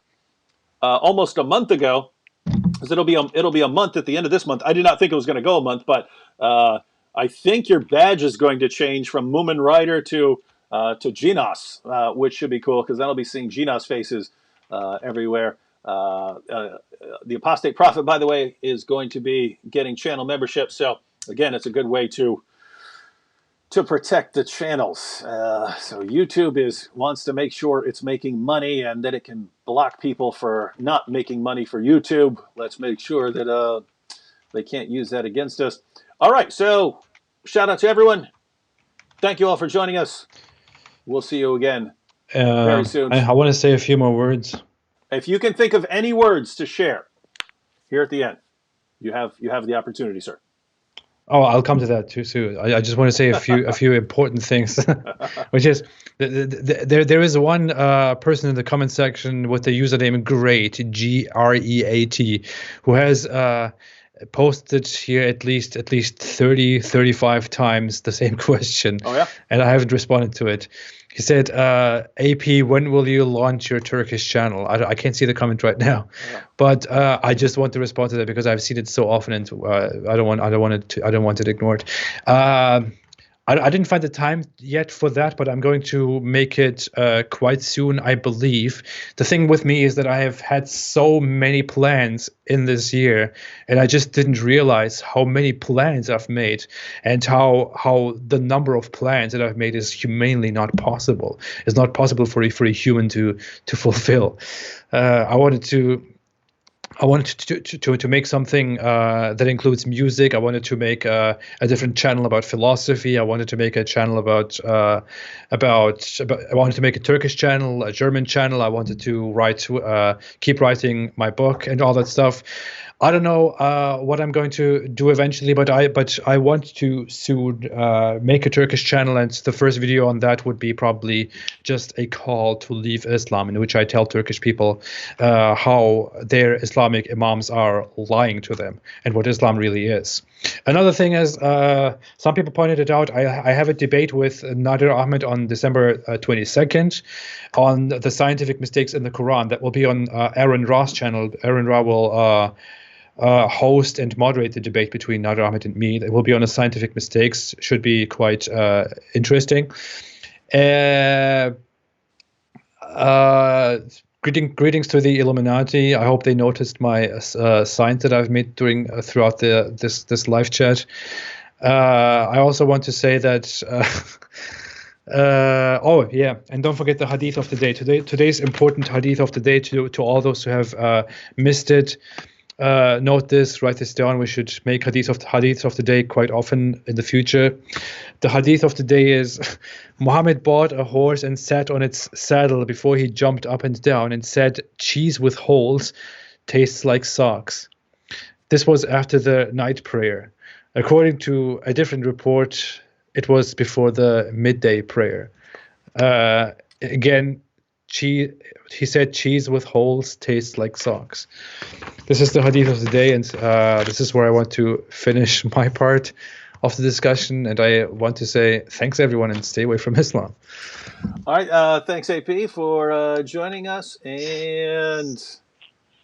almost a month ago, because it'll be a month at the end of this month. I did not think it was going to go a month, but I think your badge is going to change from Moomin Rider to to Genos, which should be cool because then I'll be seeing Genos faces everywhere. The Apostate Prophet, by the way, is going to be getting channel membership. So again, it's a good way to protect the channels. So YouTube wants to make sure it's making money and that it can block people for not making money for YouTube. Let's make sure that they can't use that against us. All right, so shout out to everyone. Thank you all for joining us. We'll see you again very soon. I want to say a few more words. If you can think of any words to share here at the end, you have the opportunity, sir. Oh, I'll come to that too soon. I just want to say a few important things, which is there is one person in the comment section with the username Great, Great, who has posted here at least 30, 35 times the same question. Oh yeah? And I haven't responded to it. He said, AP, when will you launch your Turkish channel? I can't see the comment right now, but I just want to respond to that because I've seen it so often, and I don't want it ignored. I didn't find the time yet for that, but I'm going to make it quite soon, I believe. The thing with me is that I have had so many plans in this year, and I just didn't realize how many plans I've made and how the number of plans that I've made is humanly not possible. It's not possible for a human to fulfill. I wanted to make something that includes music. I wanted to make a different channel about philosophy. I wanted to make a channel about I wanted to make a Turkish channel, a German channel. I wanted to keep writing my book and all that stuff. I don't know what I'm going to do eventually, but I want to soon make a Turkish channel, and the first video on that would be probably just a call to leave Islam, in which I tell Turkish people how their Islamic imams are lying to them and what Islam really is. Another thing is, some people pointed it out, I have a debate with Nader Ahmed on December 22nd on the scientific mistakes in the Quran. That will be on Aaron Ra's channel. Aaron Ra will host and moderate the debate between Nader Ahmed and me. It will be on the scientific mistakes. Should be quite interesting. Greetings to the Illuminati. I hope they noticed my signs that I've made throughout this live chat. I also want to say that. Oh yeah, and don't forget the hadith of the day. Today's important hadith of the day to all those who have missed it. Note this, write this down. We should make hadiths of the day quite often in the future. The hadith of the day is: Muhammad bought a horse and sat on its saddle before he jumped up and down and said, "Cheese with holes tastes like socks." This was after the night prayer. According to a different report, it was before the midday prayer. Again, he said, "Cheese with holes tastes like socks." This is the hadith of the day, and this is where I want to finish my part of the discussion. And I want to say thanks, everyone, and stay away from Islam. All right, thanks, AP, for joining us. And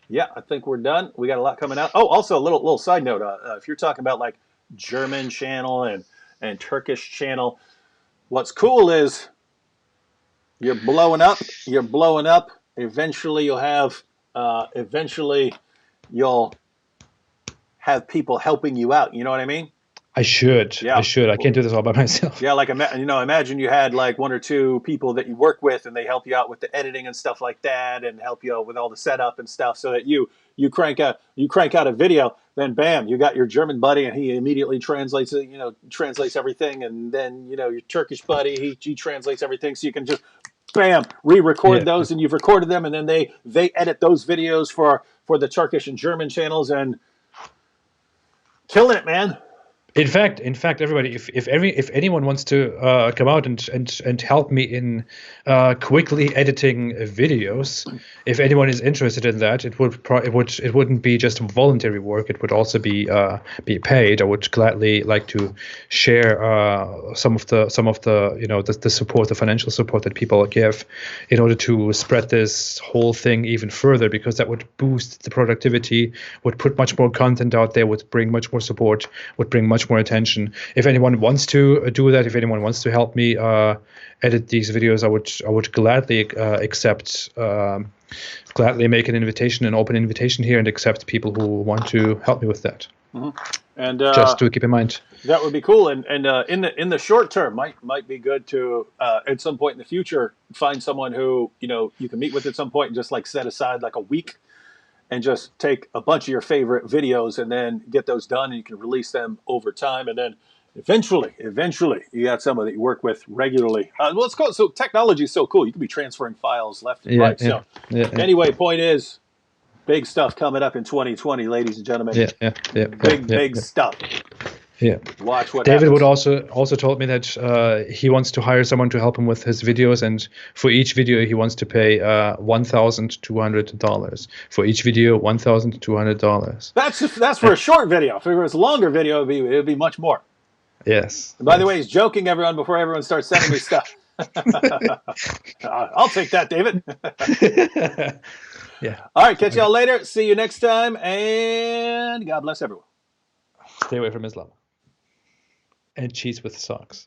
yeah, I think we're done. We got a lot coming out. Oh, also a little side note. If you're talking about like German channel and Turkish channel, what's cool is you're blowing up. Eventually you'll have people helping you out. You know what I mean? I should. Yeah. I can't do this all by myself. Yeah, like imagine you had like one or two people that you work with, and they help you out with the editing and stuff like that, and help you out with all the setup and stuff, so that you crank out a video. Then bam, you got your German buddy, and he immediately translates it. Translates everything, and then your Turkish buddy, he translates everything, so you can just bam re-record those, and you've recorded them, and then they edit those videos for the Turkish and German channels, and killing it, man. In fact, everybody, if anyone wants to come out and help me in quickly editing videos, if anyone is interested in that, it wouldn't be just voluntary work. It would also be paid. I would gladly like to share some of the the support, the financial support that people give, in order to spread this whole thing even further, because that would boost the productivity, would put much more content out there, would bring much more support, would bring much much more attention. If anyone wants to do that, if anyone wants to help me edit these videos, I would gladly gladly make an open invitation here and accept people who want to help me with that. And just to keep in mind. That would be cool. And in the short term, might be good to at some point in the future find someone who you can meet with at some point and just like set aside like a week and just take a bunch of your favorite videos and then get those done, and you can release them over time, and then eventually you got someone that you work with regularly. Well, it's called, so technology is so cool. You can be transferring files left and right. So anyway, point is, big stuff coming up in 2020, ladies and gentlemen. Big stuff. Yeah. Watch what David happens. would also told me that he wants to hire someone to help him with his videos, and for each video he wants to pay $1,200. For each video, $1,200. That's for a short video. If it was a longer video, it'd be much more. Yes. And by the way, he's joking, everyone, before everyone starts sending me stuff. I'll take that, David. Yeah. All right, catch y'all later. See you next time, and God bless everyone. Stay away from Islam. And cheese with socks.